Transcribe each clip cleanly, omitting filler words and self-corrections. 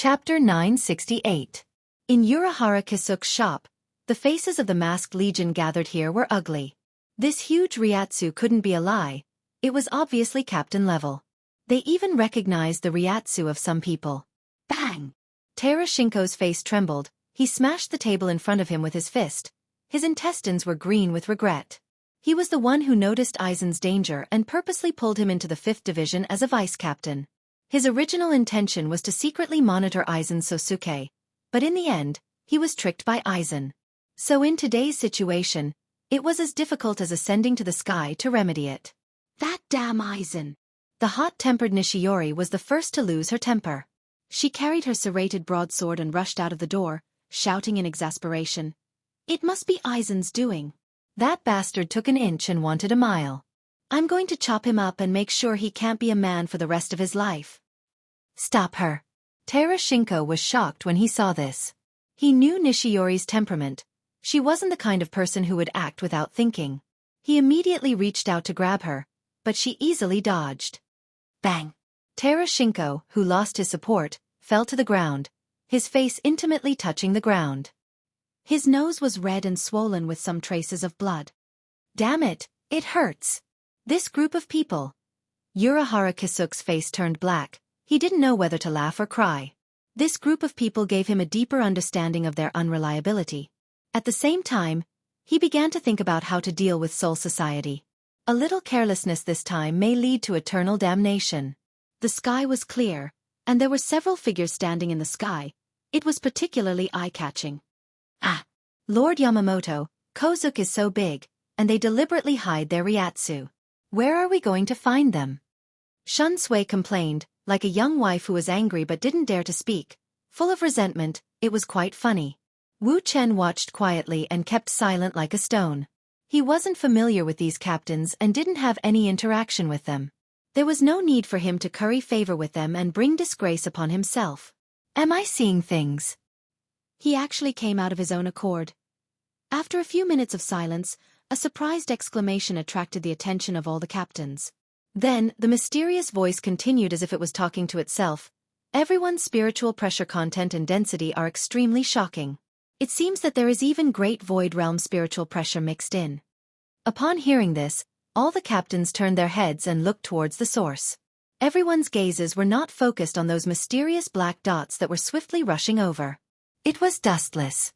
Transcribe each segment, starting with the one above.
Chapter 968. In Urahara Kisuk's shop, the faces of the masked legion gathered here were ugly. This huge Ryatsu couldn't be a lie. It was obviously captain level. They even recognized the Ryatsu of some people. Bang! Terashinko's face trembled. He smashed the table in front of him with his fist. His intestines were green with regret. He was the one who noticed Aizen's danger and purposely pulled him into the 5th Division as a vice-captain. His original intention was to secretly monitor Aizen's Sosuke, but in the end, he was tricked by Aizen. So in today's situation, it was as difficult as ascending to the sky to remedy it. That damn Aizen! The hot-tempered Nishiori was the first to lose her temper. She carried her serrated broadsword and rushed out of the door, shouting in exasperation. It must be Aizen's doing. That bastard took an inch and wanted a mile. I'm going to chop him up and make sure he can't be a man for the rest of his life. Stop her. Terashinko was shocked when he saw this. He knew Nishiori's temperament. She wasn't the kind of person who would act without thinking. He immediately reached out to grab her, but she easily dodged. Bang! Terashinko, who lost his support, fell to the ground, his face intimately touching the ground. His nose was red and swollen with some traces of blood. Damn it, it hurts. This group of people. Urahara Kisuk's face turned black. He didn't know whether to laugh or cry. This group of people gave him a deeper understanding of their unreliability. At the same time, he began to think about how to deal with Soul Society. A little carelessness this time may lead to eternal damnation. The sky was clear, and there were several figures standing in the sky. It was particularly eye-catching. Ah! Lord Yamamoto, Kozuki is so big, and they deliberately hide their Ryatsu. Where are we going to find them? Shunsui complained, like a young wife who was angry but didn't dare to speak. Full of resentment, it was quite funny. Wu Chen watched quietly and kept silent like a stone. He wasn't familiar with these captains and didn't have any interaction with them. There was no need for him to curry favor with them and bring disgrace upon himself. Am I seeing things? He actually came out of his own accord. After a few minutes of silence, a surprised exclamation attracted the attention of all the captains. Then, the mysterious voice continued as if it was talking to itself. Everyone's spiritual pressure content and density are extremely shocking. It seems that there is even great void realm spiritual pressure mixed in. Upon hearing this, all the captains turned their heads and looked towards the source. Everyone's gazes were not focused on those mysterious black dots that were swiftly rushing over. It was dustless.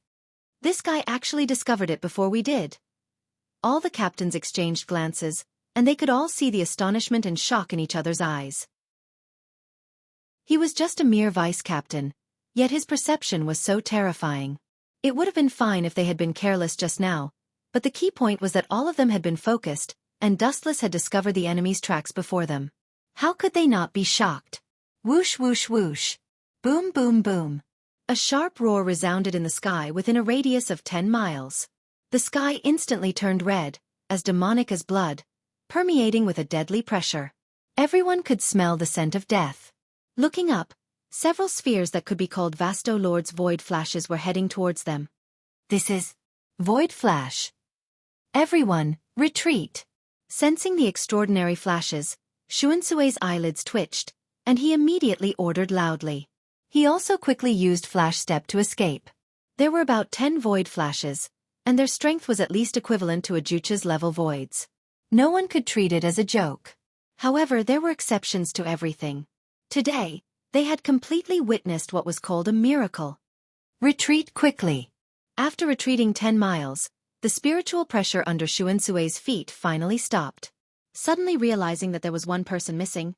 This guy actually discovered it before we did. All the captains exchanged glances, and they could all see the astonishment and shock in each other's eyes. He was just a mere vice-captain, yet his perception was so terrifying. It would have been fine if they had been careless just now, but the key point was that all of them had been focused, and Dustless had discovered the enemy's tracks before them. How could they not be shocked? Whoosh whoosh whoosh. Boom boom boom. A sharp roar resounded in the sky within a radius of 10 miles. The sky instantly turned red, as demonic as blood, permeating with a deadly pressure. Everyone could smell the scent of death. Looking up, several spheres that could be called Vasto Lord's void flashes were heading towards them. This is Void Flash. Everyone, retreat. Sensing the extraordinary flashes, Shuinsue's eyelids twitched, and he immediately ordered loudly. He also quickly used Flash Step to escape. There were about 10 void flashes, and their strength was at least equivalent to a Jucha's level voids. No one could treat it as a joke. However, there were exceptions to everything. Today, they had completely witnessed what was called a miracle. Retreat quickly. After retreating 10 miles, the spiritual pressure under Shuinsue's feet finally stopped. Suddenly realizing that there was one person missing,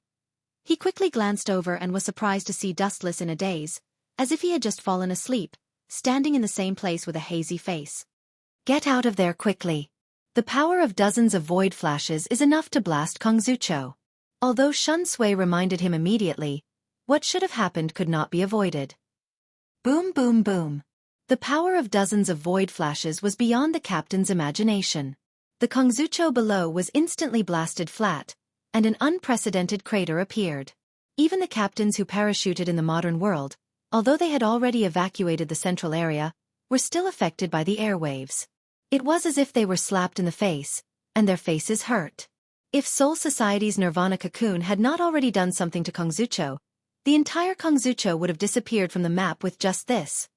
he quickly glanced over and was surprised to see Dustless in a daze, as if he had just fallen asleep, standing in the same place with a hazy face. Get out of there quickly. The power of dozens of void flashes is enough to blast Kongzucho. Although Shunsui reminded him immediately, what should have happened could not be avoided. Boom boom boom. The power of dozens of void flashes was beyond the captain's imagination. The Kongzucho below was instantly blasted flat, and an unprecedented crater appeared. Even the captains who parachuted in the modern world, although they had already evacuated the central area, were still affected by the airwaves. It was as if they were slapped in the face, and their faces hurt. If Soul Society's Nirvana cocoon had not already done something to Kongzucho, The entire Kongzucho would have disappeared from the map with just this.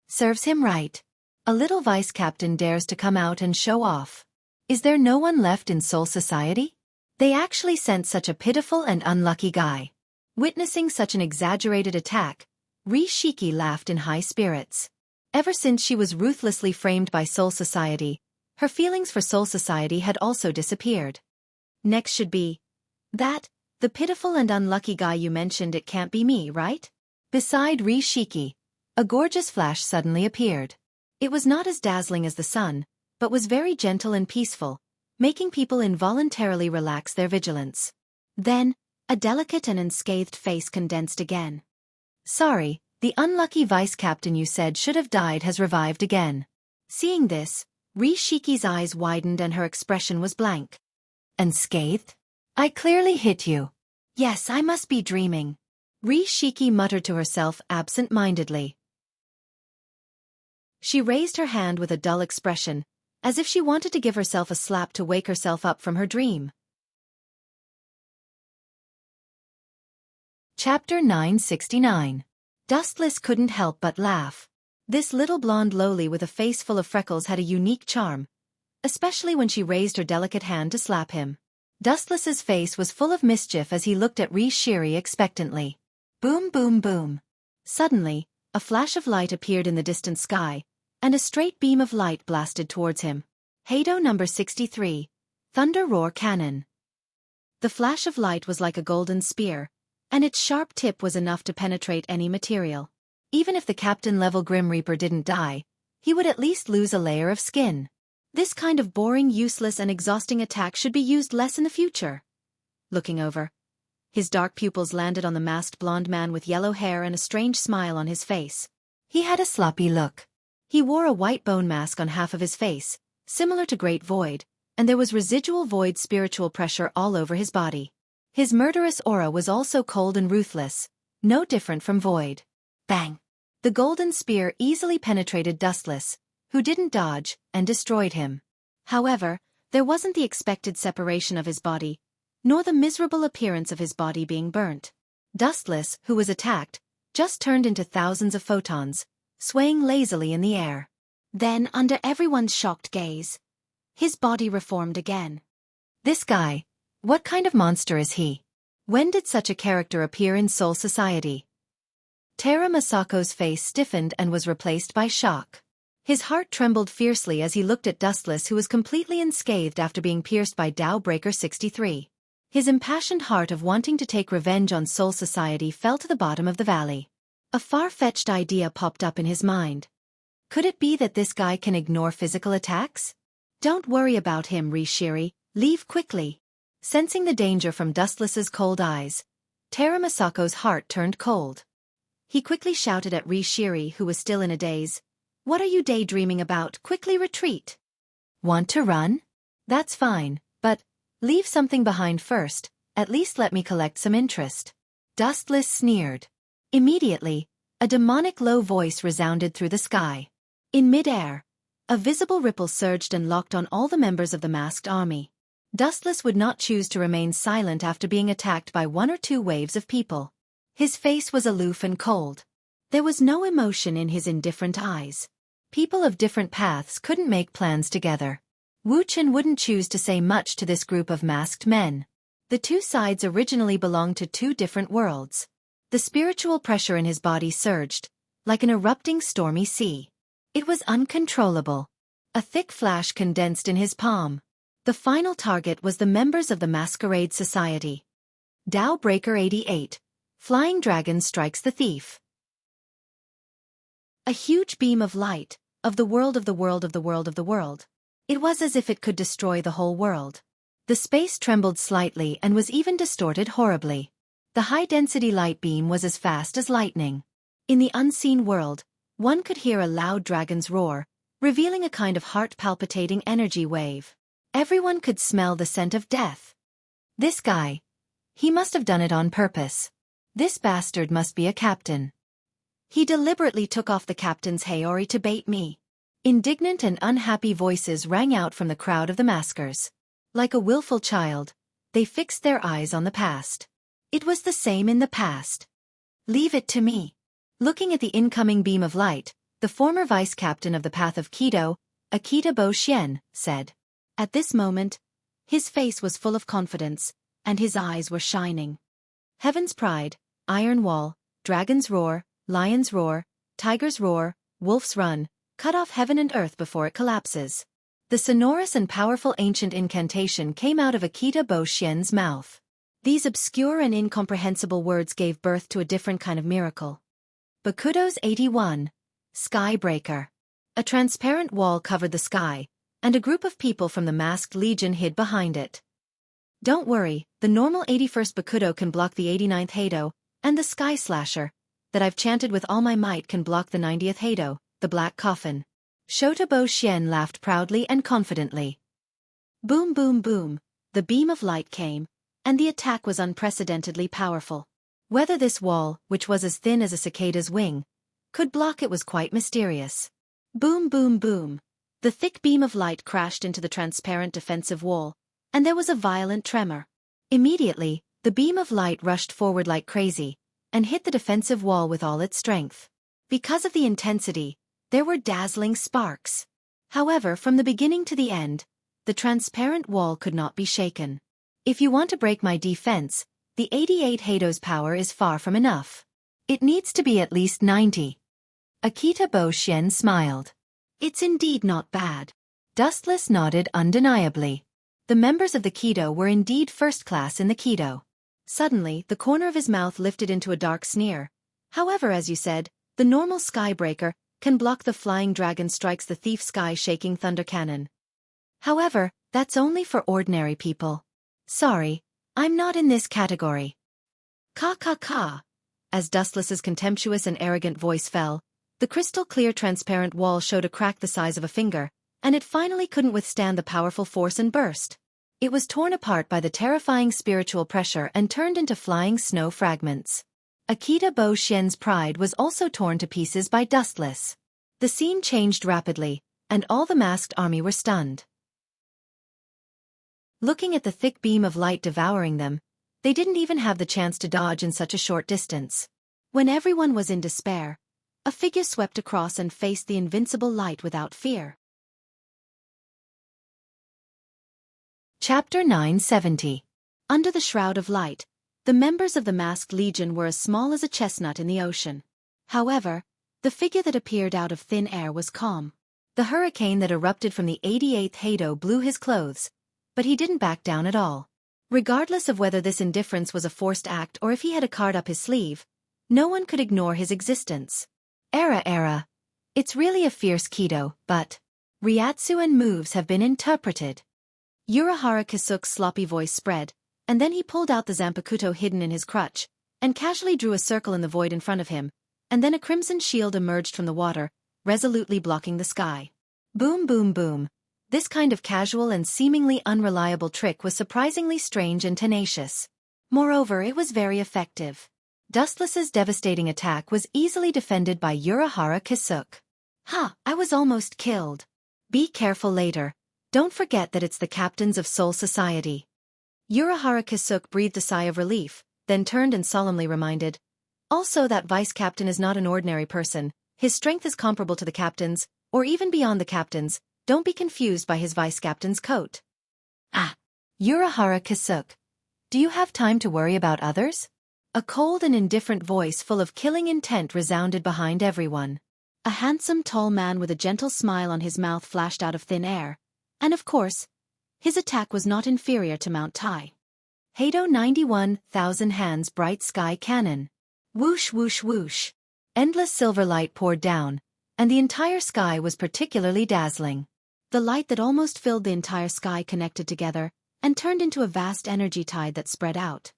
Serves him right. A little vice captain dares to come out and show off. Is there no one left in Soul Society? They actually sent such a pitiful and unlucky guy. Witnessing such an exaggerated attack, Ri Shiki laughed in high spirits. Ever since she was ruthlessly framed by Soul Society, her feelings for Soul Society had also disappeared. Next should be that, the pitiful and unlucky guy you mentioned. It can't be me, right? Beside Ri Shiki, a gorgeous flash suddenly appeared. It was not as dazzling as the sun, but was very gentle and peaceful, making people involuntarily relax their vigilance. Then, a delicate and unscathed face condensed again. Sorry, the unlucky vice captain you said should have died has revived again. Seeing this, Ri Shiki's eyes widened and her expression was blank. Unscathed? I clearly hit you. Yes, I must be dreaming. Ri Shiki muttered to herself absent-mindedly. She raised her hand with a dull expression, as if she wanted to give herself a slap to wake herself up from her dream. Chapter 969. Dustless couldn't help but laugh. This little blonde lowly with a face full of freckles had a unique charm, especially when she raised her delicate hand to slap him. Dustless's face was full of mischief as he looked at Ri Shiri expectantly. Boom boom boom. Suddenly, a flash of light appeared in the distant sky, and a straight beam of light blasted towards him. Heido number 63, Thunder Roar Cannon. The flash of light was like a golden spear, and its sharp tip was enough to penetrate any material. Even if the captain-level Grim Reaper didn't die, he would at least lose a layer of skin. This kind of boring, useless and exhausting attack should be used less in the future. Looking over, his dark pupils landed on the masked blonde man with yellow hair and a strange smile on his face. He had a sloppy look. He wore a white bone mask on half of his face, similar to Great Void, and there was residual void spiritual pressure all over his body. His murderous aura was also cold and ruthless, no different from Void. Bang! The golden spear easily penetrated Dustless, who didn't dodge, and destroyed him. However, there wasn't the expected separation of his body, nor the miserable appearance of his body being burnt. Dustless, who was attacked, just turned into thousands of photons, swaying lazily in the air. Then, under everyone's shocked gaze, his body reformed again. This guy, what kind of monster is he? When did such a character appear in Soul Society? Tera Masako's face stiffened and was replaced by shock. His heart trembled fiercely as he looked at Dustless, who was completely unscathed after being pierced by Tao Breaker 63. His impassioned heart of wanting to take revenge on Soul Society fell to the bottom of the valley. A far-fetched idea popped up in his mind. Could it be that this guy can ignore physical attacks? Don't worry about him, Ri Shiri, leave quickly. Sensing the danger from Dustless's cold eyes, Tera Masako's heart turned cold. He quickly shouted at Ri Shiri, who was still in a daze. What are you daydreaming about? Quickly retreat. Want to run? That's fine, but leave something behind first, at least let me collect some interest. Dustless sneered. Immediately, a demonic low voice resounded through the sky. In mid-air, a visible ripple surged and locked on all the members of the masked army. Dustless would not choose to remain silent after being attacked by one or two waves of people. His face was aloof and cold. There was no emotion in his indifferent eyes. People of different paths couldn't make plans together. Wuxia wouldn't choose to say much to this group of masked men. The two sides originally belonged to two different worlds. The spiritual pressure in his body surged, like an erupting stormy sea. It was uncontrollable. A thick flash condensed in his palm. The final target was the members of the Masquerade Society. Tao Breaker 88. Flying Dragon Strikes the Thief. A huge beam of light, of the world of the world of the world of the world. It was as if it could destroy the whole world. The space trembled slightly and was even distorted horribly. The high-density light beam was as fast as lightning. In the unseen world, one could hear a loud dragon's roar, revealing a kind of heart-palpitating energy wave. Everyone could smell the scent of death. This guy. He must have done it on purpose. This bastard must be a captain. He deliberately took off the captain's Haori to bait me. Indignant and unhappy voices rang out from the crowd of the maskers. Like a willful child, they fixed their eyes on the past. It was the same in the past. Leave it to me. Looking at the incoming beam of light, the former vice-captain of the Path of Kido, Akita Bo Xian, said. At this moment, his face was full of confidence, and his eyes were shining. Heaven's Pride, Iron Wall, Dragon's Roar, Lion's Roar, Tiger's Roar, Wolf's Run, cut off heaven and earth before it collapses. The sonorous and powerful ancient incantation came out of Akita Bo Xian's mouth. These obscure and incomprehensible words gave birth to a different kind of miracle. Bakudo's 81. Skybreaker. A transparent wall covered the sky, and a group of people from the masked legion hid behind it. Don't worry, the normal 81st Bakudo can block the 89th Hado, and the Sky Slasher, that I've chanted with all my might, can block the 90th Hado, the Black Coffin. Shota Bo Xian laughed proudly and confidently. Boom boom boom, the beam of light came, and the attack was unprecedentedly powerful. Whether this wall, which was as thin as a cicada's wing, could block it was quite mysterious. Boom boom boom. The thick beam of light crashed into the transparent defensive wall, and there was a violent tremor. Immediately, the beam of light rushed forward like crazy, and hit the defensive wall with all its strength. Because of the intensity, there were dazzling sparks. However, from the beginning to the end, the transparent wall could not be shaken. If you want to break my defense, the 88 Hado's power is far from enough. It needs to be at least 90. Akita Bo Xian smiled. It's indeed not bad. Dustless nodded undeniably. The members of the Kido were indeed first class in the Kido. Suddenly, the corner of his mouth lifted into a dark sneer. However, as you said, the normal Skybreaker can block the Flying Dragon strikes the Thief Sky-shaking Thunder Cannon. However, that's only for ordinary people. Sorry, I'm not in this category. Ka ka ka. As Dustless's contemptuous and arrogant voice fell, the crystal-clear transparent wall showed a crack the size of a finger, and it finally couldn't withstand the powerful force and burst. It was torn apart by the terrifying spiritual pressure and turned into flying snow fragments. Akita Bo Xian's pride was also torn to pieces by Dustless. The scene changed rapidly, and all the masked army were stunned. Looking at the thick beam of light devouring them, they didn't even have the chance to dodge in such a short distance. When everyone was in despair, a figure swept across and faced the invincible light without fear. Chapter 970. Under the shroud of light, the members of the masked legion were as small as a chestnut in the ocean. However, the figure that appeared out of thin air was calm. The hurricane that erupted from the 88th Hado blew his clothes, but he didn't back down at all. Regardless of whether this indifference was a forced act or if he had a card up his sleeve, no one could ignore his existence. Era. It's really a fierce Kido, but Ryatsu and moves have been interpreted. Urahara Kisuke's sloppy voice spread, and then he pulled out the Zanpakuto hidden in his crutch, and casually drew a circle in the void in front of him, and then a crimson shield emerged from the water, resolutely blocking the sky. Boom boom boom. This kind of casual and seemingly unreliable trick was surprisingly strange and tenacious. Moreover, it was very effective. Dustless's devastating attack was easily defended by Urahara Kisuke. I was almost killed. Be careful later. Don't forget that it's the captains of Soul Society. Urahara Kisuke breathed a sigh of relief, then turned and solemnly reminded. Also, that vice-captain is not an ordinary person. His strength is comparable to the captain's, or even beyond the captain's. Don't be confused by his vice-captain's coat. Urahara Kisuke. Do you have time to worry about others? A cold and indifferent voice full of killing intent resounded behind everyone. A handsome tall man with a gentle smile on his mouth flashed out of thin air. And of course, his attack was not inferior to Mount Tai. Hado 91,000 hands bright sky cannon. Whoosh whoosh whoosh. Endless silver light poured down, and the entire sky was particularly dazzling. The light that almost filled the entire sky connected together, and turned into a vast energy tide that spread out.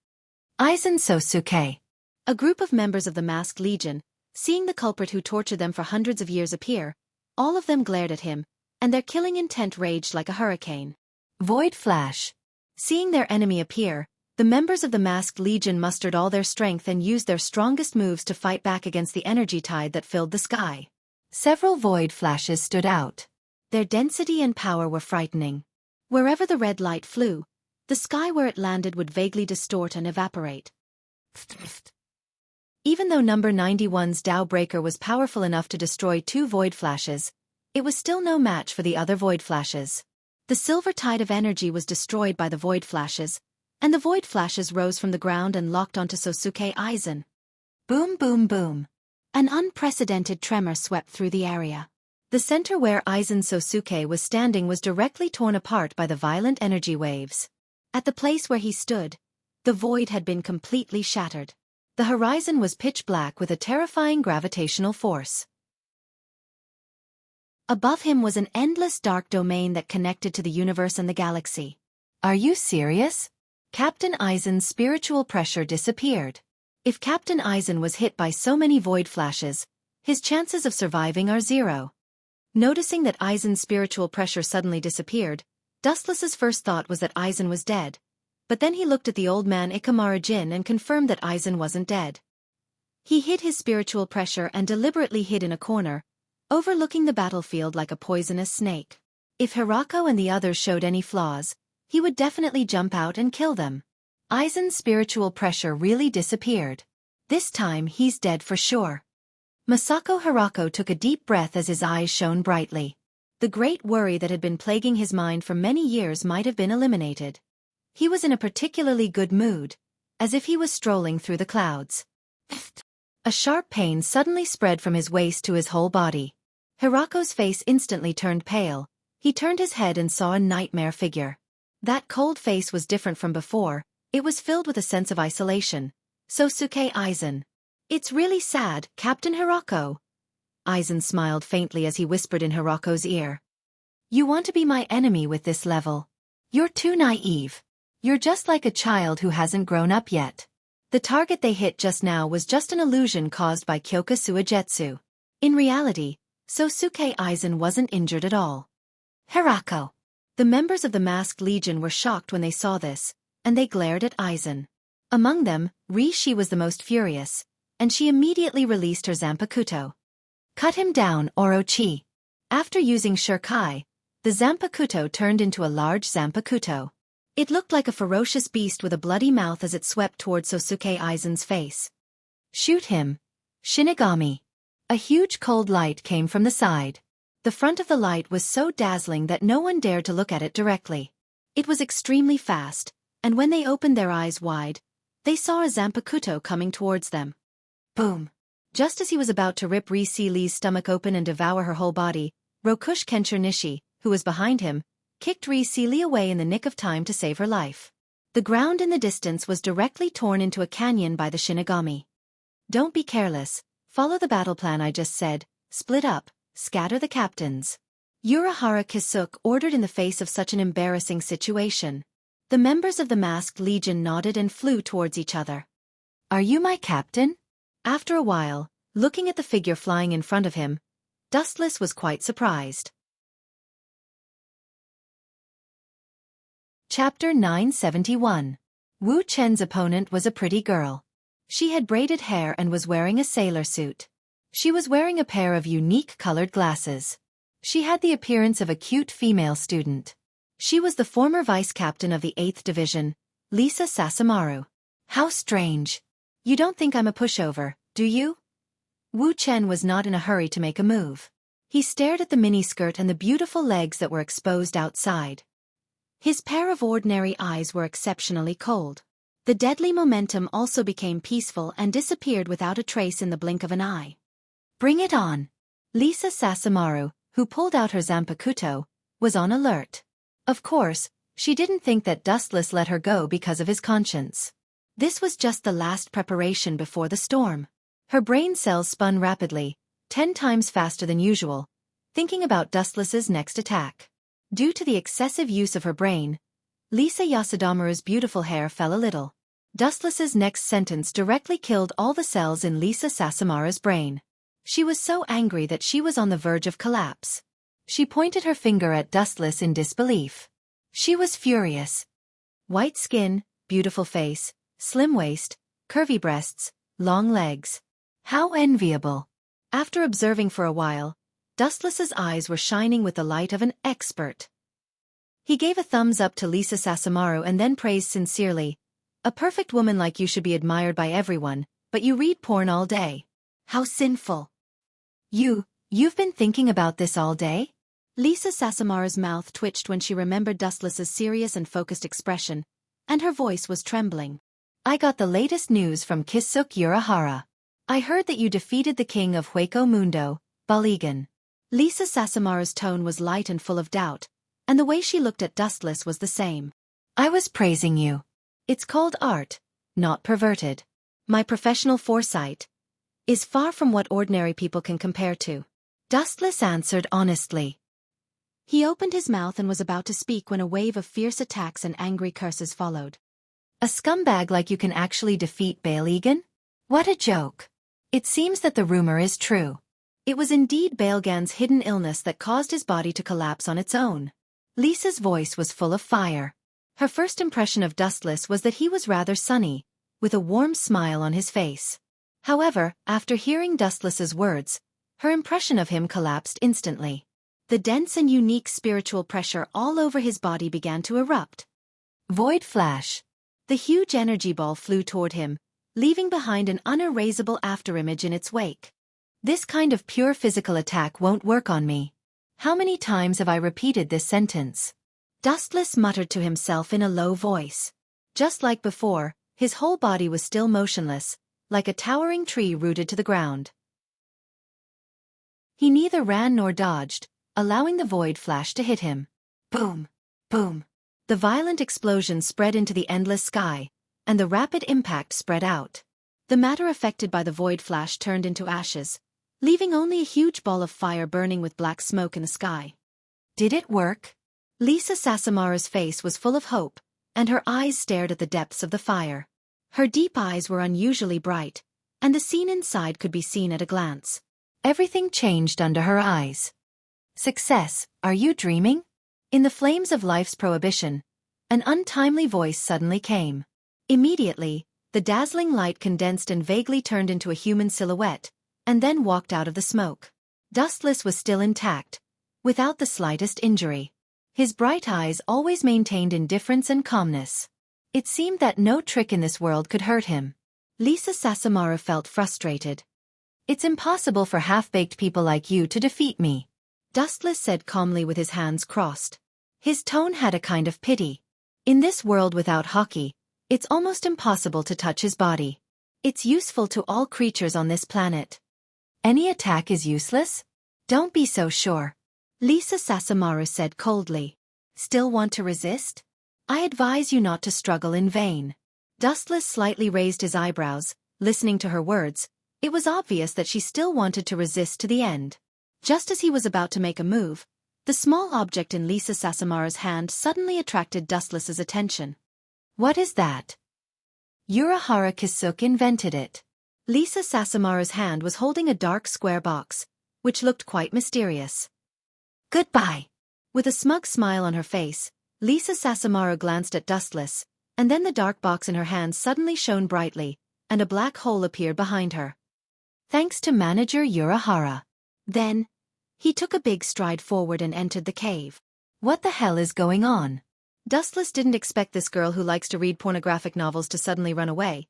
Aizen Sosuke. A group of members of the masked legion, seeing the culprit who tortured them for hundreds of years appear, all of them glared at him, and their killing intent raged like a hurricane. Void Flash. Seeing their enemy appear, the members of the masked legion mustered all their strength and used their strongest moves to fight back against the energy tide that filled the sky. Several Void Flashes stood out. Their density and power were frightening. Wherever the red light flew, the sky where it landed would vaguely distort and evaporate. Even though number 91's Tao Breaker was powerful enough to destroy 2 void flashes, it was still no match for the other void flashes. The silver tide of energy was destroyed by the void flashes, and the void flashes rose from the ground and locked onto Sosuke Aizen. Boom boom boom. An unprecedented tremor swept through the area. The center where Aizen Sosuke was standing was directly torn apart by the violent energy waves. At the place where he stood, the void had been completely shattered. The horizon was pitch black with a terrifying gravitational force. Above him was an endless dark domain that connected to the universe and the galaxy. Are you serious? Captain Aizen's spiritual pressure disappeared. If Captain Aizen was hit by so many void flashes, his chances of surviving are 0. Noticing that Aizen's spiritual pressure suddenly disappeared, Dustless's first thought was that Aizen was dead. But then he looked at the old man Ikemara Jin and confirmed that Aizen wasn't dead. He hid his spiritual pressure and deliberately hid in a corner, overlooking the battlefield like a poisonous snake. If Hirako and the others showed any flaws, he would definitely jump out and kill them. Aizen's spiritual pressure really disappeared. This time he's dead for sure. Masako Hirako took a deep breath as his eyes shone brightly. The great worry that had been plaguing his mind for many years might have been eliminated. He was in a particularly good mood, as if he was strolling through the clouds. A sharp pain suddenly spread from his waist to his whole body. Hirako's face instantly turned pale. He turned his head and saw a nightmare figure. That cold face was different from before. It was filled with a sense of isolation. Sosuke Aizen. It's really sad, Captain Hirako. Aizen smiled faintly as he whispered in Hirako's ear. You want to be my enemy with this level. You're too naive. You're just like a child who hasn't grown up yet. The target they hit just now was just an illusion caused by Kyoka Suigetsu. In reality, Sosuke Aizen wasn't injured at all. Hirako. The members of the Masked Legion were shocked when they saw this, and they glared at Aizen. Among them, Rishi was the most furious, and she immediately released her Zanpakuto. Cut him down, Orochi. After using Shurikai, the Zanpakuto turned into a large Zanpakuto. It looked like a ferocious beast with a bloody mouth as it swept toward Sosuke Aizen's face. Shoot him. Shinigami. A huge cold light came from the side. The front of the light was so dazzling that no one dared to look at it directly. It was extremely fast, and when they opened their eyes wide, they saw a Zanpakuto coming towards them. Boom! Just as he was about to rip Rishi Lee's stomach open and devour her whole body, Rokush Kencher Nishi, who was behind him, kicked Rishi Lee away in the nick of time to save her life. The ground in the distance was directly torn into a canyon by the Shinigami. Don't be careless, follow the battle plan I just said, split up, scatter the captains. Urahara Kisuke ordered in the face of such an embarrassing situation. The members of the Masked Legion nodded and flew towards each other. Are you my captain? After a while, looking at the figure flying in front of him, Dustless was quite surprised. Chapter 971. Wu Chen's opponent was a pretty girl. She had braided hair and was wearing a sailor suit. She was wearing a pair of unique colored glasses. She had the appearance of a cute female student. She was the former vice-captain of the 8th Division, Lisa Sasamaru. How strange. You don't think I'm a pushover, do you? Wu Chen was not in a hurry to make a move. He stared at the miniskirt and the beautiful legs that were exposed outside. His pair of ordinary eyes were exceptionally cold. The deadly momentum also became peaceful and disappeared without a trace in the blink of an eye. Bring it on. Lisa Sasamaru, who pulled out her Zanpakuto, was on alert. Of course, she didn't think that Dustless let her go because of his conscience. This was just the last preparation before the storm. Her brain cells spun rapidly, 10 times faster than usual, thinking about Dustless's next attack. Due to the excessive use of her brain, Lisa Yasadamaru's beautiful hair fell a little. Dustless's next sentence directly killed all the cells in Lisa Sasamaru's brain. She was so angry that she was on the verge of collapse. She pointed her finger at Dustless in disbelief. She was furious. White skin, beautiful face, slim waist, curvy breasts, long legs. How enviable. After observing for a while, Dustless's eyes were shining with the light of an expert. He gave a thumbs up to Lisa Sasamaru and then praised sincerely. A perfect woman like you should be admired by everyone, But you read porn all day. How sinful. You've been thinking about this all day? Lisa Sasamara's mouth twitched when she remembered Dustless's serious and focused expression, and her voice was trembling. I got the latest news from Kisuk Urahara. I heard that you defeated the king of Hueco Mundo, Baligan. Lisa Sasamara's tone was light and full of doubt, and the way she looked at Dustless was the same. I was praising you. It's called art, not perverted. My professional foresight is far from what ordinary people can compare to. Dustless answered honestly. He opened his mouth and was about to speak when a wave of fierce attacks and angry curses followed. A scumbag like you can actually defeat Baligan? What a joke. It seems that the rumor is true. It was indeed Baelgan's hidden illness that caused his body to collapse on its own. Lisa's voice was full of fire. Her first impression of Dustless was that he was rather sunny, with a warm smile on his face. However, after hearing Dustless's words, her impression of him collapsed instantly. The dense and unique spiritual pressure all over his body began to erupt. Void flash. The huge energy ball flew toward him, leaving behind an unerasable afterimage in its wake. This kind of pure physical attack won't work on me. How many times have I repeated this sentence? Dustless muttered to himself in a low voice. Just like before, his whole body was still motionless, like a towering tree rooted to the ground. He neither ran nor dodged, allowing the void flash to hit him. Boom! Boom! The violent explosion spread into the endless sky, and the rapid impact spread out. The matter affected by the void flash turned into ashes, leaving only a huge ball of fire burning with black smoke in the sky. Did it work? Lisa Sasamara's face was full of hope, and her eyes stared at the depths of the fire. Her deep eyes were unusually bright, and the scene inside could be seen at a glance. Everything changed under her eyes. Success, are you dreaming? In the flames of life's prohibition, an untimely voice suddenly came. Immediately, the dazzling light condensed and vaguely turned into a human silhouette, and then walked out of the smoke. Dustless was still intact, without the slightest injury. His bright eyes always maintained indifference and calmness. It seemed that no trick in this world could hurt him. Lisa Sasamara felt frustrated. It's impossible for half-baked people like you to defeat me, Dustless said calmly with his hands crossed. His tone had a kind of pity. In this world without hockey, it's almost impossible to touch his body. It's useful to all creatures on this planet. Any attack is useless? Don't be so sure. Lisa Sasamara said coldly. Still want to resist? I advise you not to struggle in vain. Dustless slightly raised his eyebrows, listening to her words. It was obvious that she still wanted to resist to the end. Just as he was about to make a move, the small object in Lisa Sasamara's hand suddenly attracted Dustless's attention. What is that? Urahara Kisuk invented it. Lisa Sasamara's hand was holding a dark square box, which looked quite mysterious. Goodbye. With a smug smile on her face, Lisa Sasamara glanced at Dustless, and then the dark box in her hand suddenly shone brightly, and a black hole appeared behind her. Thanks to Manager Urahara. Then, he took a big stride forward and entered the cave. What the hell is going on? Dustless didn't expect this girl who likes to read pornographic novels to suddenly run away.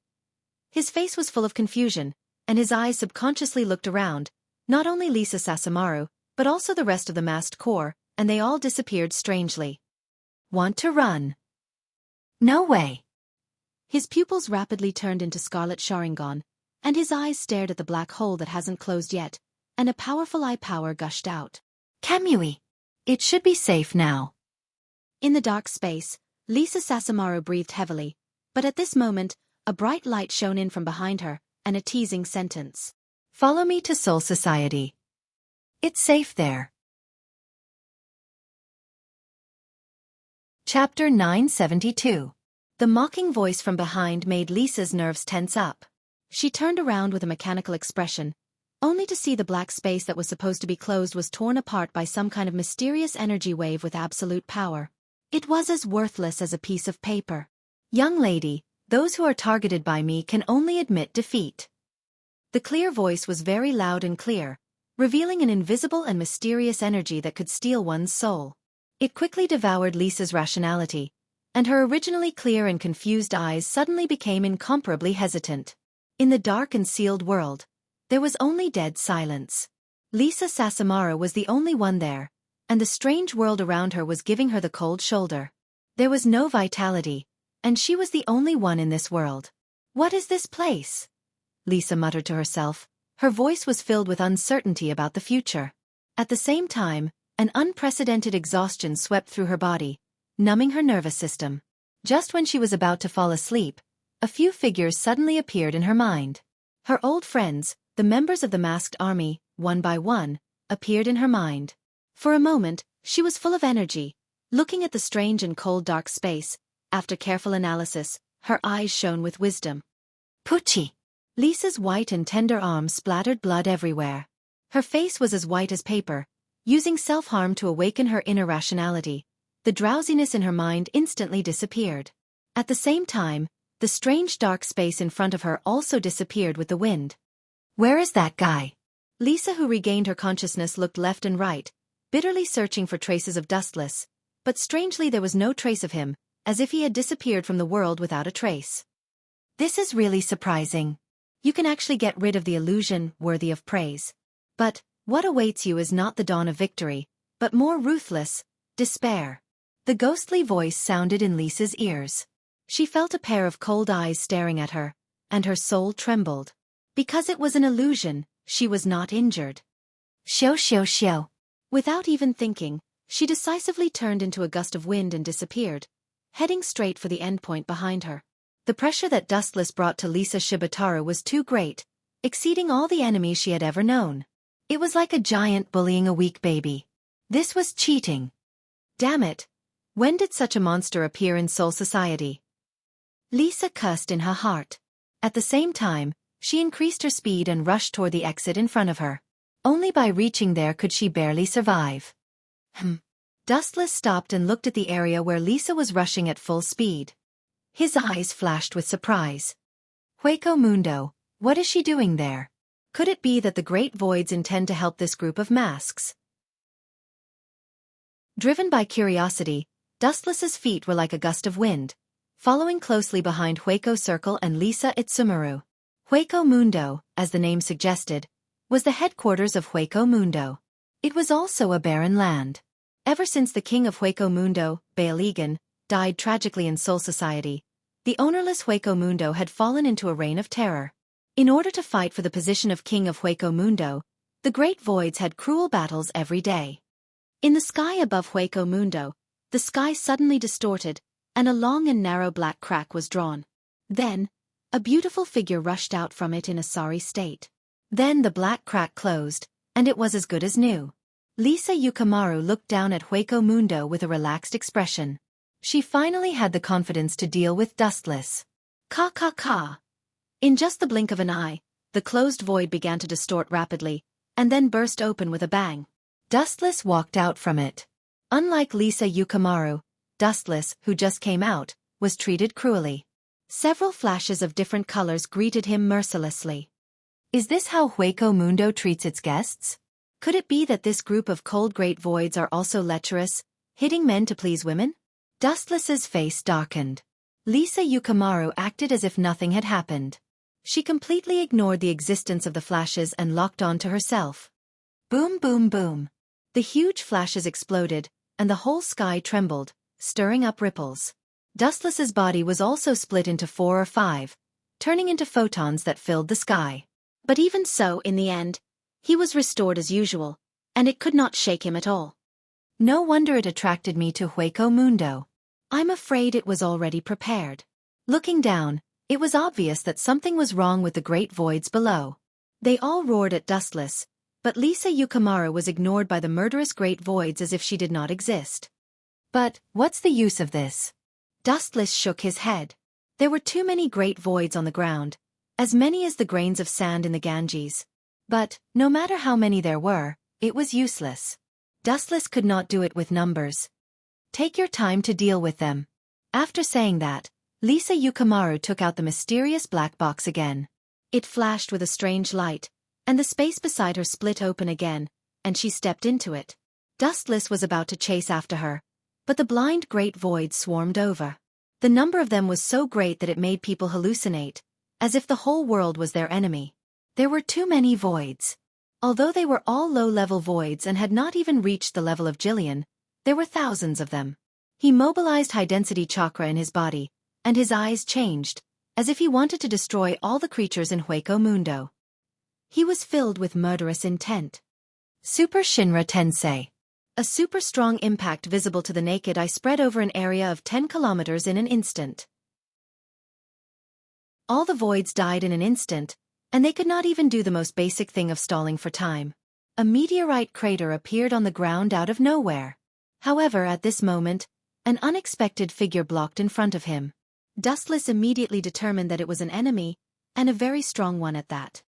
His face was full of confusion, and his eyes subconsciously looked around, not only Lisa Sasamaru, but also the rest of the masked corps, and they all disappeared strangely. Want to run? No way. His pupils rapidly turned into scarlet Sharingan, and his eyes stared at the black hole that hasn't closed yet, and a powerful eye power gushed out. Kamui! It should be safe now. In the dark space, Lisa Sasamaru breathed heavily, but at this moment, a bright light shone in from behind her, and a teasing sentence. Follow me to Soul Society. It's safe there. Chapter 972. The mocking voice from behind made Lisa's nerves tense up. She turned around with a mechanical expression, only to see the black space that was supposed to be closed was torn apart by some kind of mysterious energy wave with absolute power. It was as worthless as a piece of paper. Young lady, those who are targeted by me can only admit defeat. The clear voice was very loud and clear, revealing an invisible and mysterious energy that could steal one's soul. It quickly devoured Lisa's rationality, and her originally clear and confused eyes suddenly became incomparably hesitant. In the dark and sealed world, there was only dead silence. Lisa Sasamara was the only one there, and the strange world around her was giving her the cold shoulder. There was no vitality, and she was the only one in this world. What is this place? Lisa muttered to herself. Her voice was filled with uncertainty about the future. At the same time, an unprecedented exhaustion swept through her body, numbing her nervous system. Just when she was about to fall asleep, a few figures suddenly appeared in her mind. Her old friends, the members of the masked army, one by one, appeared in her mind. For a moment, she was full of energy, looking at the strange and cold dark space. After careful analysis, her eyes shone with wisdom. Pucci! Lisa's white and tender arms splattered blood everywhere. Her face was as white as paper, using self-harm to awaken her inner rationality. The drowsiness in her mind instantly disappeared. At the same time, the strange dark space in front of her also disappeared with the wind. Where is that guy? Lisa, who regained her consciousness, looked left and right, bitterly searching for traces of Dustless, but strangely there was no trace of him, as if he had disappeared from the world without a trace. This is really surprising. You can actually get rid of the illusion worthy of praise. But what awaits you is not the dawn of victory, but more ruthless despair. The ghostly voice sounded in Lisa's ears. She felt a pair of cold eyes staring at her, and her soul trembled. Because it was an illusion, she was not injured. Xiao. Without even thinking, she decisively turned into a gust of wind and disappeared, heading straight for the endpoint behind her. The pressure that Dustless brought to Lisa Shibataru was too great, exceeding all the enemies she had ever known. It was like a giant bullying a weak baby. This was cheating. Damn it! When did such a monster appear in Soul Society? Lisa cursed in her heart. At the same time, she increased her speed and rushed toward the exit in front of her. Only by reaching there could she barely survive. Dustless stopped and looked at the area where Lisa was rushing at full speed. His eyes flashed with surprise. Hueco Mundo, what is she doing there? Could it be that the Great Voids intend to help this group of masks? Driven by curiosity, Dustless's feet were like a gust of wind, following closely behind Hueco Circle and Lisa Itsumuru. Hueco Mundo, as the name suggested, was the headquarters of Hueco Mundo. It was also a barren land. Ever since the king of Hueco Mundo, Baaligan, died tragically in Soul Society, the ownerless Hueco Mundo had fallen into a reign of terror. In order to fight for the position of king of Hueco Mundo, the Great Voids had cruel battles every day. In the sky above Hueco Mundo, the sky suddenly distorted, and a long and narrow black crack was drawn. Then, a beautiful figure rushed out from it in a sorry state. Then the black crack closed, and it was as good as new. Lisa Yukamaru looked down at Hueco Mundo with a relaxed expression. She finally had the confidence to deal with Dustless. Ka. In just the blink of an eye, the closed void began to distort rapidly, and then burst open with a bang. Dustless walked out from it. Unlike Lisa Yukamaru, Dustless, who just came out, was treated cruelly. Several flashes of different colors greeted him mercilessly. Is this how Hueco Mundo treats its guests? Could it be that this group of cold Great Voids are also lecherous, hitting men to please women? Dustless's face darkened. Lisa Yukamaru acted as if nothing had happened. She completely ignored the existence of the flashes and locked on to herself. Boom, boom, boom. The huge flashes exploded, and the whole sky trembled, stirring up ripples. Dustless's body was also split into 4 or 5, turning into photons that filled the sky. But even so, in the end, he was restored as usual, and it could not shake him at all. No wonder it attracted me to Hueco Mundo. I'm afraid it was already prepared. Looking down, it was obvious that something was wrong with the Great Voids below. They all roared at Dustless, but Lisa Yukamaru was ignored by the murderous Great Voids as if she did not exist. But what's the use of this? Dustless shook his head. There were too many Great Voids on the ground, as many as the grains of sand in the Ganges. But, no matter how many there were, it was useless. Dustless could not do it with numbers. Take your time to deal with them. After saying that, Lisa Yukamaru took out the mysterious black box again. It flashed with a strange light, and the space beside her split open again, and she stepped into it. Dustless was about to chase after her, but the blind Great Void swarmed over. The number of them was so great that it made people hallucinate, as if the whole world was their enemy. There were too many voids. Although they were all low-level voids and had not even reached the level of Jillian, there were thousands of them. He mobilized high-density chakra in his body, and his eyes changed, as if he wanted to destroy all the creatures in Hueco Mundo. He was filled with murderous intent. Super Shinra Tensei. A super strong impact visible to the naked eye spread over an area of 10 kilometers in an instant. All the voids died in an instant, and they could not even do the most basic thing of stalling for time. A meteorite crater appeared on the ground out of nowhere. However, at this moment, an unexpected figure blocked in front of him. Dustless immediately determined that it was an enemy, and a very strong one at that.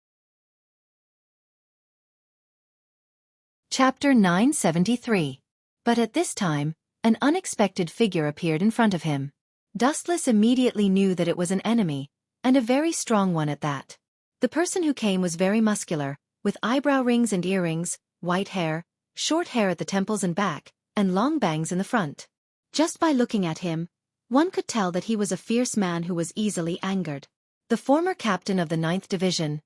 Chapter 973. But at this time, an unexpected figure appeared in front of him. Dustless immediately knew that it was an enemy, and a very strong one at that. The person who came was very muscular, with eyebrow rings and earrings, white hair, short hair at the temples and back, and long bangs in the front. Just by looking at him, one could tell that he was a fierce man who was easily angered. The former captain of the 9th Division,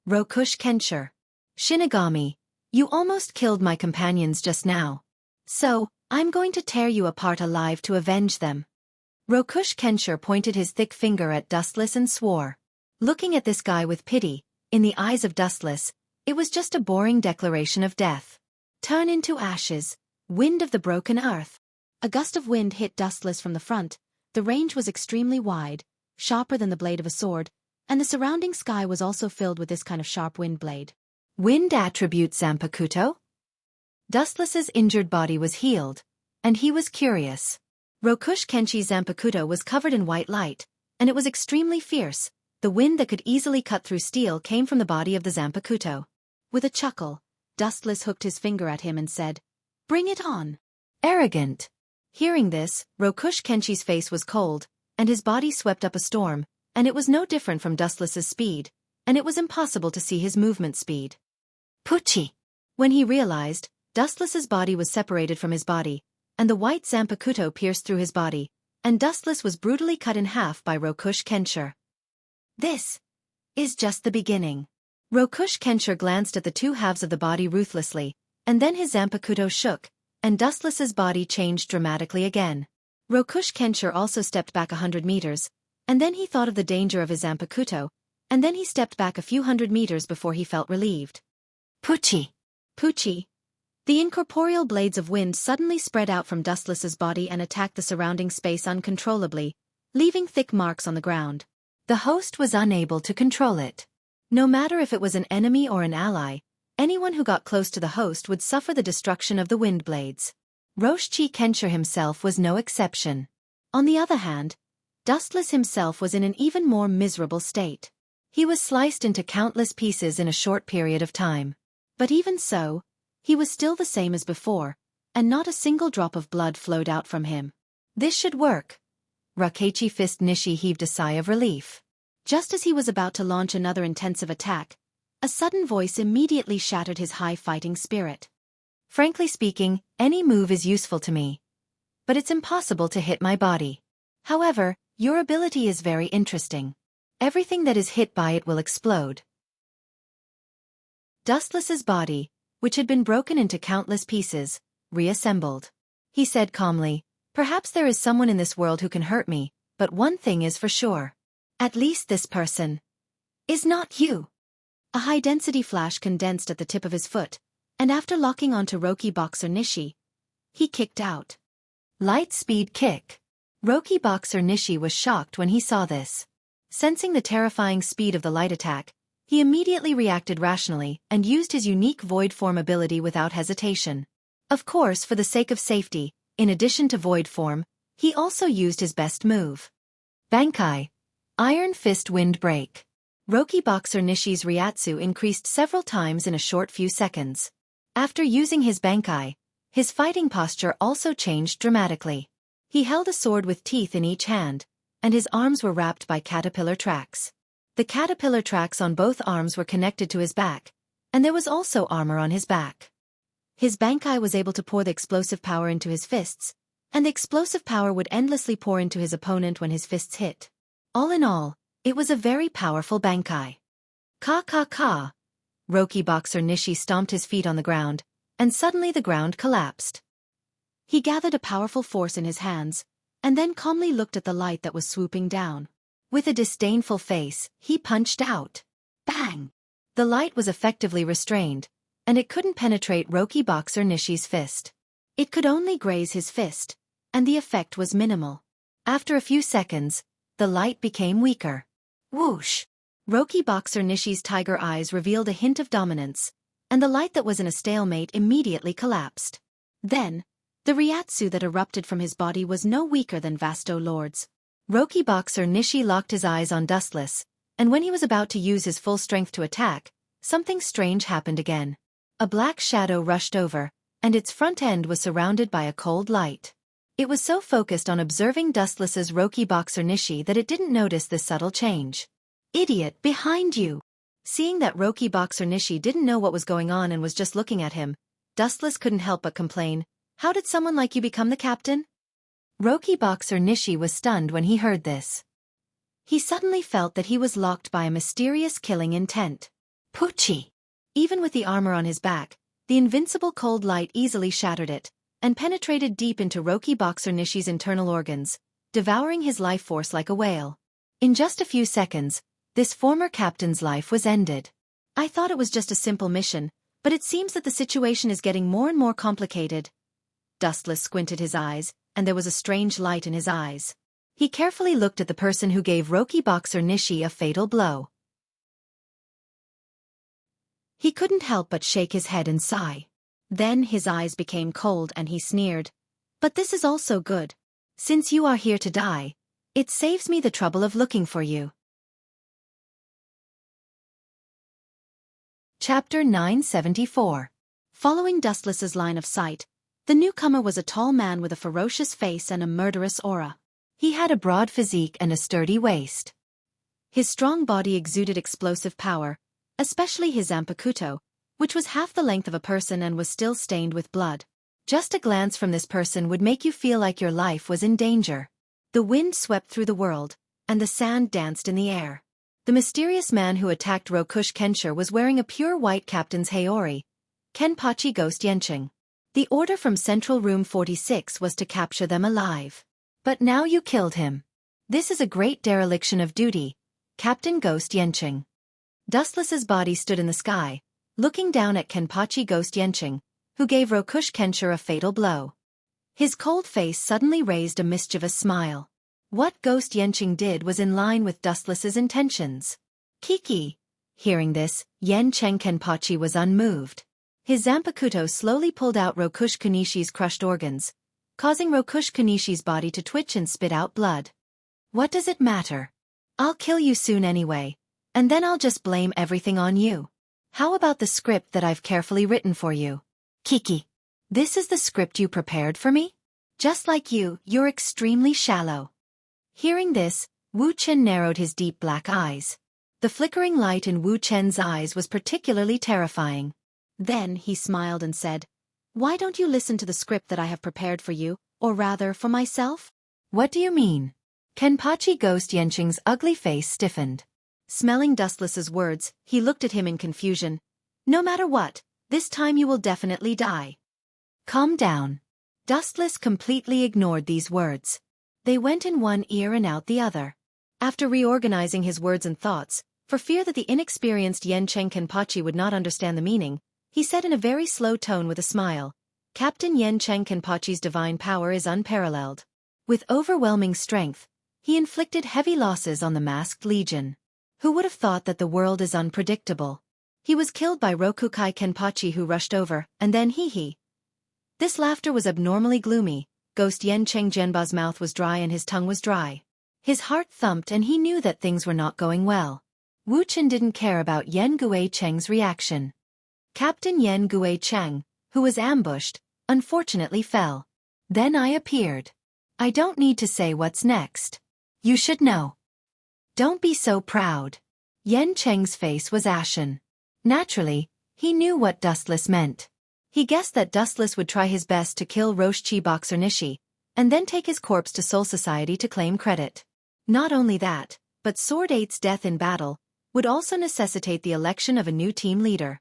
Rokush Kenshir. Shinigami, you almost killed my companions just now. So, I'm going to tear you apart alive to avenge them. Rokush Kenshir pointed his thick finger at Dustless and swore. Looking at this guy with pity, in the eyes of Dustless, it was just a boring declaration of death. Turn into ashes, wind of the broken earth. A gust of wind hit Dustless from the front. The range was extremely wide, sharper than the blade of a sword, and the surrounding sky was also filled with this kind of sharp wind blade. Wind attribute Zanpakuto? Dustless's injured body was healed, and he was curious. Rokush Kenshi's Zanpakuto was covered in white light, and it was extremely fierce. The wind that could easily cut through steel came from the body of the Zanpakuto. With a chuckle, Dustless hooked his finger at him and said, "Bring it on." Arrogant. Hearing this, Rokush Kenshi's face was cold, and his body swept up a storm, and it was no different from Dustless's speed, and it was impossible to see his movement speed. Pucci! When he realized, Dustless's body was separated from his body, and the white Zanpakuto pierced through his body, and Dustless was brutally cut in half by Rokush Kenshir. This is just the beginning. Rokush Kenshir glanced at the two halves of the body ruthlessly, and then his Zanpakuto shook, and Dustless's body changed dramatically again. Rokush Kenshir also stepped back 100 meters, and then he thought of the danger of his Zanpakuto, and then he stepped back a few hundred meters before he felt relieved. Pucci! Pucci! The incorporeal blades of wind suddenly spread out from Dustless's body and attacked the surrounding space uncontrollably, leaving thick marks on the ground. The host was unable to control it. No matter if it was an enemy or an ally, anyone who got close to the host would suffer the destruction of the wind blades. Roshi Kenshir himself was no exception. On the other hand, Dustless himself was in an even more miserable state. He was sliced into countless pieces in a short period of time. But even so, he was still the same as before, and not a single drop of blood flowed out from him. This should work. Rakechi Fist Nishi heaved a sigh of relief. Just as he was about to launch another intensive attack, a sudden voice immediately shattered his high fighting spirit. Frankly speaking, any move is useful to me. But it's impossible to hit my body. However, your ability is very interesting. Everything that is hit by it will explode. Dustless's body, which had been broken into countless pieces, reassembled. He said calmly, "Perhaps there is someone in this world who can hurt me, but one thing is for sure. At least this person is not you." A high-density flash condensed at the tip of his foot, and after locking onto Roki Boxer Nishi, he kicked out. Light-speed kick. Roki Boxer Nishi was shocked when he saw this. Sensing the terrifying speed of the light attack, he immediately reacted rationally and used his unique void form ability without hesitation. Of course, for the sake of safety, in addition to void form, he also used his best move. Bankai. Iron Fist Wind Break. Roki Boxer Nishi's Ryatsu increased several times in a short few seconds. After using his Bankai, his fighting posture also changed dramatically. He held a sword with teeth in each hand, and his arms were wrapped by caterpillar tracks. The caterpillar tracks on both arms were connected to his back, and there was also armor on his back. His Bankai was able to pour the explosive power into his fists, and the explosive power would endlessly pour into his opponent when his fists hit. All in all, It was a very powerful bankai. Ka ka ka. Roki boxer Nishi stomped his feet on the ground, and suddenly the ground collapsed. He gathered a powerful force in his hands, and then calmly looked at the light that was swooping down. With a disdainful face, he punched out. Bang! The light was effectively restrained, and it couldn't penetrate Roki boxer Nishi's fist. It could only graze his fist, and the effect was minimal. After a few seconds, the light became weaker. Whoosh! Roki boxer Nishi's tiger eyes revealed a hint of dominance, and the light that was in a stalemate immediately collapsed. Then, the Ryatsu that erupted from his body was no weaker than Vasto Lord's. Roki boxer Nishi locked his eyes on Dustless, and when he was about to use his full strength to attack, something strange happened again. A black shadow rushed over, and its front end was surrounded by a cold light. It was so focused on observing Dustless's Roki boxer Nishi that it didn't notice this subtle change. Idiot, behind you! Seeing that Roki boxer Nishi didn't know what was going on and was just looking at him, Dustless couldn't help but complain, "How did someone like you become the captain?" Roki boxer Nishi was stunned when he heard this. He suddenly felt that he was locked by a mysterious killing intent. Pucci! Even with the armor on his back, the invincible cold light easily shattered it, and penetrated deep into Roki boxer Nishi's internal organs, devouring his life force like a whale. In just a few seconds, this former captain's life was ended. I thought it was just a simple mission, but it seems that the situation is getting more and more complicated. Dustless squinted his eyes, and there was a strange light in his eyes. He carefully looked at the person who gave Roki boxer Nishi a fatal blow. He couldn't help but shake his head and sigh. Then his eyes became cold and he sneered. "But this is also good. Since you are here to die, it saves me the trouble of looking for you." Chapter 974. Following Dustless's line of sight, the newcomer was a tall man with a ferocious face and a murderous aura. He had a broad physique and a sturdy waist. His strong body exuded explosive power, especially his zanpakuto, which was half the length of a person and was still stained with blood. Just a glance from this person would make you feel like your life was in danger. The wind swept through the world, and the sand danced in the air. The mysterious man who attacked Rokush Kensher was wearing a pure white captain's Haori, Kenpachi Ghost Yenching. The order from Central Room 46 was to capture them alive. But now you killed him. This is a great dereliction of duty, Captain Ghost Yenching. Dustless's body stood in the sky, looking down at Kenpachi Ghost Yenching, who gave Rokush Kensher a fatal blow. His cold face suddenly raised a mischievous smile. What Ghost Yenching did was in line with Dustless's intentions. Kiki! Hearing this, Yencheng Kenpachi was unmoved. His zanpakuto slowly pulled out Rokush Kunishi's crushed organs, causing Rokush Kunishi's body to twitch and spit out blood. What does it matter? I'll kill you soon anyway, and then I'll just blame everything on you. How about the script that I've carefully written for you? Kiki, this is the script you prepared for me? Just like you, you're extremely shallow. Hearing this, Wu Chen narrowed his deep black eyes. The flickering light in Wu Chen's eyes was particularly terrifying. Then he smiled and said, "Why don't you listen to the script that I have prepared for you, or rather, for myself?" What do you mean? Kenpachi Ghost Yenching's ugly face stiffened. Smelling Dustless's words, he looked at him in confusion. "No matter what, this time you will definitely die." Calm down. Dustless completely ignored these words. They went in one ear and out the other. After reorganizing his words and thoughts, for fear that the inexperienced Yencheng Kenpachi would not understand the meaning, he said in a very slow tone with a smile, "Captain Yencheng Kenpachi's divine power is unparalleled. With overwhelming strength, he inflicted heavy losses on the masked legion. Who would have thought that the world is unpredictable? He was killed by Rokukai Kenpachi who rushed over, and then he. This laughter was abnormally gloomy. Ghost Yencheng Genba's mouth was dry and his tongue was dry. His heart thumped and he knew that things were not going well. Wu Chen didn't care about Yen Gue Cheng's reaction. Captain Yen Gue Cheng, who was ambushed, unfortunately fell. Then I appeared. I don't need to say what's next. You should know. Don't be so proud. Yen Cheng's face was ashen. Naturally, he knew what Dustless meant. He guessed that Dustless would try his best to kill Roshi Boxer Nishi, and then take his corpse to Soul Society to claim credit. Not only that, but Sword 8's death in battle would also necessitate the election of a new team leader.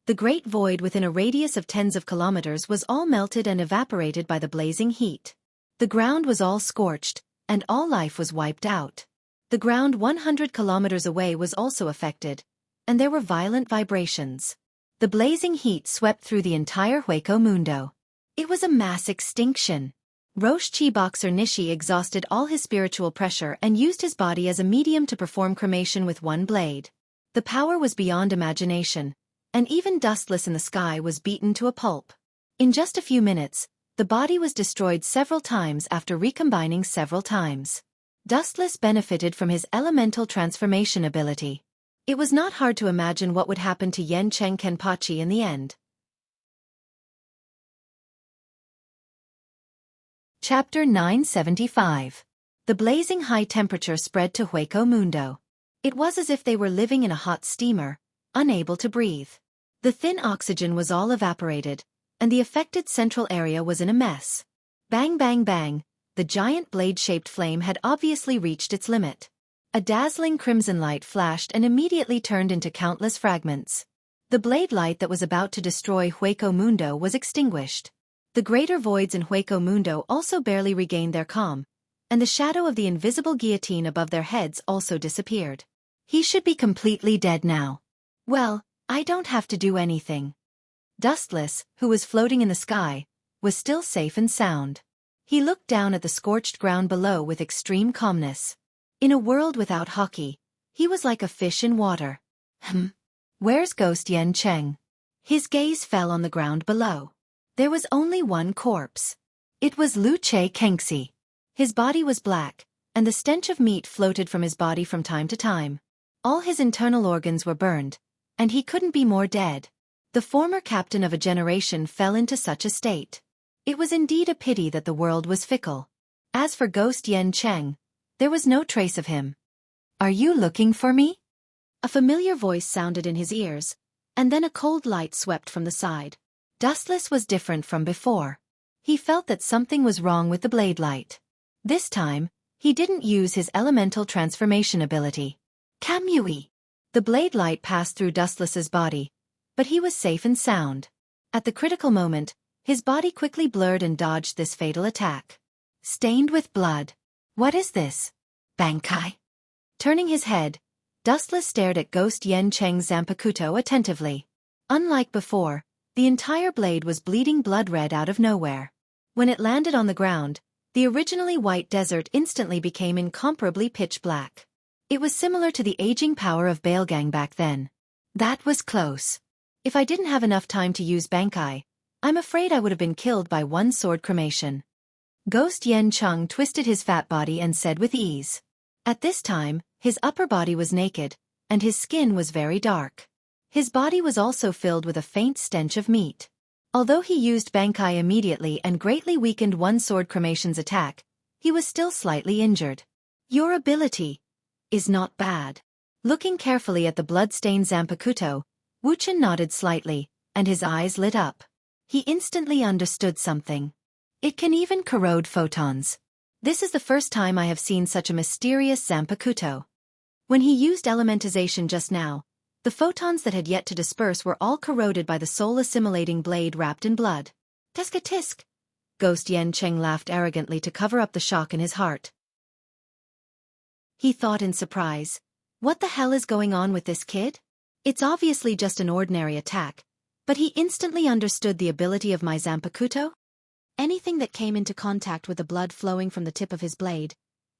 The great void within a radius of tens of kilometers was all melted and evaporated by the blazing heat. The ground was all scorched, and all life was wiped out. The ground 100 kilometers away was also affected, and there were violent vibrations. The blazing heat swept through the entire Hueco Mundo. It was a mass extinction. Roche Chi boxer Nishi exhausted all his spiritual pressure and used his body as a medium to perform cremation with one blade. The power was beyond imagination, and even Dustless in the sky was beaten to a pulp. In just a few minutes, the body was destroyed several times after recombining several times. Dustless benefited from his elemental transformation ability. It was not hard to imagine what would happen to Yen Cheng Kenpachi in the end. Chapter 975. The blazing high temperature spread to Hueco Mundo. It was as if they were living in a hot steamer, unable to breathe. The thin oxygen was all evaporated, and the affected central area was in a mess. Bang bang bang, the giant blade-shaped flame had obviously reached its limit. A dazzling crimson light flashed and immediately turned into countless fragments. The blade light that was about to destroy Hueco Mundo was extinguished. The greater voids in Hueco Mundo also barely regained their calm, and the shadow of the invisible guillotine above their heads also disappeared. He should be completely dead now. Well, I don't have to do anything. Dustless, who was floating in the sky, was still safe and sound. He looked down at the scorched ground below with extreme calmness. In a world without hockey, he was like a fish in water. Where's Ghost Yen Cheng? His gaze fell on the ground below. There was only one corpse. It was Lu Che Kengxi. His body was black, and the stench of meat floated from his body from time to time. All his internal organs were burned, and he couldn't be more dead. The former captain of a generation fell into such a state. It was indeed a pity that the world was fickle. As for Ghost Yen Cheng, there was no trace of him. Are you looking for me? A familiar voice sounded in his ears, and then a cold light swept from the side. Dustless was different from before. He felt that something was wrong with the blade light. This time, he didn't use his elemental transformation ability. Kamui! The blade light passed through Dustless's body, but he was safe and sound. At the critical moment, his body quickly blurred and dodged this fatal attack. Stained with blood. What is this? Bankai? Turning his head, Dustless stared at Ghost Yen Cheng's Zanpakuto attentively. Unlike before, the entire blade was bleeding blood red out of nowhere. When it landed on the ground, the originally white desert instantly became incomparably pitch black. It was similar to the aging power of Bailgang back then. That was close. If I didn't have enough time to use Bankai, I'm afraid I would have been killed by one sword cremation. Ghost Yen Cheng twisted his fat body and said with ease. At this time, his upper body was naked, and his skin was very dark. His body was also filled with a faint stench of meat. Although he used Bankai immediately and greatly weakened one sword cremation's attack, he was still slightly injured. Your ability is not bad. Looking carefully at the blood-stained Zanpakuto, Wuxia nodded slightly, and his eyes lit up. He instantly understood something. It can even corrode photons. This is the first time I have seen such a mysterious Zanpakuto. When he used elementization just now, the photons that had yet to disperse were all corroded by the soul-assimilating blade wrapped in blood. Tisk tisk! Ghost Yen Cheng laughed arrogantly to cover up the shock in his heart. He thought in surprise. What the hell is going on with this kid? It's obviously just an ordinary attack, but he instantly understood the ability of my Zanpakuto. Anything that came into contact with the blood flowing from the tip of his blade,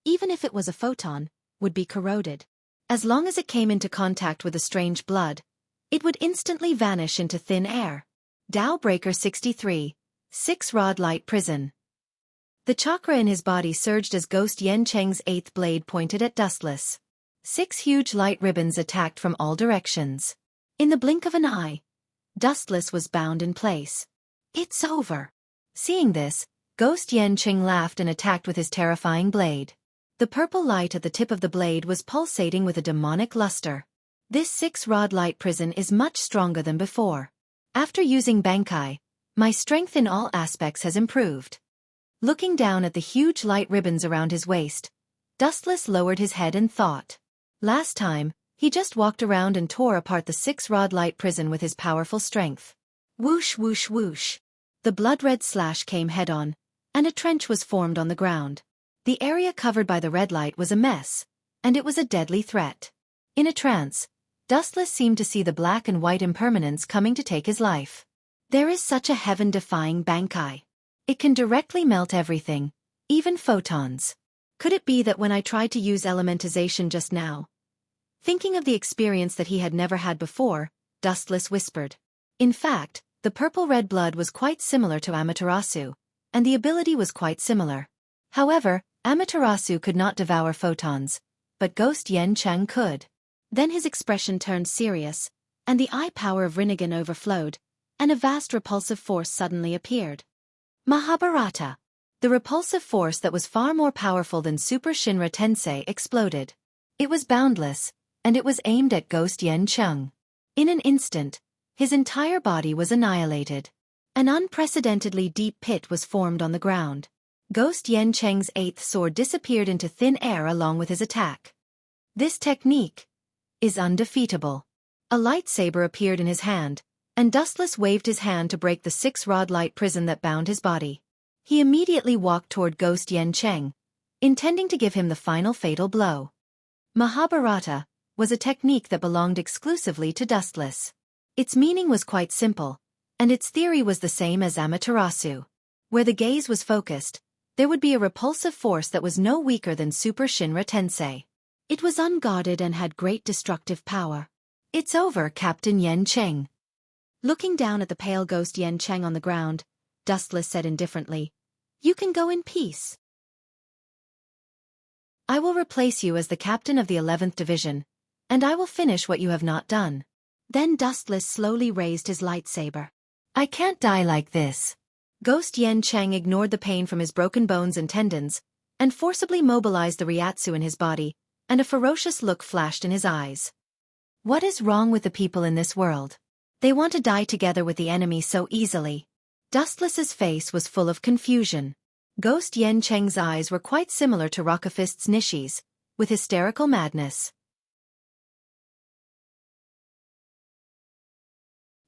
even if it was a photon, would be corroded. As long as it came into contact with the strange blood, it would instantly vanish into thin air. Tao Breaker 63, 6-rod light prison. The chakra in his body surged as Ghost Yen Cheng's 8th blade pointed at Dustless. 6 huge light ribbons attacked from all directions. In the blink of an eye, Dustless was bound in place. It's over. Seeing this, Ghost Yen Cheng laughed and attacked with his terrifying blade. The purple light at the tip of the blade was pulsating with a demonic luster. This 6-rod light prison is much stronger than before. After using Bankai, my strength in all aspects has improved. Looking down at the huge light ribbons around his waist, Dustless lowered his head and thought. Last time, he just walked around and tore apart the 6-rod light prison with his powerful strength. Whoosh whoosh whoosh. The blood-red slash came head-on, and a trench was formed on the ground. The area covered by the red light was a mess, and it was a deadly threat. In a trance, Dustless seemed to see the black and white impermanence coming to take his life. There is such a heaven-defying Bankai. It can directly melt everything, even photons. Could it be that when I tried to use elementization just now? Thinking of the experience that he had never had before, Dustless whispered. In fact, the purple-red blood was quite similar to Amaterasu, and the ability was quite similar. However, Amaterasu could not devour photons, but Ghost Yen Cheng could. Then his expression turned serious, and the eye power of Rinnegan overflowed, and a vast repulsive force suddenly appeared. Mahabharata. The repulsive force that was far more powerful than Super Shinra Tensei exploded. It was boundless, and it was aimed at Ghost Yen Cheng. In an instant, his entire body was annihilated. An unprecedentedly deep pit was formed on the ground. Ghost Yen Cheng's 8th sword disappeared into thin air along with his attack. This technique is undefeatable. A lightsaber appeared in his hand, and Dustless waved his hand to break the 6-rod light prison that bound his body. He immediately walked toward Ghost Yen Cheng, intending to give him the final fatal blow. Mahabharata was a technique that belonged exclusively to Dustless. Its meaning was quite simple, and its theory was the same as Amaterasu. Where the gaze was focused, there would be a repulsive force that was no weaker than Super Shinra Tensei. It was unguarded and had great destructive power. It's over, Captain Yen Cheng. Looking down at the pale Ghost Yen Cheng on the ground, Dustless said indifferently, "You can go in peace. I will replace you as the captain of the 11th Division, and I will finish what you have not done." Then Dustless slowly raised his lightsaber. "I can't die like this." Ghost Yen Cheng ignored the pain from his broken bones and tendons, and forcibly mobilized the Ryatsu in his body, and a ferocious look flashed in his eyes. What is wrong with the people in this world? They want to die together with the enemy so easily. Dustless's face was full of confusion. Ghost Yen Cheng's eyes were quite similar to Rockafist's Nishi's, with hysterical madness.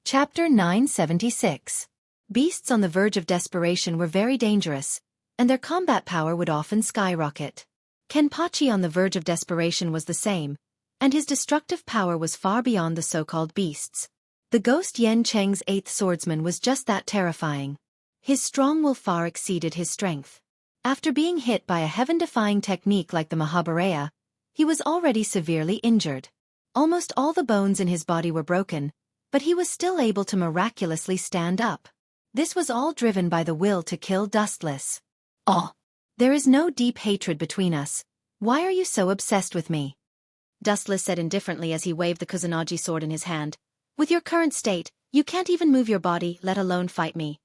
Chapter 976. Beasts on the verge of desperation were very dangerous, and their combat power would often skyrocket. Kenpachi on the verge of desperation was the same, and his destructive power was far beyond the so-called beasts. The Ghost Yen Cheng's 8th swordsman was just that terrifying. His strong will far exceeded his strength. After being hit by a heaven-defying technique like the Mahabharata, he was already severely injured. Almost all the bones in his body were broken, but he was still able to miraculously stand up. This was all driven by the will to kill Dustless. "Oh, there is no deep hatred between us. Why are you so obsessed with me?" Dustless said indifferently as he waved the Kusanagi sword in his hand. "With your current state, you can't even move your body, let alone fight me.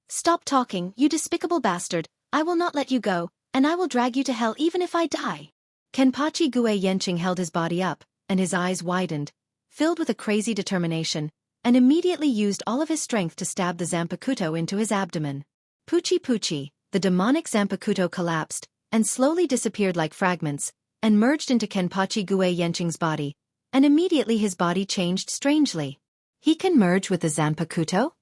Stop talking, you despicable bastard. I will not let you go, and I will drag you to hell even if I die." Kenpachi Gue Yenching held his body up, and his eyes widened, filled with a crazy determination, and immediately used all of his strength to stab the Zanpakuto into his abdomen. Puchi Puchi, the demonic Zanpakuto collapsed, and slowly disappeared like fragments, and merged into Kenpachi Gue Yenching's body, and immediately his body changed strangely. He can merge with the Zanpakuto?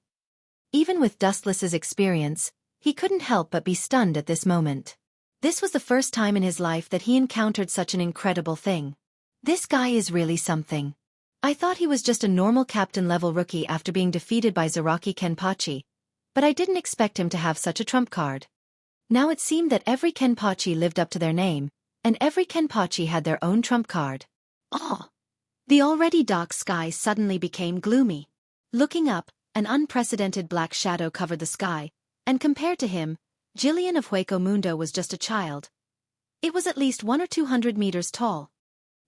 Even with Dustless's experience, he couldn't help but be stunned at this moment. This was the first time in his life that he encountered such an incredible thing. This guy is really something. I thought he was just a normal captain-level rookie after being defeated by Zaraki Kenpachi, but I didn't expect him to have such a trump card. Now it seemed that every Kenpachi lived up to their name, and every Kenpachi had their own trump card. Oh! The already dark sky suddenly became gloomy. Looking up, an unprecedented black shadow covered the sky, and compared to him, Jillian of Hueco Mundo was just a child. It was at least 100 or 200 meters tall.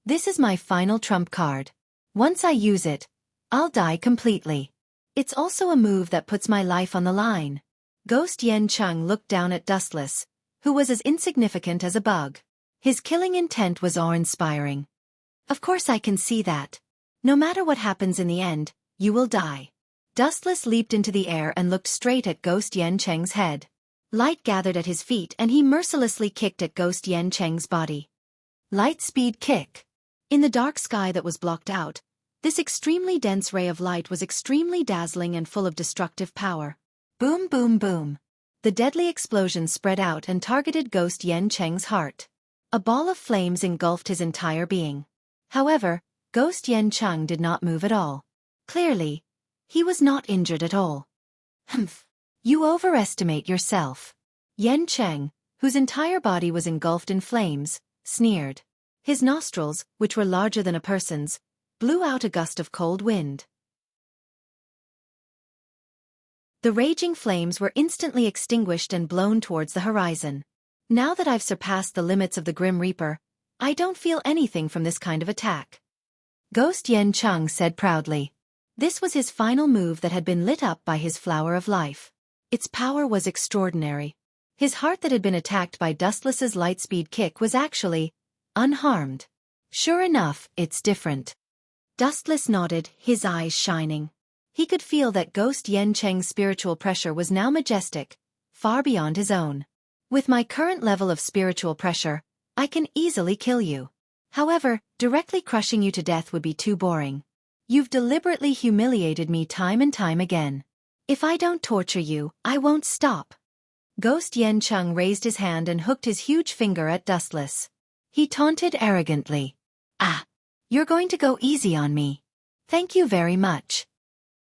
This is my final trump card. Once I use it, I'll die completely. It's also a move that puts my life on the line. Ghost Yen Cheng looked down at Dustless, who was as insignificant as a bug. His killing intent was awe-inspiring. Of course I can see that. No matter what happens in the end, you will die. Dustless leaped into the air and looked straight at Ghost Yen Cheng's head. Light gathered at his feet and he mercilessly kicked at Ghost Yen Cheng's body. Light speed kick. In the dark sky that was blocked out, this extremely dense ray of light was extremely dazzling and full of destructive power. Boom boom boom. The deadly explosion spread out and targeted Ghost Yen Cheng's heart. A ball of flames engulfed his entire being. However, Ghost Yen Cheng did not move at all. Clearly, he was not injured at all. Humph. You overestimate yourself. Yen Cheng, whose entire body was engulfed in flames, sneered. His nostrils, which were larger than a person's, blew out a gust of cold wind. The raging flames were instantly extinguished and blown towards the horizon. Now that I've surpassed the limits of the Grim Reaper, I don't feel anything from this kind of attack. Ghost Yen Cheng said proudly. This was his final move that had been lit up by his flower of life. Its power was extraordinary. His heart that had been attacked by Dustless's lightspeed kick was actually unharmed. Sure enough, it's different. Dustless nodded, his eyes shining. He could feel that Ghost Yen Cheng's spiritual pressure was now majestic, far beyond his own. With my current level of spiritual pressure, I can easily kill you. However, directly crushing you to death would be too boring. You've deliberately humiliated me time and time again. If I don't torture you, I won't stop. Ghost Yen Cheng raised his hand and hooked his huge finger at Dustless. He taunted arrogantly. Ah! You're going to go easy on me. Thank you very much.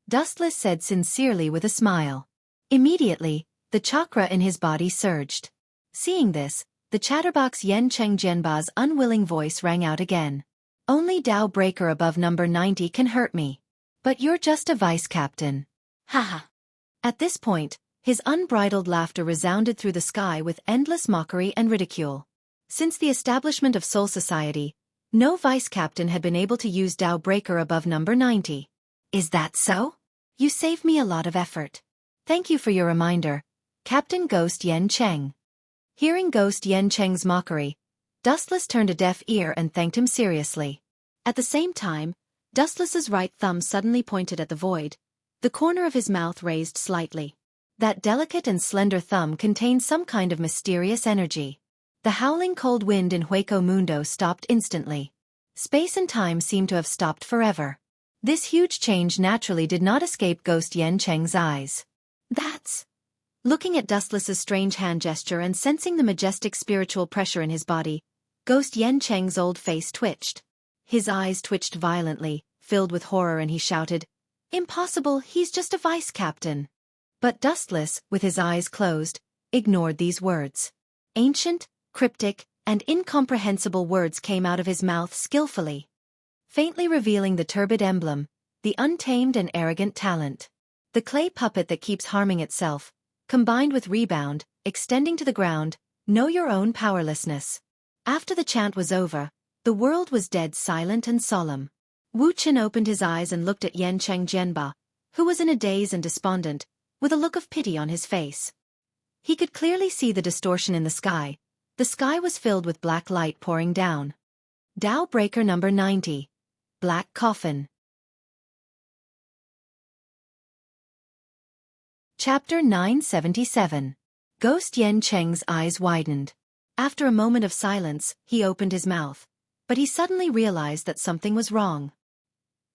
Dustless said sincerely with a smile. Immediately, the chakra in his body surged. Seeing this, the chatterbox Yen Cheng Jianba's unwilling voice rang out again. Only Tao Breaker above number 90 can hurt me. But you're just a vice captain. Haha. At this point, his unbridled laughter resounded through the sky with endless mockery and ridicule. Since the establishment of Soul Society, no vice captain had been able to use Tao Breaker above number 90. Is that so? You saved me a lot of effort. Thank you for your reminder, Captain Ghost Yen Cheng. Hearing Ghost Yen Cheng's mockery, Dustless turned a deaf ear and thanked him seriously. At the same time, Dustless's right thumb suddenly pointed at the void, the corner of his mouth raised slightly. That delicate and slender thumb contained some kind of mysterious energy. The howling cold wind in Hueco Mundo stopped instantly. Space and time seemed to have stopped forever. This huge change naturally did not escape Ghost Yen Cheng's eyes. That's... Looking at Dustless's strange hand gesture and sensing the majestic spiritual pressure in his body, Ghost Yen Cheng's old face twitched. His eyes twitched violently, filled with horror, and he shouted, "Impossible, he's just a vice captain." But Dustless, with his eyes closed, ignored these words. Ancient, cryptic, and incomprehensible words came out of his mouth skillfully, faintly revealing the turbid emblem, the untamed and arrogant talent. The clay puppet that keeps harming itself, combined with rebound, extending to the ground, know your own powerlessness. After the chant was over, the world was dead silent and solemn. Wuxia opened his eyes and looked at Yen Cheng Jianba, who was in a daze and despondent, with a look of pity on his face. He could clearly see the distortion in the sky. The sky was filled with black light pouring down. Tao Breaker number 90. Black Coffin. Chapter 977. Ghost Yen Cheng's eyes widened. After a moment of silence, he opened his mouth, but he suddenly realized that something was wrong.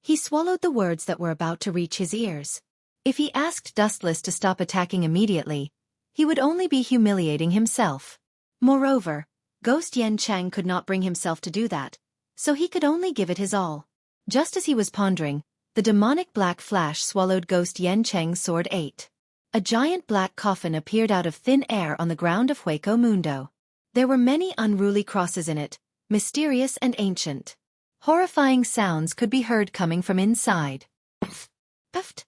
He swallowed the words that were about to reach his ears. If he asked Dustless to stop attacking immediately, he would only be humiliating himself. Moreover, Ghost Yen Cheng could not bring himself to do that, so he could only give it his all. Just as he was pondering, the demonic black flash swallowed Ghost Yen Cheng's sword 8. A giant black coffin appeared out of thin air on the ground of Hueco Mundo. There were many unruly crosses in it, mysterious and ancient. Horrifying sounds could be heard coming from inside. Puffed.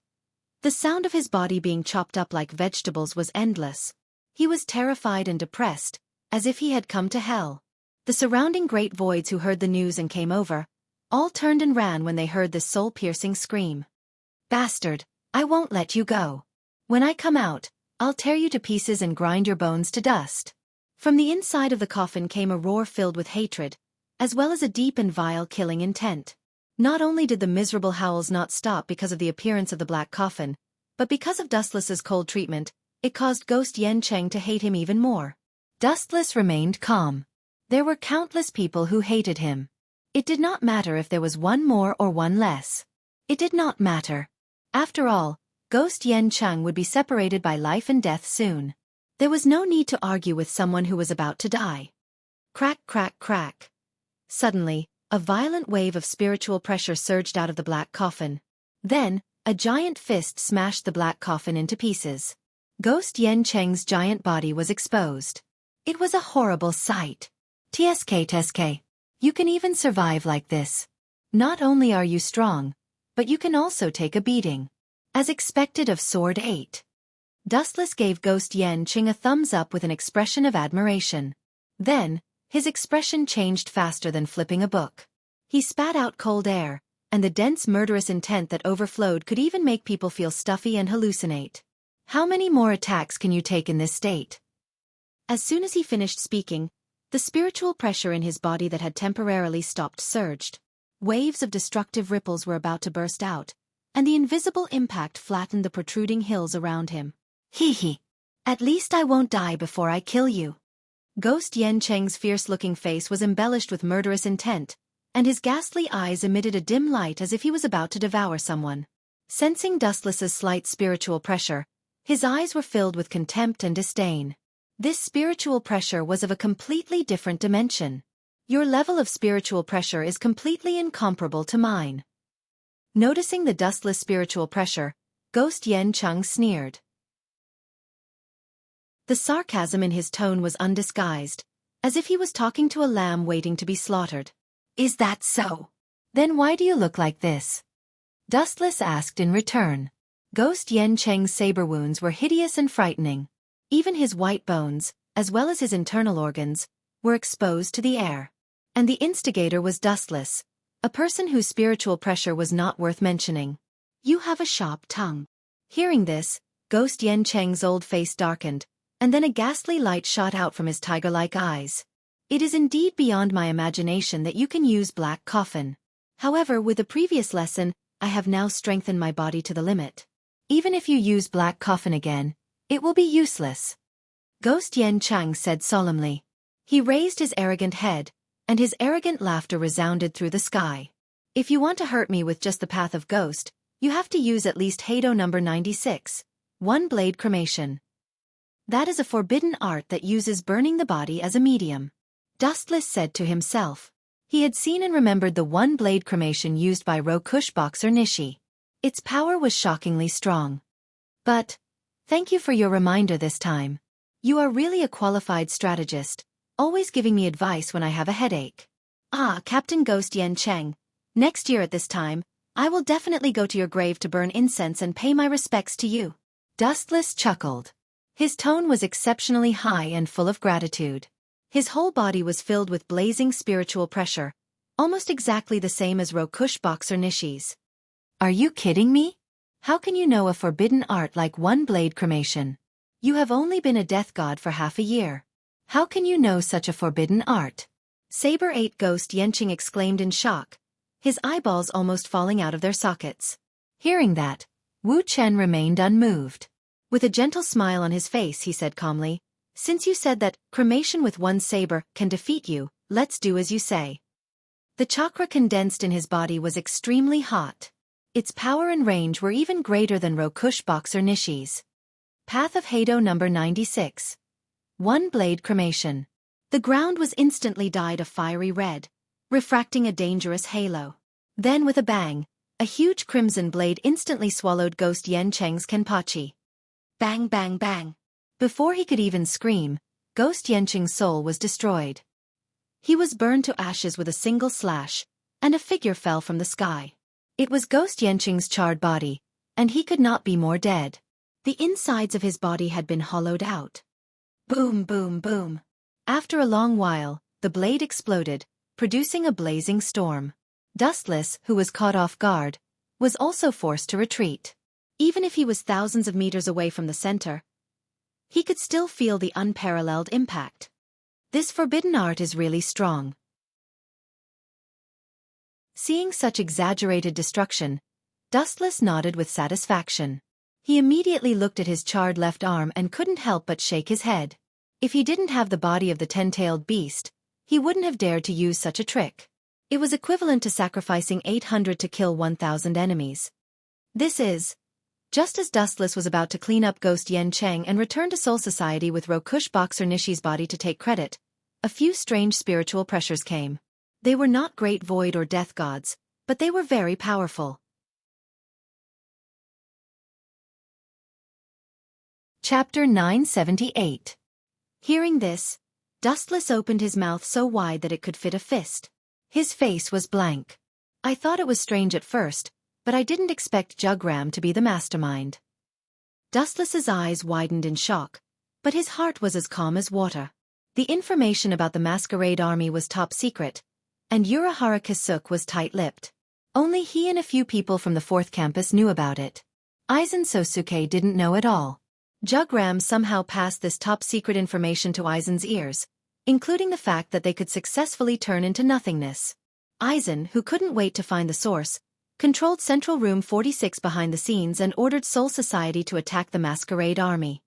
The sound of his body being chopped up like vegetables was endless. He was terrified and depressed, as if he had come to hell. The surrounding great voids who heard the news and came over, all turned and ran when they heard this soul-piercing scream. Bastard, I won't let you go. When I come out, I'll tear you to pieces and grind your bones to dust. From the inside of the coffin came a roar filled with hatred, as well as a deep and vile killing intent. Not only did the miserable howls not stop because of the appearance of the black coffin, but because of Dustless's cold treatment, It caused Ghost Yancheng to hate him even more. Dustless remained calm. There were countless people who hated him. It did not matter if there was one more or one less. It did not matter. After all, Ghost Yancheng would be separated by life and death soon. There was no need to argue with someone who was about to die. Crack, crack, crack. Suddenly, a violent wave of spiritual pressure surged out of the black coffin. Then, a giant fist smashed the black coffin into pieces. Ghost Yancheng's giant body was exposed. It was a horrible sight. TSK. You can even survive like this. Not only are you strong, but you can also take a beating. As expected of Sword 8. Dustless gave Ghost Yancheng a thumbs up with an expression of admiration. Then, his expression changed faster than flipping a book. He spat out cold air, and the dense murderous intent that overflowed could even make people feel stuffy and hallucinate. How many more attacks can you take in this state? As soon as he finished speaking, the spiritual pressure in his body that had temporarily stopped surged. Waves of destructive ripples were about to burst out, and the invisible impact flattened the protruding hills around him. Hee. At least I won't die before I kill you. Ghost Yancheng's fierce-looking face was embellished with murderous intent, and his ghastly eyes emitted a dim light as if he was about to devour someone. Sensing Dustless's slight spiritual pressure, his eyes were filled with contempt and disdain. This spiritual pressure was of a completely different dimension. Your level of spiritual pressure is completely incomparable to mine. Noticing the Dustless spiritual pressure, Ghost Yancheng sneered. The sarcasm in his tone was undisguised, as if he was talking to a lamb waiting to be slaughtered. Is that so? Then why do you look like this? Dustless asked in return. Ghost Yancheng's saber wounds were hideous and frightening. Even his white bones, as well as his internal organs, were exposed to the air. And the instigator was Dustless, a person whose spiritual pressure was not worth mentioning. You have a sharp tongue. Hearing this, Ghost Yancheng's old face darkened, and then a ghastly light shot out from his tiger-like eyes. It is indeed beyond my imagination that you can use black coffin. However, with the previous lesson, I have now strengthened my body to the limit. Even if you use black coffin again, it will be useless. Ghost Yancheng said solemnly. He raised his arrogant head, and his arrogant laughter resounded through the sky. If you want to hurt me with just the path of ghost, you have to use at least Hado number 96, one-blade cremation. That is a forbidden art that uses burning the body as a medium. Dustless said to himself. He had seen and remembered the one-blade cremation used by Rokush boxer Nishi. Its power was shockingly strong. But, thank you for your reminder this time. You are really a qualified strategist, always giving me advice when I have a headache. Captain Ghost Yancheng, next year at this time, I will definitely go to your grave to burn incense and pay my respects to you. Dustless chuckled. His tone was exceptionally high and full of gratitude. His whole body was filled with blazing spiritual pressure, almost exactly the same as Rokush boxer Nishi's. Are you kidding me? How can you know a forbidden art like one-blade cremation? You have only been a death god for half a year. How can you know such a forbidden art? Saber 8 Ghost Yancheng exclaimed in shock, his eyeballs almost falling out of their sockets. Hearing that, Wu Chen remained unmoved. With a gentle smile on his face he said calmly, since you said that cremation with one saber can defeat you, let's do as you say. The chakra condensed in his body was extremely hot. Its power and range were even greater than Rokush boxer Nishi's. Path of Hado number 96. One-blade cremation. The ground was instantly dyed a fiery red, refracting a dangerous halo. Then with a bang, a huge crimson blade instantly swallowed Ghost Yancheng's kenpachi. Bang bang bang. Before he could even scream, Ghost Yancheng's soul was destroyed. He was burned to ashes with a single slash, and a figure fell from the sky. It was Ghost Yancheng's charred body, and he could not be more dead. The insides of his body had been hollowed out. Boom boom boom. After a long while, the blade exploded, producing a blazing storm. Dustless, who was caught off guard, was also forced to retreat. Even if he was thousands of meters away from the center, he could still feel the unparalleled impact. This forbidden art is really strong. Seeing such exaggerated destruction, Dustless nodded with satisfaction. He immediately looked at his charred left arm and couldn't help but shake his head. If he didn't have the body of the 10-tailed beast, he wouldn't have dared to use such a trick. It was equivalent to sacrificing 800 to kill 1,000 enemies. This is. Just as Dustless was about to clean up Ghost Yen Cheng and return to Soul Society with Rokush Boxer Nishi's body to take credit, a few strange spiritual pressures came. They were not great void or death gods, but they were very powerful. Chapter 978. Hearing this, Dustless opened his mouth so wide that it could fit a fist. His face was blank. I thought it was strange at first, but I didn't expect Jugram to be the mastermind. Dustless's eyes widened in shock, but his heart was as calm as water. The information about the masquerade army was top secret, and Urahara Kasuk was tight-lipped. Only he and a few people from the 4th campus knew about it. Aizen Sosuke didn't know at all. Jugram somehow passed this top-secret information to Aizen's ears, including the fact that they could successfully turn into nothingness. Aizen, who couldn't wait to find the source, controlled Central Room 46 behind the scenes and ordered Soul Society to attack the masquerade army.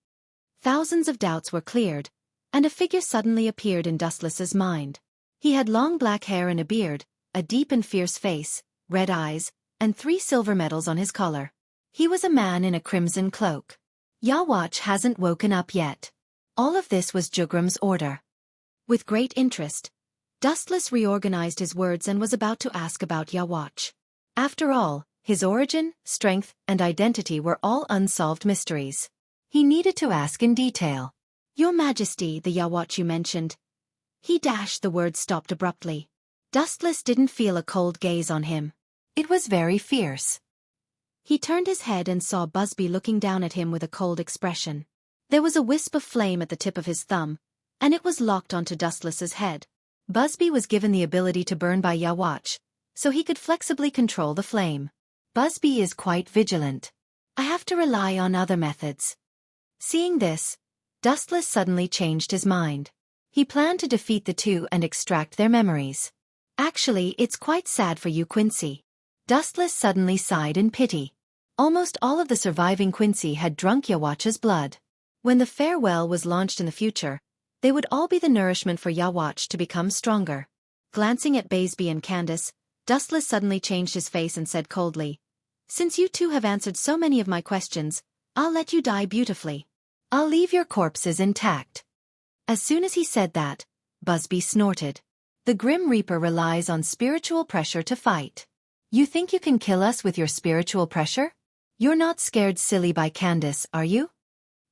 Thousands of doubts were cleared, and a figure suddenly appeared in Dustless's mind. He had long black hair and a beard, a deep and fierce face, red eyes, and 3 silver medals on his collar. He was a man in a crimson cloak. Yawatch hasn't woken up yet. All of this was Jugram's order. With great interest, Dustless reorganized his words and was about to ask about Yawatch. After all, his origin, strength, and identity were all unsolved mysteries. He needed to ask in detail. Your Majesty, the Yawatch you mentioned. He dashed the word stopped abruptly. Dustless didn't feel a cold gaze on him. It was very fierce. He turned his head and saw Busby looking down at him with a cold expression. There was a wisp of flame at the tip of his thumb, and it was locked onto Dustless's head. Busby was given the ability to burn by Yawatch, so he could flexibly control the flame. Busby is quite vigilant. I have to rely on other methods. Seeing this, Dustless suddenly changed his mind. He planned to defeat the two and extract their memories. Actually, it's quite sad for you, Quincy. Dustless suddenly sighed in pity. Almost all of the surviving Quincy had drunk Yawatch's blood. When the farewell was launched in the future, they would all be the nourishment for Yawatch to become stronger. Glancing at Baseby and Candace, Dustless suddenly changed his face and said coldly, Since you two have answered so many of my questions, I'll let you die beautifully. I'll leave your corpses intact. As soon as he said that, Busby snorted. The Grim Reaper relies on spiritual pressure to fight. You think you can kill us with your spiritual pressure? You're not scared silly by Candace, are you?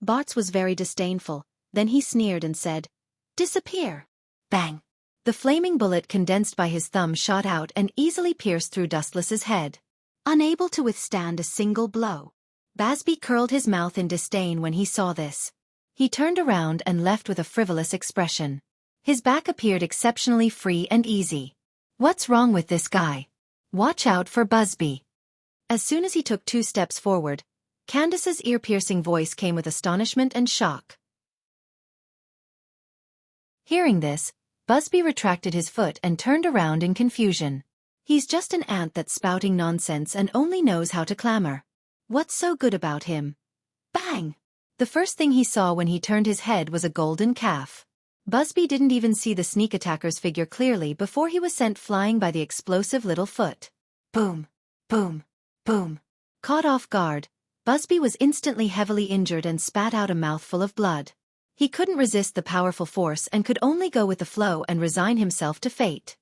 Bartz was very disdainful, then he sneered and said, Disappear. Bang. The flaming bullet condensed by his thumb shot out and easily pierced through Dustless's head. Unable to withstand a single blow. Busby curled his mouth in disdain when he saw this. He turned around and left with a frivolous expression. His back appeared exceptionally free and easy. What's wrong with this guy? Watch out for Busby. As soon as he took 2 steps forward, Candace's ear-piercing voice came with astonishment and shock. Hearing this, Busby retracted his foot and turned around in confusion. He's just an ant that's spouting nonsense and only knows how to clamor. What's so good about him? Bang! The first thing he saw when he turned his head was a golden calf. Busby didn't even see the sneak attacker's figure clearly before he was sent flying by the explosive little foot. Boom! Boom! Boom! Caught off guard, Busby was instantly heavily injured and spat out a mouthful of blood. He couldn't resist the powerful force and could only go with the flow and resign himself to fate.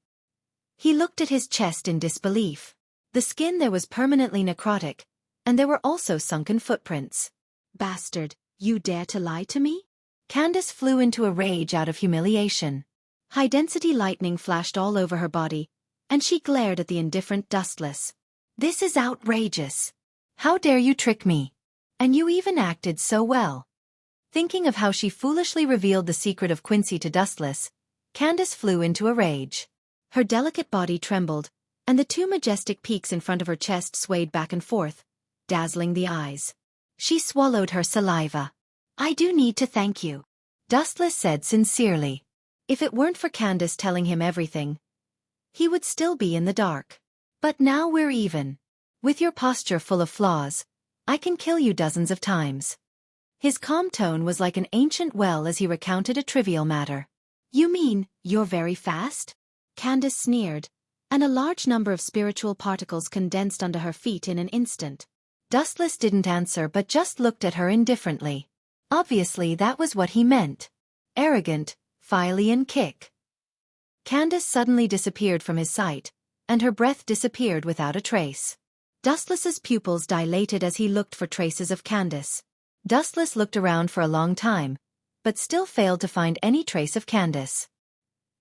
He looked at his chest in disbelief. The skin there was permanently necrotic, and there were also sunken footprints. Bastard, you dare to lie to me? Candace flew into a rage out of humiliation. High-density lightning flashed all over her body, and she glared at the indifferent Dustless. This is outrageous. How dare you trick me? And you even acted so well. Thinking of how she foolishly revealed the secret of Quincy to Dustless, Candace flew into a rage. Her delicate body trembled, and the 2 majestic peaks in front of her chest swayed back and forth, dazzling the eyes. She swallowed her saliva. I do need to thank you, Dustless said sincerely. If it weren't for Candace telling him everything, he would still be in the dark. But now we're even. With your posture full of flaws, I can kill you dozens of times. His calm tone was like an ancient well as he recounted a trivial matter. You mean, you're very fast? Candace sneered, and a large number of spiritual particles condensed under her feet in an instant. Dustless didn't answer but just looked at her indifferently. Obviously that was what he meant. Arrogant, Philian kick. Candace suddenly disappeared from his sight, and her breath disappeared without a trace. Dustless's pupils dilated as he looked for traces of Candace. Dustless looked around for a long time, but still failed to find any trace of Candace.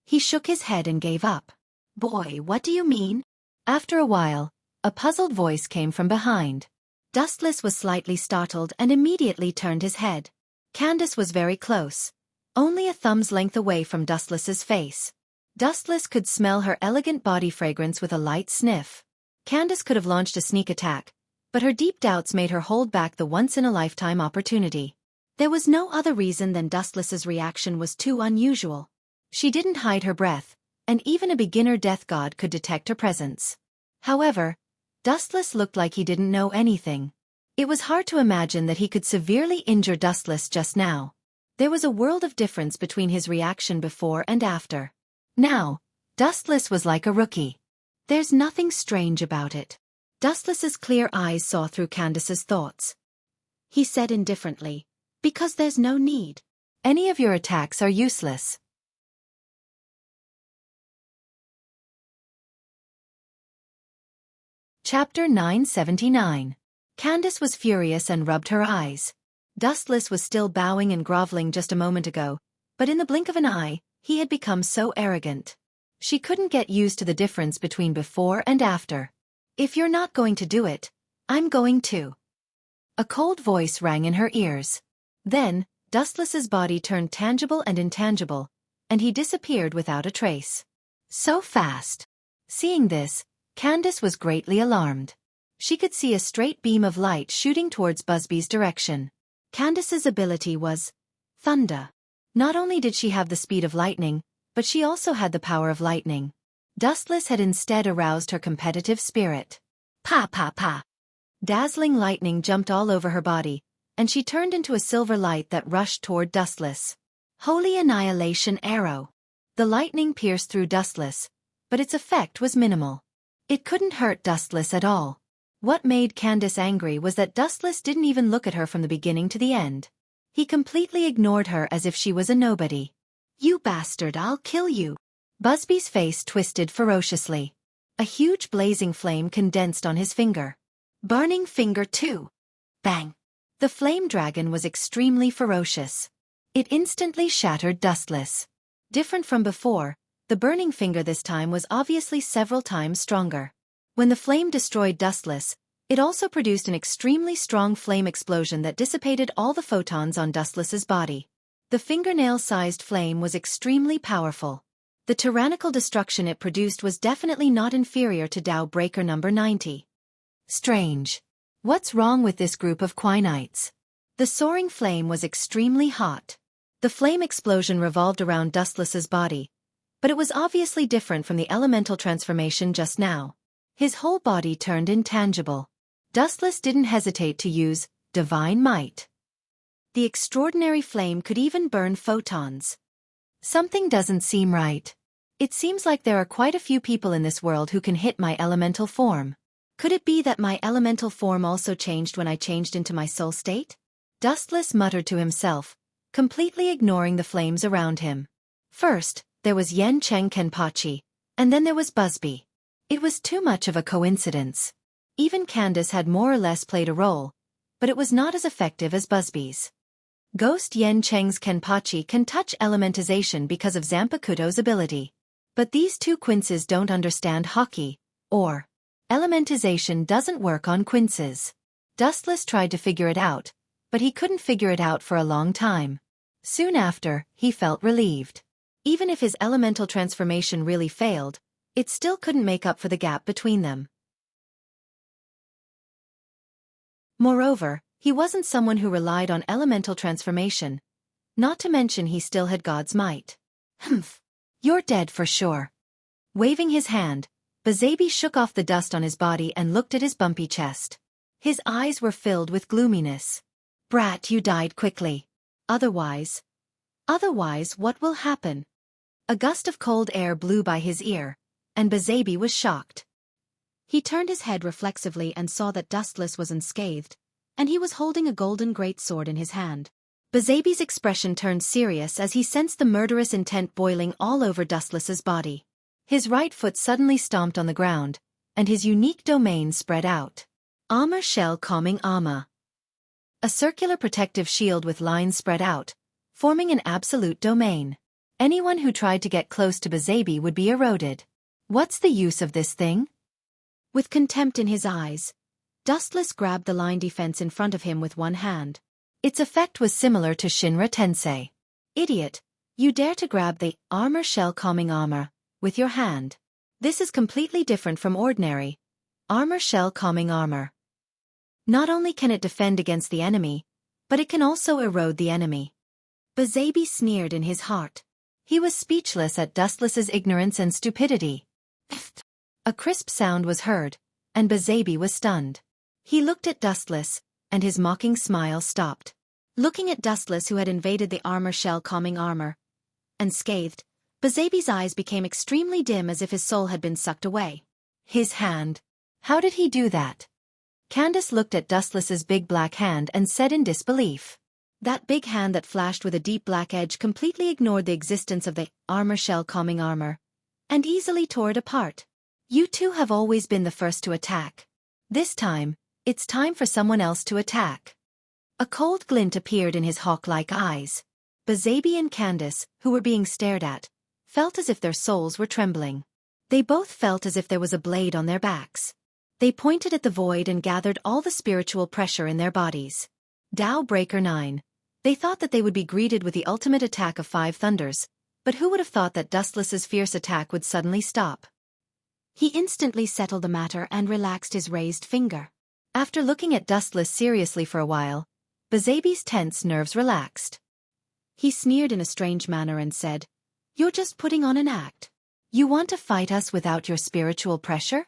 He shook his head and gave up. Boy, what do you mean? After a while, a puzzled voice came from behind. Dustless was slightly startled and immediately turned his head. Candace was very close, only a thumb's length away from Dustless's face. Dustless could smell her elegant body fragrance with a light sniff. Candace could have launched a sneak attack, but her deep doubts made her hold back the once-in-a-lifetime opportunity. There was no other reason than Dustless's reaction was too unusual. She didn't hide her breath, and even a beginner death god could detect her presence. However, Dustless looked like he didn't know anything. It was hard to imagine that he could severely injure Dustless just now. There was a world of difference between his reaction before and after. Now, Dustless was like a rookie. There's nothing strange about it. Dustless's clear eyes saw through Candace's thoughts. He said indifferently, because there's no need. Any of your attacks are useless. Chapter 979. Candace was furious and rubbed her eyes. Dustless was still bowing and groveling just a moment ago, but in the blink of an eye, he had become so arrogant. She couldn't get used to the difference between before and after. If you're not going to do it, I'm going to. A cold voice rang in her ears. Then, Dustless's body turned tangible and intangible, and he disappeared without a trace. So fast. Seeing this, Candace was greatly alarmed. She could see a straight beam of light shooting towards Busby's direction. Candace's ability was thunder. Not only did she have the speed of lightning, but she also had the power of lightning. Dustless had instead aroused her competitive spirit. Pa pa pa! Dazzling lightning jumped all over her body, and she turned into a silver light that rushed toward Dustless. Holy Annihilation Arrow! The lightning pierced through Dustless, but its effect was minimal. It couldn't hurt Dustless at all. What made Candace angry was that Dustless didn't even look at her from the beginning to the end. He completely ignored her as if she was a nobody. You bastard, I'll kill you. Busby's face twisted ferociously. A huge blazing flame condensed on his finger. Burning finger too. Bang! The flame dragon was extremely ferocious. It instantly shattered Dustless. Different from before, the burning finger this time was obviously several times stronger. When the flame destroyed Dustless, it also produced an extremely strong flame explosion that dissipated all the photons on Dustless's body. The fingernail-sized flame was extremely powerful. The tyrannical destruction it produced was definitely not inferior to Tao Breaker number 90. Strange. What's wrong with this group of Quinites? The soaring flame was extremely hot. The flame explosion revolved around Dustless's body, but it was obviously different from the elemental transformation just now. His whole body turned intangible. Dustless didn't hesitate to use divine might. The extraordinary flame could even burn photons. Something doesn't seem right. It seems like there are quite a few people in this world who can hit my elemental form. Could it be that my elemental form also changed when I changed into my soul state? Dustless muttered to himself, completely ignoring the flames around him. First, there was Yen Cheng Kenpachi, and then there was Busby. It was too much of a coincidence. Even Candace had more or less played a role, but it was not as effective as Busby's. Ghost Yen Cheng's Kenpachi can touch elementization because of Zanpakuto's ability. But these two quinces don't understand hockey, or elementization doesn't work on quinces. Dustless tried to figure it out, but he couldn't figure it out for a long time. Soon after, he felt relieved. Even if his elemental transformation really failed, it still couldn't make up for the gap between them. Moreover, he wasn't someone who relied on elemental transformation. Not to mention he still had God's might. Humph. You're dead for sure. Waving his hand, Bazabi shook off the dust on his body and looked at his bumpy chest. His eyes were filled with gloominess. Brat, you died quickly. Otherwise, what will happen? A gust of cold air blew by his ear, and Bazabi was shocked. He turned his head reflexively and saw that Dustless was unscathed, and he was holding a golden greatsword in his hand. Bazabi's expression turned serious as he sensed the murderous intent boiling all over Dustless's body. His right foot suddenly stomped on the ground, and his unique domain spread out. Armor Shell Calming Armor. A circular protective shield with lines spread out, forming an absolute domain. Anyone who tried to get close to Bazabi would be eroded. What's the use of this thing? With contempt in his eyes, Dustless grabbed the line defense in front of him with one hand. Its effect was similar to Shinra Tensei. Idiot, you dare to grab the Armor Shell Calming Armor with your hand. This is completely different from ordinary Armor Shell Calming Armor. Not only can it defend against the enemy, but it can also erode the enemy. Bazabi sneered in his heart. He was speechless at Dustless's ignorance and stupidity. A crisp sound was heard, and Bazabi was stunned. He looked at Dustless, and his mocking smile stopped. Looking at Dustless, who had invaded the Armor Shell Calming Armor, unscathed, Bazabi's eyes became extremely dim as if his soul had been sucked away. His hand. How did he do that? Candace looked at Dustless's big black hand and said in disbelief. That big hand that flashed with a deep black edge completely ignored the existence of the Armor Shell Calming Armor, and easily tore it apart. You two have always been the first to attack. This time, it's time for someone else to attack. A cold glint appeared in his hawk-like eyes. Bazabi and Candace, who were being stared at, felt as if their souls were trembling. They both felt as if there was a blade on their backs. They pointed at the void and gathered all the spiritual pressure in their bodies. Tao Breaker 9. They thought that they would be greeted with the ultimate attack of 5 thunders, but who would have thought that Dustless's fierce attack would suddenly stop? He instantly settled the matter and relaxed his raised finger. After looking at Dustless seriously for a while, Bazabi's tense nerves relaxed. He sneered in a strange manner and said, "You're just putting on an act. You want to fight us without your spiritual pressure?"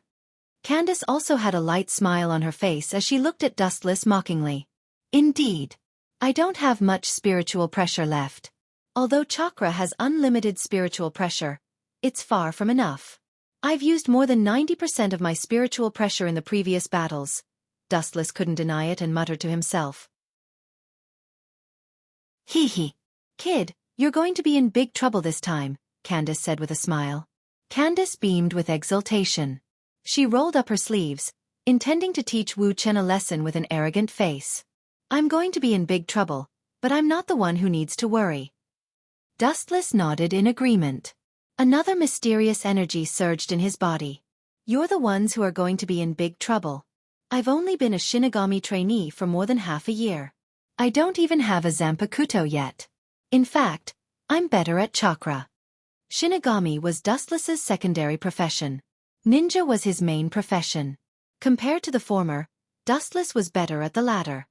Candace also had a light smile on her face as she looked at Dustless mockingly. Indeed. I don't have much spiritual pressure left. Although chakra has unlimited spiritual pressure, it's far from enough. I've used more than 90% of my spiritual pressure in the previous battles. Dustless couldn't deny it and muttered to himself. Hee. Kid, you're going to be in big trouble this time, Candace said with a smile. Candace beamed with exultation. She rolled up her sleeves, intending to teach Wu Chen a lesson with an arrogant face. I'm going to be in big trouble, but I'm not the one who needs to worry. Dustless nodded in agreement. Another mysterious energy surged in his body. You're the ones who are going to be in big trouble. I've only been a Shinigami trainee for more than half a year. I don't even have a Zanpakuto yet. In fact, I'm better at chakra. Shinigami was Dustless's secondary profession. Ninja was his main profession. Compared to the former, Dustless was better at the latter.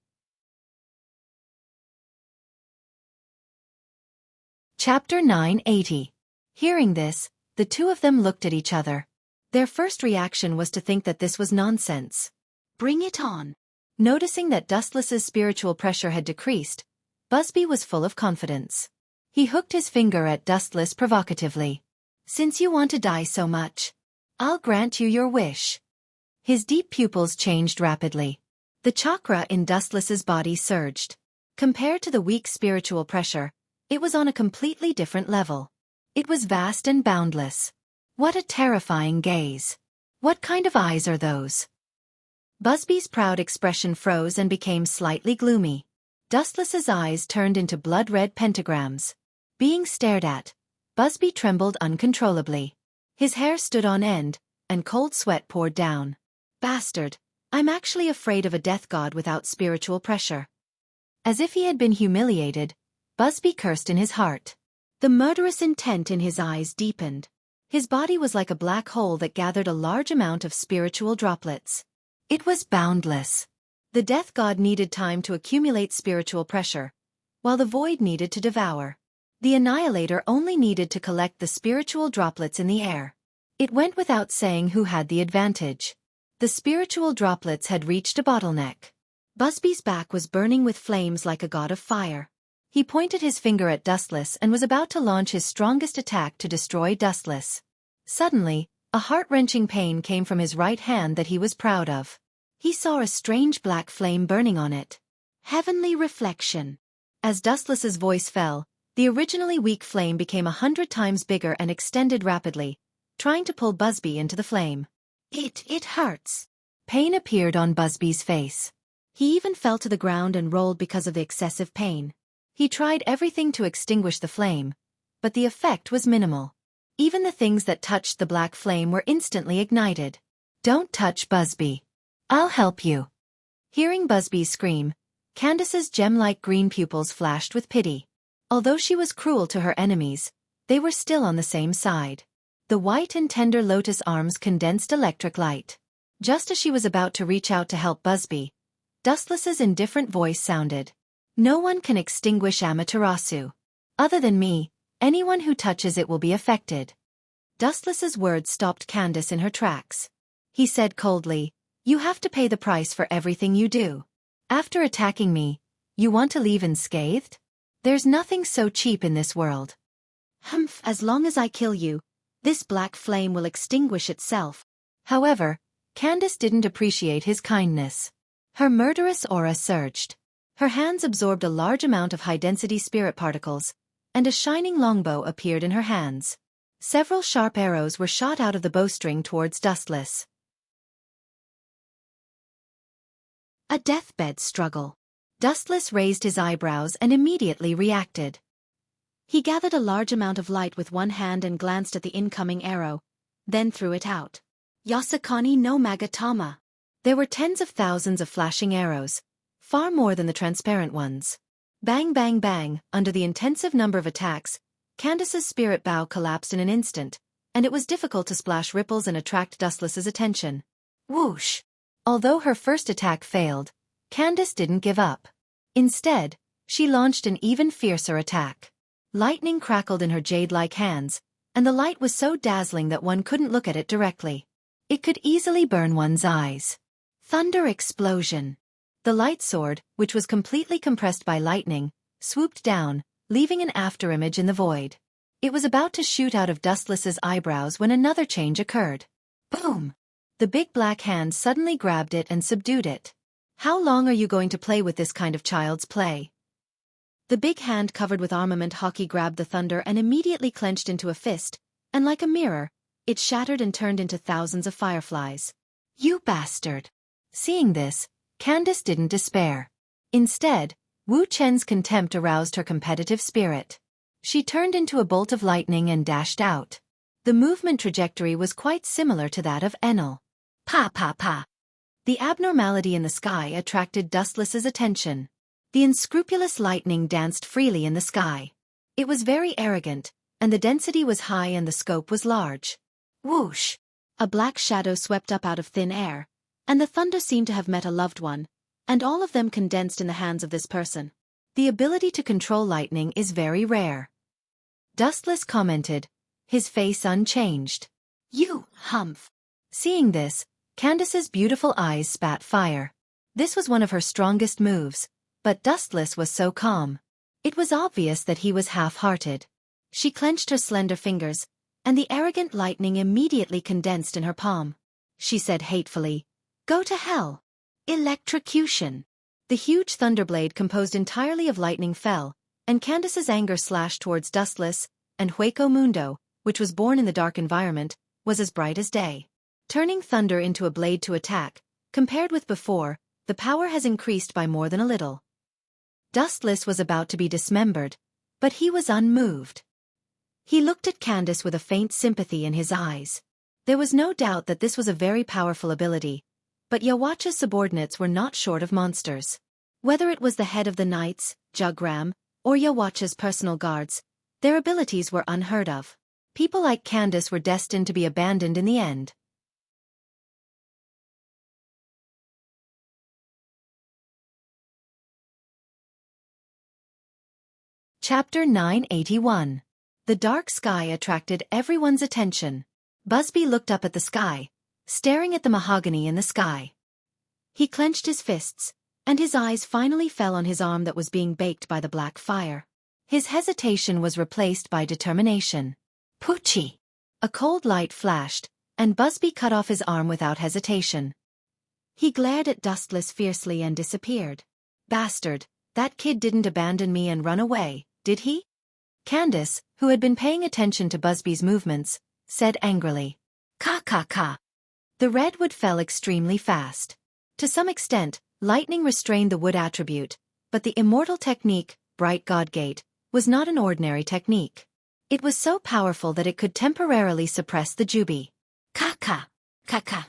Chapter 980. Hearing this, the two of them looked at each other. Their first reaction was to think that this was nonsense. Bring it on. Noticing that Dustless's spiritual pressure had decreased, Busby was full of confidence. He hooked his finger at Dustless provocatively. Since you want to die so much, I'll grant you your wish. His deep pupils changed rapidly. The chakra in Dustless's body surged. Compared to the weak spiritual pressure, it was on a completely different level. It was vast and boundless. What a terrifying gaze. What kind of eyes are those? Busby's proud expression froze and became slightly gloomy. Dustless's eyes turned into blood-red pentagrams. Being stared at, Busby trembled uncontrollably. His hair stood on end, and cold sweat poured down. Bastard, I'm actually afraid of a death god without spiritual pressure. As if he had been humiliated, Busby cursed in his heart. The murderous intent in his eyes deepened. His body was like a black hole that gathered a large amount of spiritual droplets. It was boundless. The death god needed time to accumulate spiritual pressure, while the void needed to devour. The annihilator only needed to collect the spiritual droplets in the air. It went without saying who had the advantage. The spiritual droplets had reached a bottleneck. Busby's back was burning with flames like a god of fire. He pointed his finger at Dustless and was about to launch his strongest attack to destroy Dustless. Suddenly, a heart-wrenching pain came from his right hand that he was proud of. He saw a strange black flame burning on it. Heavenly reflection. As Dustless's voice fell, the originally weak flame became 100 times bigger and extended rapidly, trying to pull Busby into the flame. It hurts. Pain appeared on Busby's face. He even fell to the ground and rolled because of the excessive pain. He tried everything to extinguish the flame, but the effect was minimal. Even the things that touched the black flame were instantly ignited. Don't touch Busby. I'll help you. Hearing Busby scream, Candace's gem-like green pupils flashed with pity. Although she was cruel to her enemies, they were still on the same side. The white and tender lotus arms condensed electric light. Just as she was about to reach out to help Busby, Dustless's indifferent voice sounded. No one can extinguish Amaterasu. Other than me, anyone who touches it will be affected. Dustless's words stopped Candace in her tracks. He said coldly, "You have to pay the price for everything you do. After attacking me, you want to leave unscathed? There's nothing so cheap in this world." "Humph, as long as I kill you, this black flame will extinguish itself." However, Candace didn't appreciate his kindness. Her murderous aura surged. Her hands absorbed a large amount of high-density spirit particles, and a shining longbow appeared in her hands. Several sharp arrows were shot out of the bowstring towards Dustless. A deathbed struggle. Dustless raised his eyebrows and immediately reacted. He gathered a large amount of light with one hand and glanced at the incoming arrow, then threw it out. Yasakani no Magatama. There were tens of thousands of flashing arrows, far more than the transparent ones. Bang bang bang, under the intensive number of attacks, Candace's spirit bow collapsed in an instant, and it was difficult to splash ripples and attract Dustless's attention. Whoosh! Although her first attack failed, Candace didn't give up. Instead, she launched an even fiercer attack. Lightning crackled in her jade-like hands, and the light was so dazzling that one couldn't look at it directly. It could easily burn one's eyes. Thunder explosion. The light sword, which was completely compressed by lightning, swooped down, leaving an afterimage in the void. It was about to shoot out of Dustless's eyebrows when another change occurred. Boom! The big black hand suddenly grabbed it and subdued it. How long are you going to play with this kind of child's play? The big hand covered with armament hockey grabbed the thunder and immediately clenched into a fist, and like a mirror, it shattered and turned into thousands of fireflies. You bastard! Seeing this, Candace didn't despair. Instead, Wu Chen's contempt aroused her competitive spirit. She turned into a bolt of lightning and dashed out. The movement trajectory was quite similar to that of Enel. Pa pa pa! The abnormality in the sky attracted Dustless's attention. The unscrupulous lightning danced freely in the sky. It was very arrogant, and the density was high and the scope was large. Whoosh! A black shadow swept up out of thin air, and the thunder seemed to have met a loved one, and all of them condensed in the hands of this person. The ability to control lightning is very rare. Dustless commented, his face unchanged. You humph! Seeing this, Candace's beautiful eyes spat fire. This was one of her strongest moves, but Dustless was so calm. It was obvious that he was half-hearted. She clenched her slender fingers, and the arrogant lightning immediately condensed in her palm. She said hatefully, "Go to hell." Electrocution. The huge thunderblade composed entirely of lightning fell, and Candace's anger slashed towards Dustless, and Hueco Mundo, which was born in the dark environment, was as bright as day. Turning thunder into a blade to attack, compared with before, the power has increased by more than a little. Dustless was about to be dismembered, but he was unmoved. He looked at Candace with a faint sympathy in his eyes. There was no doubt that this was a very powerful ability, but Yawacha's subordinates were not short of monsters. Whether it was the head of the knights, Jugram, or Yawacha's personal guards, their abilities were unheard of. People like Candace were destined to be abandoned in the end. Chapter 981. The dark sky attracted everyone's attention. Busby looked up at the sky, staring at the mahogany in the sky. He clenched his fists, and his eyes finally fell on his arm that was being baked by the black fire. His hesitation was replaced by determination. Poochie! A cold light flashed, and Busby cut off his arm without hesitation. He glared at Dustless fiercely and disappeared. Bastard, that kid didn't abandon me and run away, did he? Candace, who had been paying attention to Busby's movements, said angrily. Ka ka ka. The redwood fell extremely fast. To some extent, lightning restrained the wood attribute, but the immortal technique, Bright Godgate, was not an ordinary technique. It was so powerful that it could temporarily suppress the jubi. Ka ka, ka ka.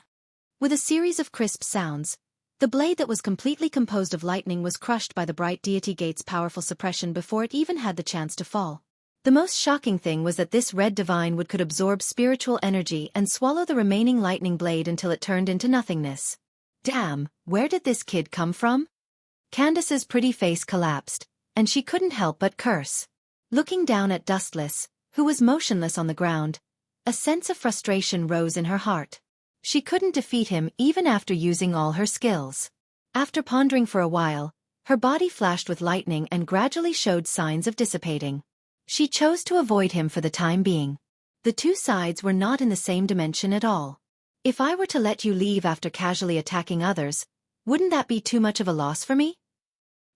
With a series of crisp sounds, the blade that was completely composed of lightning was crushed by the bright deity gate's powerful suppression before it even had the chance to fall. The most shocking thing was that this red divine wood could absorb spiritual energy and swallow the remaining lightning blade until it turned into nothingness. Damn, where did this kid come from? Candace's pretty face collapsed, and she couldn't help but curse. Looking down at Dustless, who was motionless on the ground, a sense of frustration rose in her heart. She couldn't defeat him even after using all her skills. After pondering for a while, her body flashed with lightning and gradually showed signs of dissipating. She chose to avoid him for the time being. The two sides were not in the same dimension at all. If I were to let you leave after casually attacking others, wouldn't that be too much of a loss for me?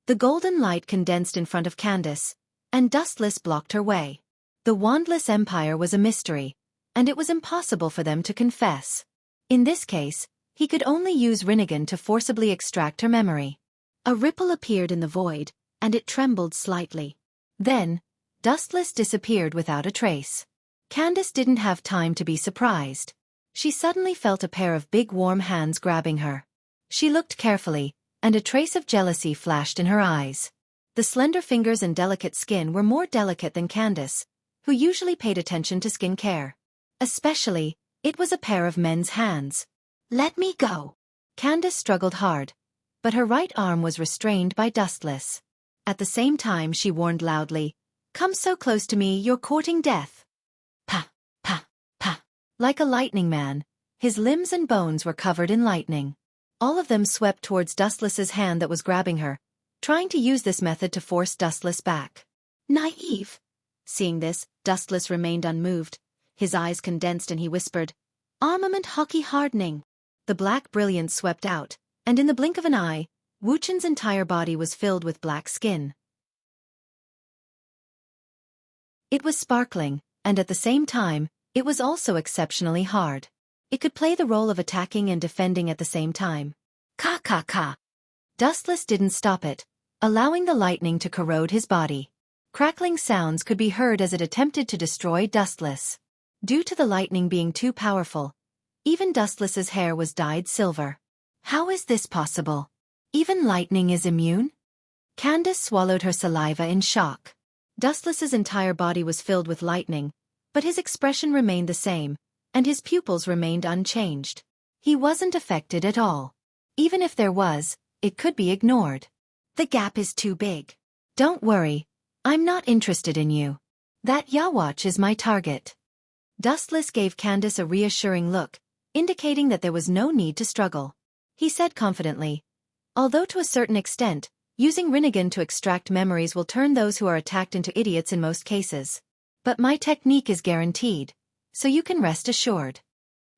The golden light condensed in front of Candace, and Dustless blocked her way. The Wandless Empire was a mystery, and it was impossible for them to confess. In this case, he could only use Rinnegan to forcibly extract her memory. A ripple appeared in the void, and it trembled slightly. Then, Dustless disappeared without a trace. Candace didn't have time to be surprised. She suddenly felt a pair of big warm hands grabbing her. She looked carefully, and a trace of jealousy flashed in her eyes. The slender fingers and delicate skin were more delicate than Candace, who usually paid attention to skin care. Especially, it was a pair of men's hands. Let me go. Candace struggled hard, but her right arm was restrained by Dustless. At the same time she warned loudly, Come so close to me, you're courting death. Pa, pa, pa. Like a lightning man, his limbs and bones were covered in lightning. All of them swept towards Dustless's hand that was grabbing her, trying to use this method to force Dustless back. Naive. Seeing this, Dustless remained unmoved. His eyes condensed and he whispered, Armament hockey hardening. The black brilliance swept out, and in the blink of an eye, Wuchen's entire body was filled with black skin. It was sparkling, and at the same time, it was also exceptionally hard. It could play the role of attacking and defending at the same time. Ka ka ka. Dustless didn't stop it, allowing the lightning to corrode his body. Crackling sounds could be heard as it attempted to destroy Dustless. Due to the lightning being too powerful, even Dustless's hair was dyed silver. How is this possible? Even lightning is immune? Candace swallowed her saliva in shock. Dustless's entire body was filled with lightning, but his expression remained the same, and his pupils remained unchanged. He wasn't affected at all. Even if there was, it could be ignored. The gap is too big. Don't worry, I'm not interested in you. That Yawatch is my target. Dustless gave Candace a reassuring look, indicating that there was no need to struggle. He said confidently, although to a certain extent, using Rinnegan to extract memories will turn those who are attacked into idiots in most cases. But my technique is guaranteed, so you can rest assured.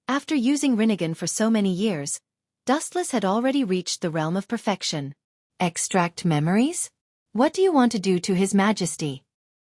After using Rinnegan for so many years, Dustless had already reached the realm of perfection. Extract memories? What do you want to do to His Majesty?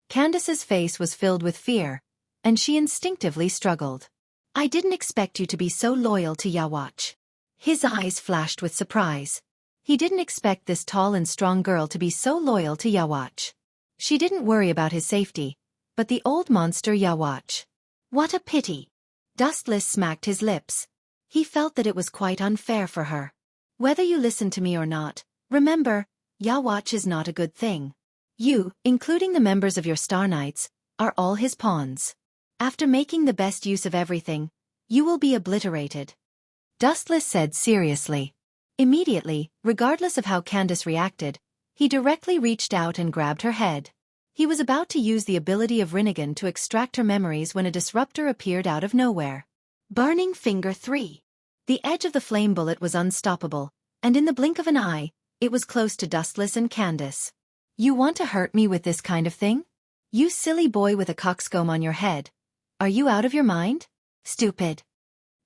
Candace's face was filled with fear, and she instinctively struggled. I didn't expect you to be so loyal to Yawatch. His eyes flashed with surprise. He didn't expect this tall and strong girl to be so loyal to Yawatch. She didn't worry about his safety, but the old monster Yawatch. What a pity. Dustless smacked his lips. He felt that it was quite unfair for her. Whether you listen to me or not, remember, Yawatch is not a good thing. You, including the members of your Star Knights, are all his pawns. After making the best use of everything, you will be obliterated. Dustless said seriously. Immediately, regardless of how Candace reacted, he directly reached out and grabbed her head. He was about to use the ability of Rinnegan to extract her memories when a disruptor appeared out of nowhere. Burning Finger 3. The edge of the flame bullet was unstoppable, and in the blink of an eye, it was close to Dustless and Candace. You want to hurt me with this kind of thing? You silly boy with a coxcomb on your head. Are you out of your mind? Stupid.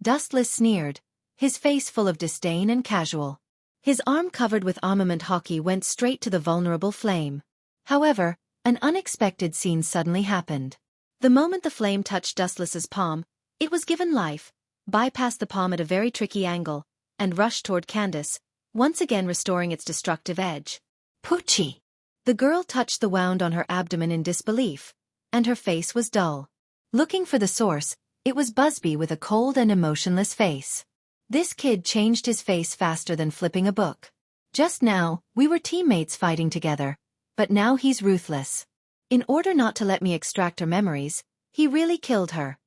Dustless sneered, his face full of disdain and casual. His arm covered with armament hockey went straight to the vulnerable flame. However, an unexpected scene suddenly happened. The moment the flame touched Dustless's palm, it was given life, bypassed the palm at a very tricky angle, and rushed toward Candace, once again restoring its destructive edge. Poochie! The girl touched the wound on her abdomen in disbelief, and her face was dull. Looking for the source, it was Busby with a cold and emotionless face. This kid changed his face faster than flipping a book. Just now, we were teammates fighting together, but now he's ruthless. In order not to let me extract her memories, he really killed her.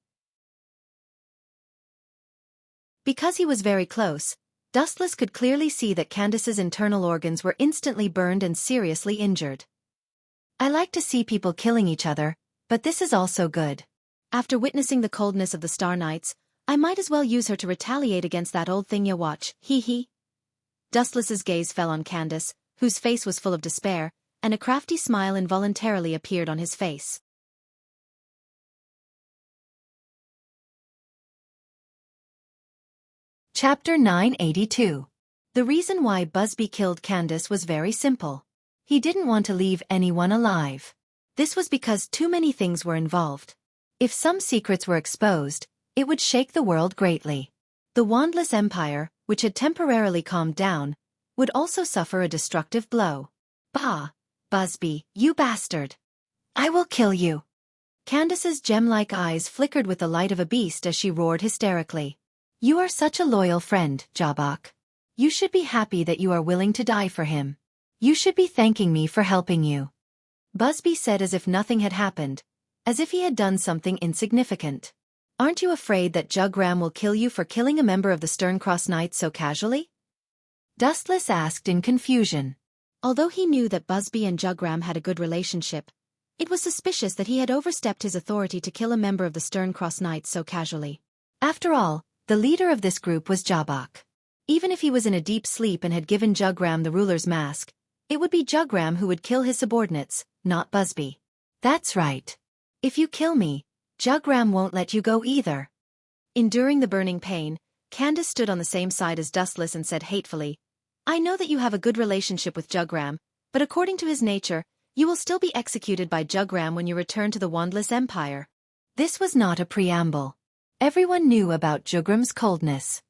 Because he was very close, Dustless could clearly see that Candace's internal organs were instantly burned and seriously injured. I like to see people killing each other, but this is also good. After witnessing the coldness of the Star Knights, I might as well use her to retaliate against that old thing you watch, hee. Dustless's gaze fell on Candace, whose face was full of despair, and a crafty smile involuntarily appeared on his face. Chapter 982. The reason why Busby killed Candace was very simple. He didn't want to leave anyone alive. This was because too many things were involved. If some secrets were exposed, it would shake the world greatly. The Wandless Empire, which had temporarily calmed down, would also suffer a destructive blow. Bah! Busby, you bastard! I will kill you! Candace's gem-like eyes flickered with the light of a beast as she roared hysterically. You are such a loyal friend, Jabok. You should be happy that you are willing to die for him. You should be thanking me for helping you. Busby said as if nothing had happened, as if he had done something insignificant. Aren't you afraid that Jugram will kill you for killing a member of the Sterncross Knights so casually? Dustless asked in confusion. Although he knew that Busby and Jugram had a good relationship, it was suspicious that he had overstepped his authority to kill a member of the Sterncross Knights so casually. After all, the leader of this group was Jabok. Even if he was in a deep sleep and had given Jugram the ruler's mask, it would be Jugram who would kill his subordinates, not Busby. That's right. If you kill me, Jugram won't let you go either. Enduring the burning pain, Candace stood on the same side as Dustless and said hatefully, I know that you have a good relationship with Jugram, but according to his nature, you will still be executed by Jugram when you return to the Wandless Empire. This was not a preamble. Everyone knew about Jugram's coldness.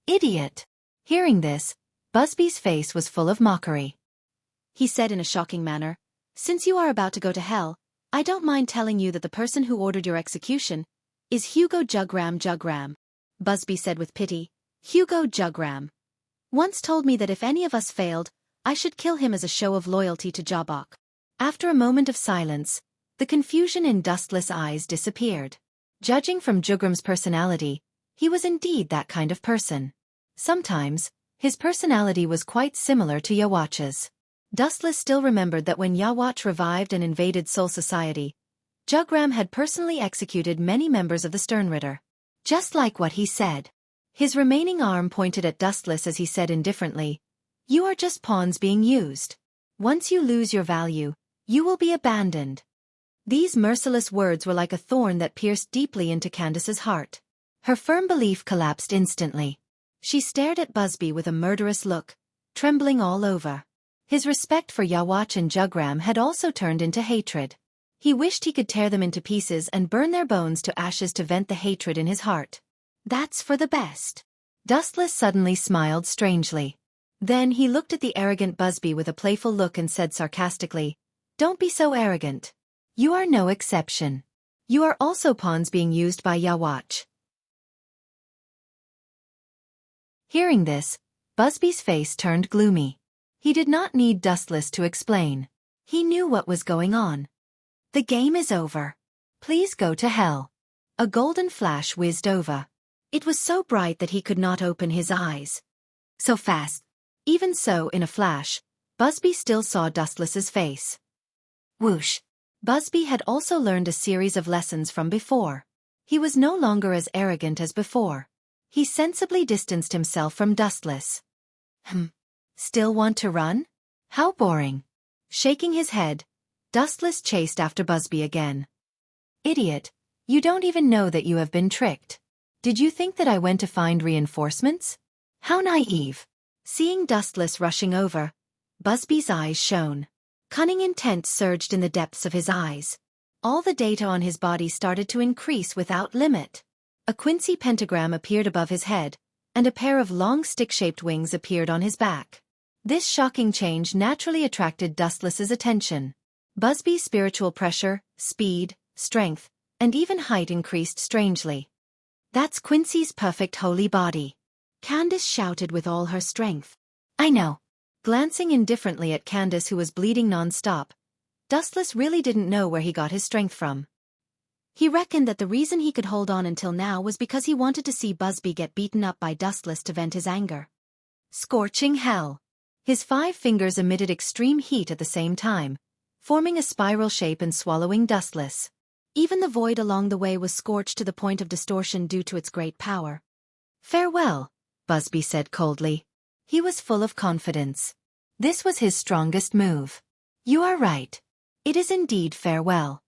Idiot! Hearing this, Busby's face was full of mockery. He said in a shocking manner, Since you are about to go to hell, I don't mind telling you that the person who ordered your execution is Hugo Jugram. Busby said with pity, Hugo Jugram. Once told me that if any of us failed, I should kill him as a show of loyalty to Jabok. After a moment of silence, the confusion in Dustless' eyes disappeared. Judging from Jugram's personality, he was indeed that kind of person. Sometimes, his personality was quite similar to Yawach's. Dustless still remembered that when Yawach revived and invaded Soul Society, Jugram had personally executed many members of the Sternritter. Just like what he said. His remaining arm pointed at Dustless as he said indifferently, You are just pawns being used. Once you lose your value, you will be abandoned. These merciless words were like a thorn that pierced deeply into Candace's heart. Her firm belief collapsed instantly. She stared at Busby with a murderous look, trembling all over. His respect for Yawach and Jugram had also turned into hatred. He wished he could tear them into pieces and burn their bones to ashes to vent the hatred in his heart. That's for the best. Dustless suddenly smiled strangely. Then he looked at the arrogant Busby with a playful look and said sarcastically, Don't be so arrogant. You are no exception. You are also pawns being used by Yawach. Hearing this, Busby's face turned gloomy. He did not need Dustless to explain. He knew what was going on. The game is over. Please go to hell. A golden flash whizzed over. It was so bright that he could not open his eyes. So fast. Even so, in a flash, Busby still saw Dustless's face. Whoosh. Busby had also learned a series of lessons from before. He was no longer as arrogant as before. He sensibly distanced himself from Dustless. Still want to run? How boring. Shaking his head, Dustless chased after Busby again. Idiot, you don't even know that you have been tricked. Did you think that I went to find reinforcements? How naive. Seeing Dustless rushing over, Busby's eyes shone. Cunning intent surged in the depths of his eyes. All the data on his body started to increase without limit. A quincy pentagram appeared above his head, and a pair of long stick-shaped wings appeared on his back. This shocking change naturally attracted Dustless's attention. Busby's spiritual pressure, speed, strength, and even height increased strangely. That's Quincy's perfect holy body. Candace shouted with all her strength. I know. Glancing indifferently at Candace, who was bleeding non-stop, Dustless really didn't know where he got his strength from. He reckoned that the reason he could hold on until now was because he wanted to see Busby get beaten up by Dustless to vent his anger. Scorching hell. His 5 fingers emitted extreme heat at the same time, forming a spiral shape and swallowing Dustless. Even the void along the way was scorched to the point of distortion due to its great power. Farewell, Busby said coldly. He was full of confidence. This was his strongest move. You are right. It is indeed farewell.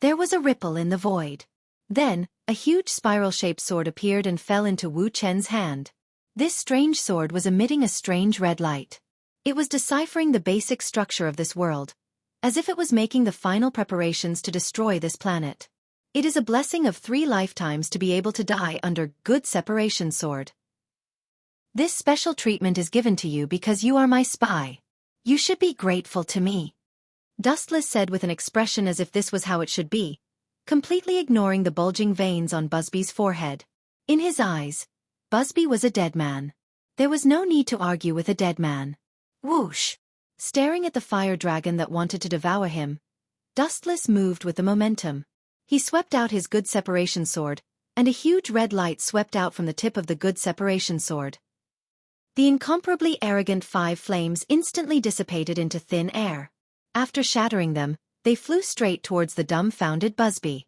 There was a ripple in the void. Then, a huge spiral-shaped sword appeared and fell into Wu Chen's hand. This strange sword was emitting a strange red light. It was deciphering the basic structure of this world, as if it was making the final preparations to destroy this planet. It is a blessing of 3 lifetimes to be able to die under good separation sword. This special treatment is given to you because you are my spy. You should be grateful to me. Dustless said with an expression as if this was how it should be, completely ignoring the bulging veins on Busby's forehead. In his eyes, Busby was a dead man. There was no need to argue with a dead man. Whoosh! Staring at the fire dragon that wanted to devour him, Dustless moved with the momentum. He swept out his good separation sword, and a huge red light swept out from the tip of the good separation sword. The incomparably arrogant 5 flames instantly dissipated into thin air. After shattering them, they flew straight towards the dumbfounded Busby.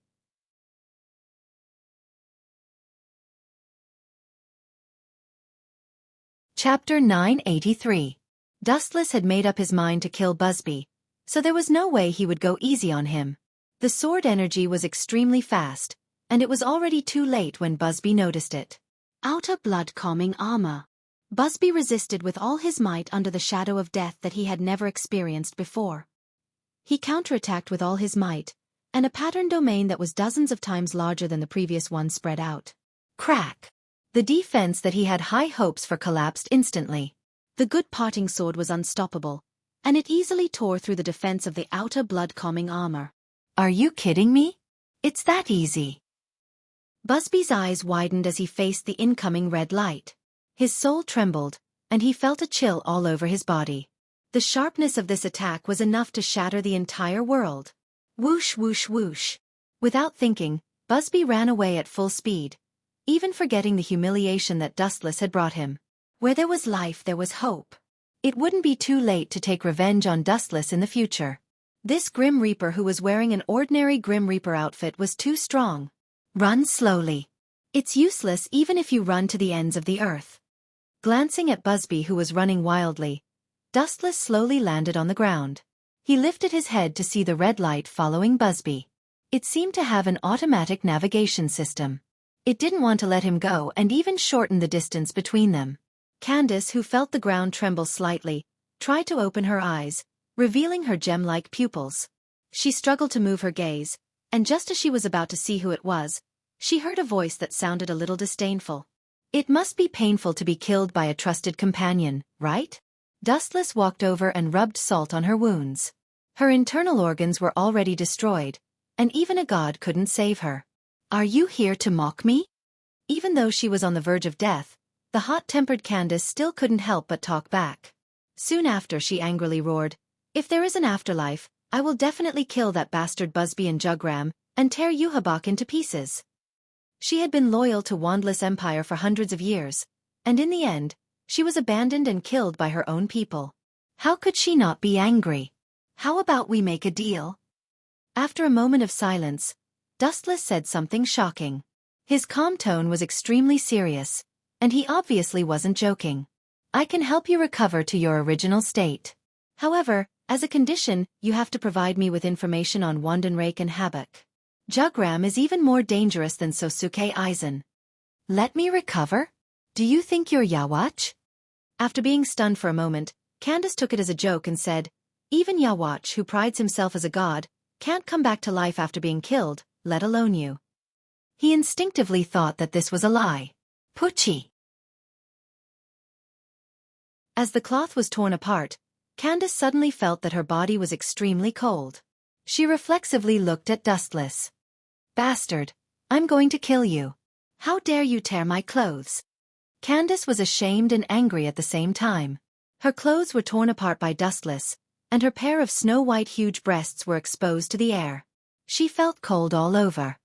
Chapter 983. Dustless had made up his mind to kill Busby, so there was no way he would go easy on him. The sword energy was extremely fast, and it was already too late when Busby noticed it. Outer blood-calming armor. Busby resisted with all his might under the shadow of death that he had never experienced before. He counterattacked with all his might, and a pattern domain that was dozens of times larger than the previous one spread out. Crack! The defense that he had high hopes for collapsed instantly. The good parting sword was unstoppable, and it easily tore through the defense of the outer blood-calming armor. Are you kidding me? It's that easy. Busby's eyes widened as he faced the incoming red light. His soul trembled, and he felt a chill all over his body. The sharpness of this attack was enough to shatter the entire world. Whoosh whoosh whoosh. Without thinking, Busby ran away at full speed, even forgetting the humiliation that Dustless had brought him. Where there was life there was hope. It wouldn't be too late to take revenge on Dustless in the future. This Grim Reaper who was wearing an ordinary Grim Reaper outfit was too strong. Run slowly. It's useless even if you run to the ends of the earth. Glancing at Busby who was running wildly, Dustless slowly landed on the ground. He lifted his head to see the red light following Busby. It seemed to have an automatic navigation system. It didn't want to let him go and even shorten the distance between them. Candace, who felt the ground tremble slightly, tried to open her eyes, revealing her gem-like pupils. She struggled to move her gaze, and just as she was about to see who it was, she heard a voice that sounded a little disdainful. It must be painful to be killed by a trusted companion, right? Dustless walked over and rubbed salt on her wounds. Her internal organs were already destroyed, and even a god couldn't save her. Are you here to mock me? Even though she was on the verge of death, the hot-tempered Candace still couldn't help but talk back. Soon after she angrily roared, "If there is an afterlife, I will definitely kill that bastard Busby and Jugram, and tear Yuhabak into pieces." She had been loyal to Wandless Empire for hundreds of years, and in the end, she was abandoned and killed by her own people. How could she not be angry? How about we make a deal? After a moment of silence, Dustless said something shocking. His calm tone was extremely serious, and he obviously wasn't joking. I can help you recover to your original state. However, as a condition, you have to provide me with information on Wandenrake and Habak. Jugram is even more dangerous than Sosuke Aizen. Let me recover? Do you think you're Yawatch? After being stunned for a moment, Candace took it as a joke and said, even Yawatch, who prides himself as a god, can't come back to life after being killed, let alone you. He instinctively thought that this was a lie. Pucci. As the cloth was torn apart, Candace suddenly felt that her body was extremely cold. She reflexively looked at Dustless. Bastard, I'm going to kill you. How dare you tear my clothes? Candace was ashamed and angry at the same time. Her clothes were torn apart by Dustless, and her pair of snow-white huge breasts were exposed to the air. She felt cold all over.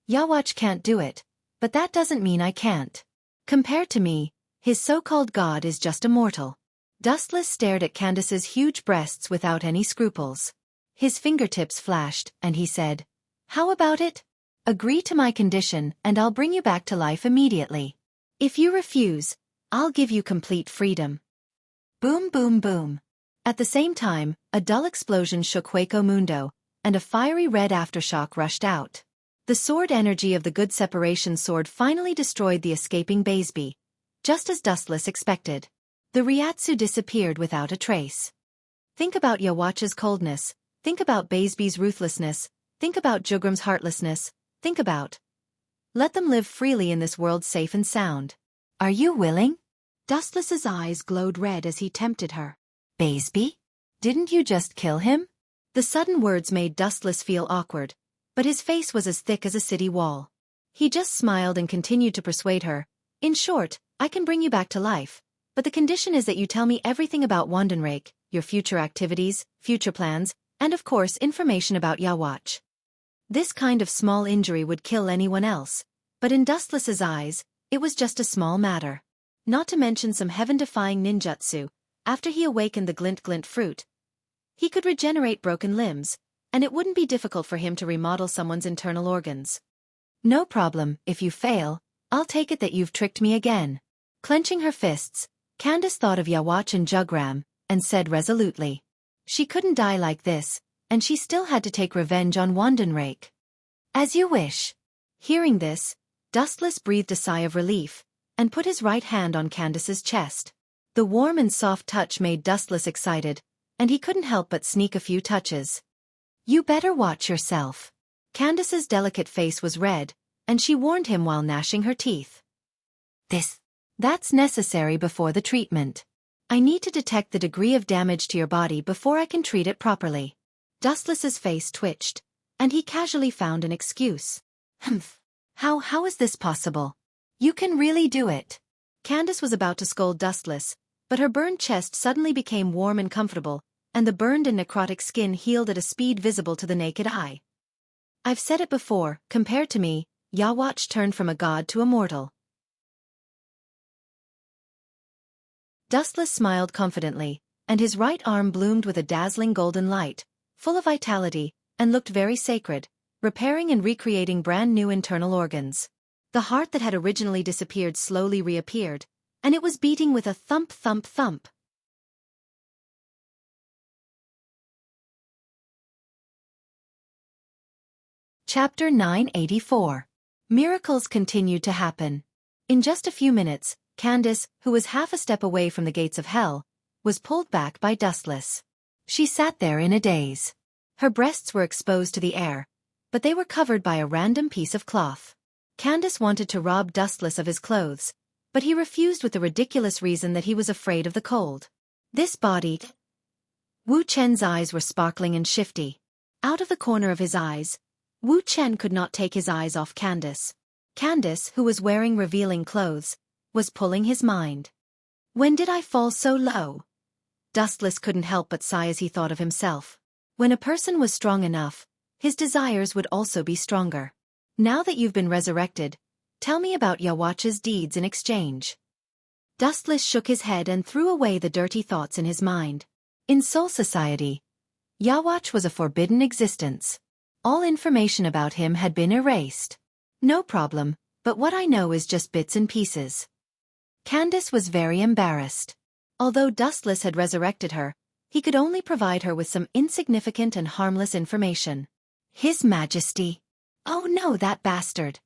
Yawatch can't do it, but that doesn't mean I can't. Compared to me, his so-called god is just a mortal. Dustless stared at Candace's huge breasts without any scruples. His fingertips flashed, and he said, how about it? Agree to my condition and I'll bring you back to life immediately. If you refuse, I'll give you complete freedom. Boom boom boom. At the same time, a dull explosion shook Hueco Mundo, and a fiery red aftershock rushed out. The sword energy of the good separation sword finally destroyed the escaping Baseby, just as Dustless expected. The Ryatsu disappeared without a trace. Think about Yawatch's coldness, think about Baseby's ruthlessness, think about Jugram's heartlessness, think about. Let them live freely in this world safe and sound. Are you willing? Dustless's eyes glowed red as he tempted her. Baseby? Didn't you just kill him? The sudden words made Dustless feel awkward, but his face was as thick as a city wall. He just smiled and continued to persuade her. In short, I can bring you back to life, but the condition is that you tell me everything about Wandenrake, your future activities, future plans, and of course information about Yawatch. This kind of small injury would kill anyone else, but in Dustless's eyes, it was just a small matter. Not to mention some heaven-defying ninjutsu, after he awakened the glint-glint fruit. He could regenerate broken limbs, and it wouldn't be difficult for him to remodel someone's internal organs. No problem, if you fail, I'll take it that you've tricked me again. Clenching her fists, Candace thought of Yawatch and Jugram, and said resolutely. She couldn't die like this, and she still had to take revenge on Wandenrake. As you wish. Hearing this, Dustless breathed a sigh of relief, and put his right hand on Candace's chest. The warm and soft touch made Dustless excited, and he couldn't help but sneak a few touches. You better watch yourself. Candace's delicate face was red, and she warned him while gnashing her teeth. That's necessary before the treatment. I need to detect the degree of damage to your body before I can treat it properly. Dustless's face twitched, and he casually found an excuse. Humph. How is this possible? You can really do it. Candace was about to scold Dustless, but her burned chest suddenly became warm and comfortable, and the burned and necrotic skin healed at a speed visible to the naked eye. I've said it before, compared to me, Yawatch turned from a god to a mortal. Dustless smiled confidently, and his right arm bloomed with a dazzling golden light, full of vitality, and looked very sacred, repairing and recreating brand new internal organs. The heart that had originally disappeared slowly reappeared, and it was beating with a thump thump thump. Chapter 984. Miracles continued to happen. In just a few minutes, Candace, who was half a step away from the gates of hell, was pulled back by Dustless. She sat there in a daze. Her breasts were exposed to the air, but they were covered by a random piece of cloth. Candace wanted to rob Dustless of his clothes, but he refused with the ridiculous reason that he was afraid of the cold. This body... Wu Chen's eyes were sparkling and shifty. Out of the corner of his eyes, Wu Chen could not take his eyes off Candace. Candace, who was wearing revealing clothes, was pulling his mind. When did I fall so low? Dustless couldn't help but sigh as he thought of himself. When a person was strong enough, his desires would also be stronger. Now that you've been resurrected, tell me about Yawatch's deeds in exchange. Dustless shook his head and threw away the dirty thoughts in his mind. In Soul Society, Yawatch was a forbidden existence. All information about him had been erased. No problem, but what I know is just bits and pieces. Candace was very embarrassed. Although Dustless had resurrected her, he could only provide her with some insignificant and harmless information. His Majesty. Oh no, that bastard.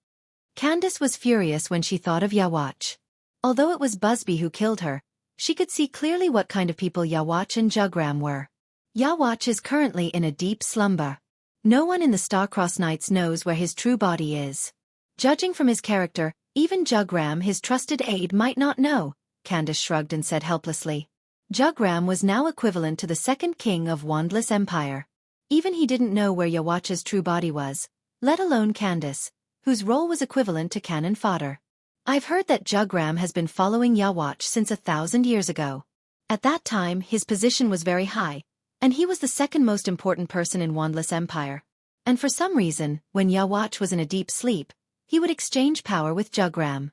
Candace was furious when she thought of Yawatch. Although it was Busby who killed her, she could see clearly what kind of people Yawatch and Jugram were. Yawatch is currently in a deep slumber. No one in the Starcross Knights knows where his true body is. Judging from his character, even Jugram, his trusted aide, might not know, Candace shrugged and said helplessly. Jugram was now equivalent to the second king of Wandless Empire. Even he didn't know where Yawatch's true body was, let alone Candace, whose role was equivalent to cannon fodder. I've heard that Jugram has been following Yawatch since 1,000 years ago. At that time, his position was very high, and he was the second most important person in Wandless Empire. And for some reason, when Yawatch was in a deep sleep, he would exchange power with Jugram.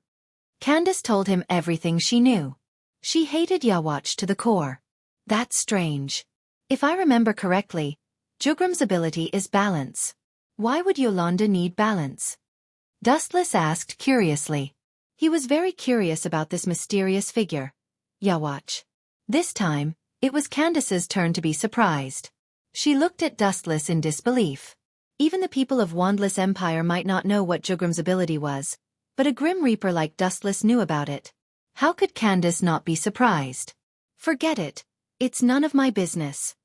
Candace told him everything she knew. She hated Yawatch to the core. That's strange. If I remember correctly, Jugram's ability is balance. Why would Yolanda need balance? Dustless asked curiously. He was very curious about this mysterious figure, Yawatch. This time, it was Candace's turn to be surprised. She looked at Dustless in disbelief. Even the people of Wandless Empire might not know what Jugram's ability was, but a Grim Reaper like Dustless knew about it. How could Candace not be surprised? Forget it. It's none of my business.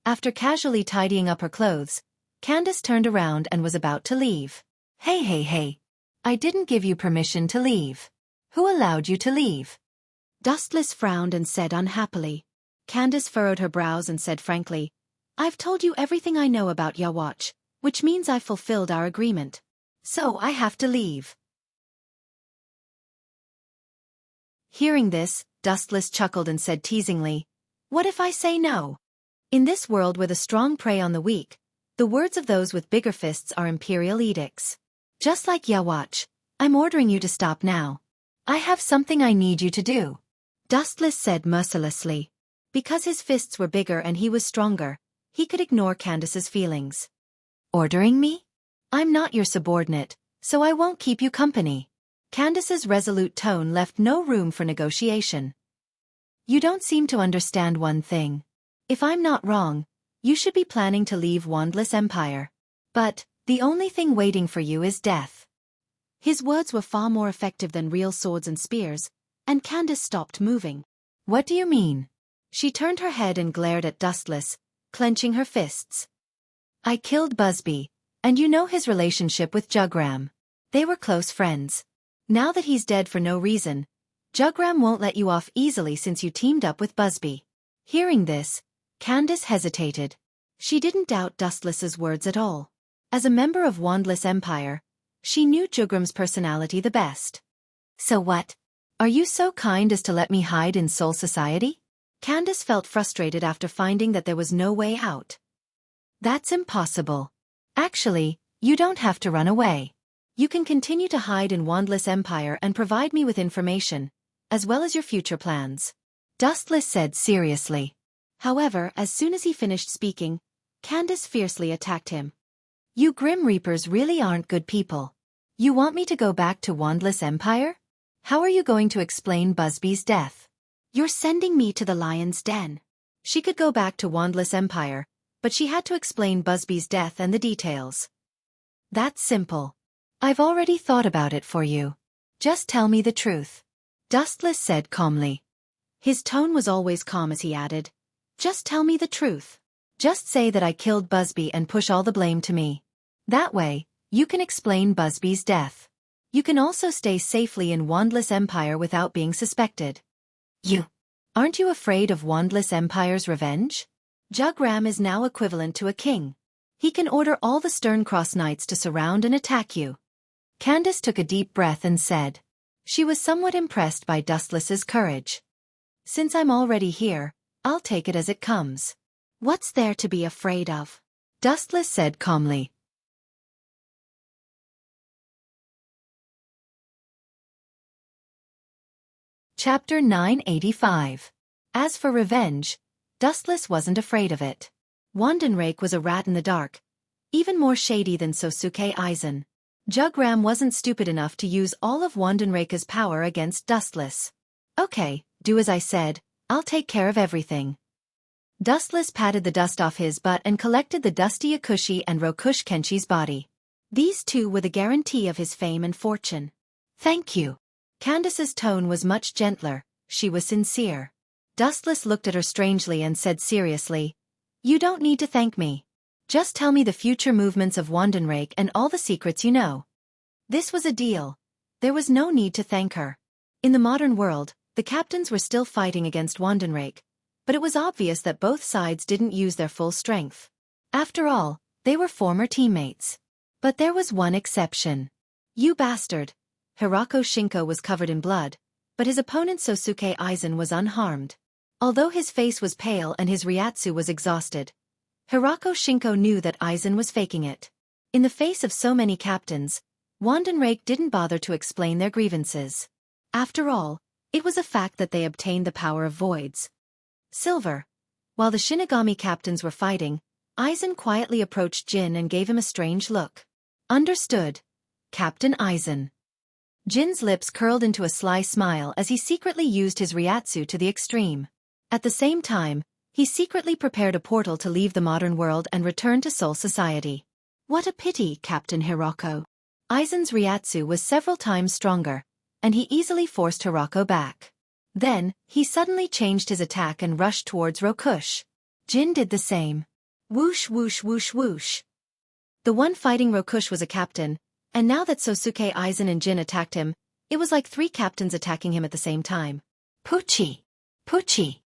After casually tidying up her clothes, Candace turned around and was about to leave. Hey. I didn't give you permission to leave. Who allowed you to leave? Dustless frowned and said unhappily. Candace furrowed her brows and said frankly, I've told you everything I know about Yawatch, which means I've fulfilled our agreement. So I have to leave. Hearing this, Dustless chuckled and said teasingly, What if I say no? In this world where the strong prey on the weak, the words of those with bigger fists are imperial edicts. Just like Yawatch, I'm ordering you to stop now. I have something I need you to do. Dustless said mercilessly. Because his fists were bigger and he was stronger, he could ignore Candace's feelings. Ordering me? I'm not your subordinate, so I won't keep you company. Candace's resolute tone left no room for negotiation. You don't seem to understand one thing. If I'm not wrong, you should be planning to leave Wandless Empire. But the only thing waiting for you is death. His words were far more effective than real swords and spears, and Candace stopped moving. What do you mean? She turned her head and glared at Dustless, clenching her fists. I killed Busby, and you know his relationship with Jugram. They were close friends. Now that he's dead for no reason, Jugram won't let you off easily since you teamed up with Busby. Hearing this, Candace hesitated. She didn't doubt Dustless's words at all. As a member of Wandless Empire, she knew Jugram's personality the best. So what? Are you so kind as to let me hide in Soul Society? Candace felt frustrated after finding that there was no way out. That's impossible. Actually, you don't have to run away. You can continue to hide in Wandless Empire and provide me with information, as well as your future plans. Dustless said seriously. However, as soon as he finished speaking, Candace fiercely attacked him. You Grim Reapers really aren't good people. You want me to go back to Wandless Empire? How are you going to explain Busby's death? You're sending me to the lion's den. She could go back to Wandless Empire, but she had to explain Busby's death and the details. That's simple. I've already thought about it for you. Just tell me the truth. Dustless said calmly. His tone was always calm as he added, Just tell me the truth. Just say that I killed Busby and push all the blame to me. That way, you can explain Busby's death. You can also stay safely in Wandless Empire without being suspected. Aren't you afraid of Wandless Empire's revenge? Jugram is now equivalent to a king. He can order all the Starcross Knights to surround and attack you. Candace took a deep breath and said. She was somewhat impressed by Dustless's courage. Since I'm already here, I'll take it as it comes. What's there to be afraid of? Dustless said calmly. Chapter 985. As for revenge, Dustless wasn't afraid of it. Wandenrake was a rat in the dark, even more shady than Sosuke Aizen. Jugram wasn't stupid enough to use all of Wandenreika's power against Dustless. Okay, do as I said, I'll take care of everything. Dustless patted the dust off his butt and collected the dusty Yakushi and Rokush Kenshi's body. These two were the guarantee of his fame and fortune. Thank you. Candace's tone was much gentler, she was sincere. Dustless looked at her strangely and said seriously, You don't need to thank me. Just tell me the future movements of Wandenreik and all the secrets you know. This was a deal. There was no need to thank her. In the modern world, the captains were still fighting against Wandenreik, but it was obvious that both sides didn't use their full strength. After all, they were former teammates. But there was one exception. You bastard. Hirako Shinko was covered in blood, but his opponent Sosuke Aizen was unharmed. Although his face was pale and his Ryatsu was exhausted, Hirako Shinko knew that Aizen was faking it. In the face of so many captains, Wandenreik didn't bother to explain their grievances. After all, it was a fact that they obtained the power of voids. Silver. While the Shinigami captains were fighting, Aizen quietly approached Jin and gave him a strange look. Understood. Captain Aizen. Jin's lips curled into a sly smile as he secretly used his Ryatsu to the extreme. At the same time, he secretly prepared a portal to leave the modern world and return to Soul Society. What a pity, Captain Hirako. Aizen's Ryatsu was several times stronger, and he easily forced Hirako back. Then, he suddenly changed his attack and rushed towards Rokush. Jin did the same. Whoosh whoosh whoosh whoosh. The one fighting Rokush was a captain, and now that Sosuke Aizen and Jin attacked him, it was like three captains attacking him at the same time. Pucci! Pucci!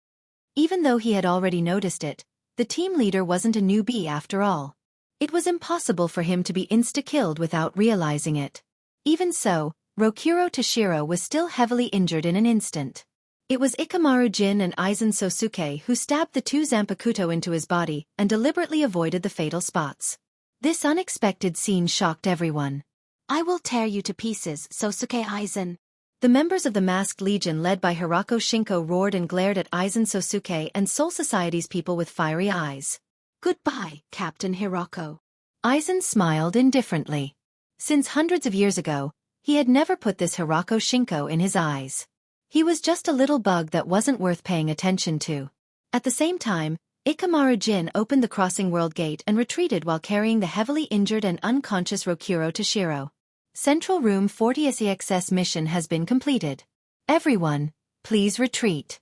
Even though he had already noticed it, the team leader wasn't a newbie after all. It was impossible for him to be insta-killed without realizing it. Even so, Rokuro Toshiro was still heavily injured in an instant. It was Ikamaru Jin and Aizen Sosuke who stabbed the two Zanpakuto into his body and deliberately avoided the fatal spots. This unexpected scene shocked everyone. I will tear you to pieces, Sosuke Aizen. The members of the Masked Legion led by Hirako Shinko roared and glared at Aizen Sosuke and Soul Society's people with fiery eyes. Goodbye, Captain Hirako. Aizen smiled indifferently. Since hundreds of years ago, he had never put this Hirako Shinko in his eyes. He was just a little bug that wasn't worth paying attention to. At the same time, Ikamaru Jin opened the crossing world gate and retreated while carrying the heavily injured and unconscious Rokuro Toshiro. Central Room 40 SEXS mission has been completed. Everyone, please retreat.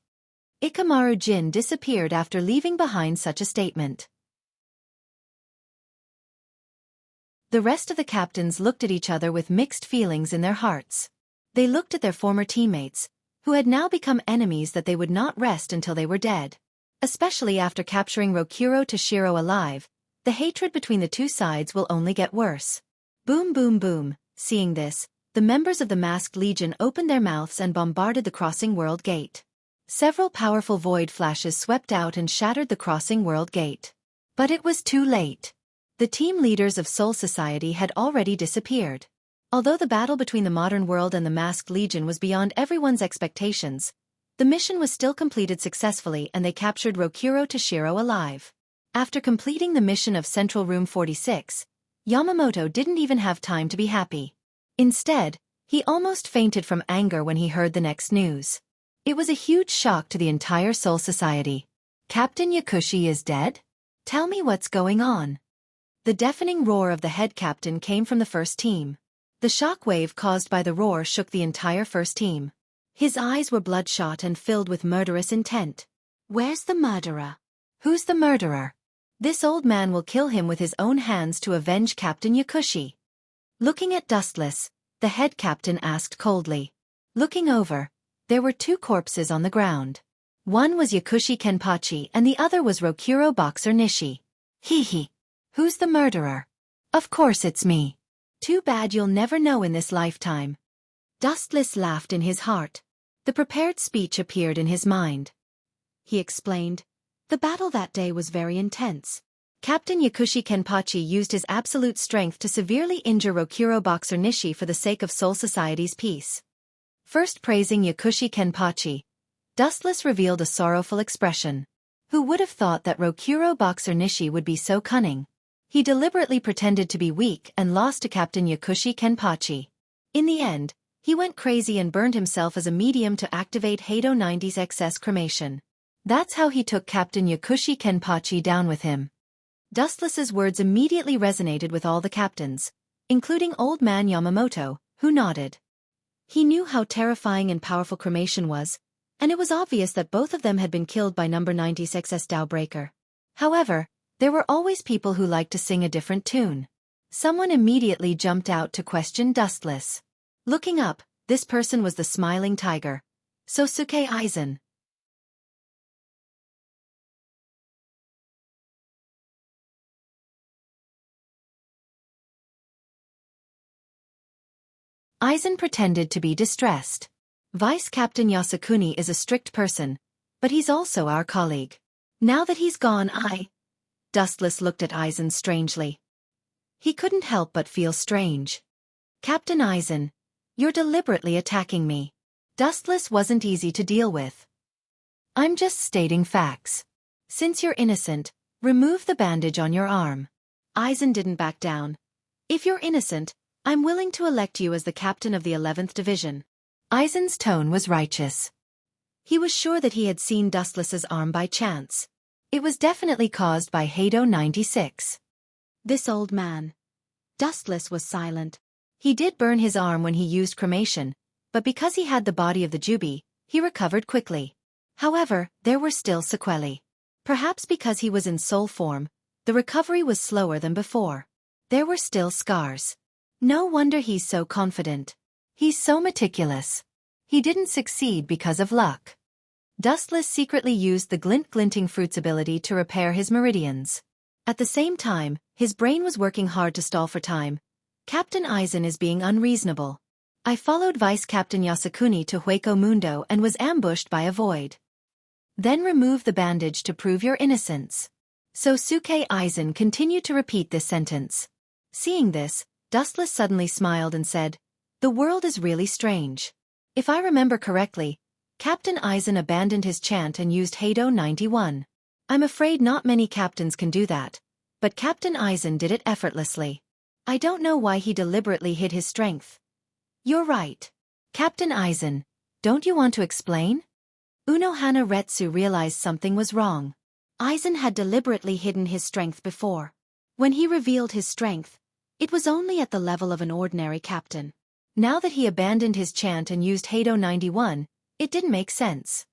Ikamaru Jin disappeared after leaving behind such a statement. The rest of the captains looked at each other with mixed feelings in their hearts. They looked at their former teammates, who had now become enemies that they would not rest until they were dead. Especially after capturing Rokuro Toshiro alive, the hatred between the two sides will only get worse. Boom boom boom. Seeing this, the members of the Masked Legion opened their mouths and bombarded the crossing world gate. Several powerful void flashes swept out and shattered the crossing world gate. But it was too late. The team leaders of Soul Society had already disappeared. Although the battle between the modern world and the Masked Legion was beyond everyone's expectations, the mission was still completed successfully and they captured Rokuro Toshiro alive. After completing the mission of Central Room 46, Yamamoto didn't even have time to be happy. Instead, he almost fainted from anger when he heard the next news. It was a huge shock to the entire Soul Society. Captain Yakushi is dead? Tell me what's going on. The deafening roar of the head captain came from the first team. The shock wave caused by the roar shook the entire first team. His eyes were bloodshot and filled with murderous intent. Where's the murderer? Who's the murderer? This old man will kill him with his own hands to avenge Captain Yakushi. Looking at Dustless, the head captain asked coldly. Looking over, there were two corpses on the ground. One was Yakushi Kenpachi and the other was Rokuro Boxer Nishi. Hee. Who's the murderer? Of course it's me. Too bad you'll never know in this lifetime. Dustless laughed in his heart. The prepared speech appeared in his mind. He explained. The battle that day was very intense. Captain Yakushi Kenpachi used his absolute strength to severely injure Rokuro Boxer Nishi for the sake of Soul Society's peace. First praising Yakushi Kenpachi, Dustless revealed a sorrowful expression. Who would have thought that Rokuro Boxer Nishi would be so cunning? He deliberately pretended to be weak and lost to Captain Yakushi Kenpachi. In the end, he went crazy and burned himself as a medium to activate Heido 90's excess cremation. That's how he took Captain Yakushi Kenpachi down with him. Dustless's words immediately resonated with all the captains, including Old Man Yamamoto, who nodded. He knew how terrifying and powerful cremation was, and it was obvious that both of them had been killed by number 90's excess Tao breaker. However, there were always people who liked to sing a different tune. Someone immediately jumped out to question Dustless. Looking up, this person was the smiling tiger, Sosuke Aizen. Aizen pretended to be distressed. Vice Captain Yasukuni is a strict person, but he's also our colleague. Now that he's gone, Dustless looked at Aizen strangely. He couldn't help but feel strange. Captain Aizen, you're deliberately attacking me. Dustless wasn't easy to deal with. I'm just stating facts. Since you're innocent, remove the bandage on your arm. Aizen didn't back down. If you're innocent, I'm willing to elect you as the captain of the 11th Division. Aizen's tone was righteous. He was sure that he had seen Dustless's arm by chance. It was definitely caused by Heido 96. This old man. Dustless was silent. He did burn his arm when he used cremation, but because he had the body of the Jubi, he recovered quickly. However, there were still sequelae. Perhaps because he was in soul form, the recovery was slower than before. There were still scars. No wonder he's so confident. He's so meticulous. He didn't succeed because of luck. Dustless secretly used the glinting fruits ability to repair his meridians. At the same time, his brain was working hard to stall for time. Captain Aizen is being unreasonable. I followed Vice Captain Yasukuni to Hueco Mundo and was ambushed by a void. Then remove the bandage to prove your innocence. Sosuke Aizen continued to repeat this sentence. Seeing this, Dustless suddenly smiled and said, "The world is really strange. If I remember correctly, Captain Aizen abandoned his chant and used Heido 91. I'm afraid not many captains can do that, but Captain Aizen did it effortlessly. I don't know why he deliberately hid his strength." You're right. Captain Aizen, don't you want to explain? Unohana Retsu realized something was wrong. Aizen had deliberately hidden his strength before. When he revealed his strength, it was only at the level of an ordinary captain. Now that he abandoned his chant and used Heido 91, it didn't make sense.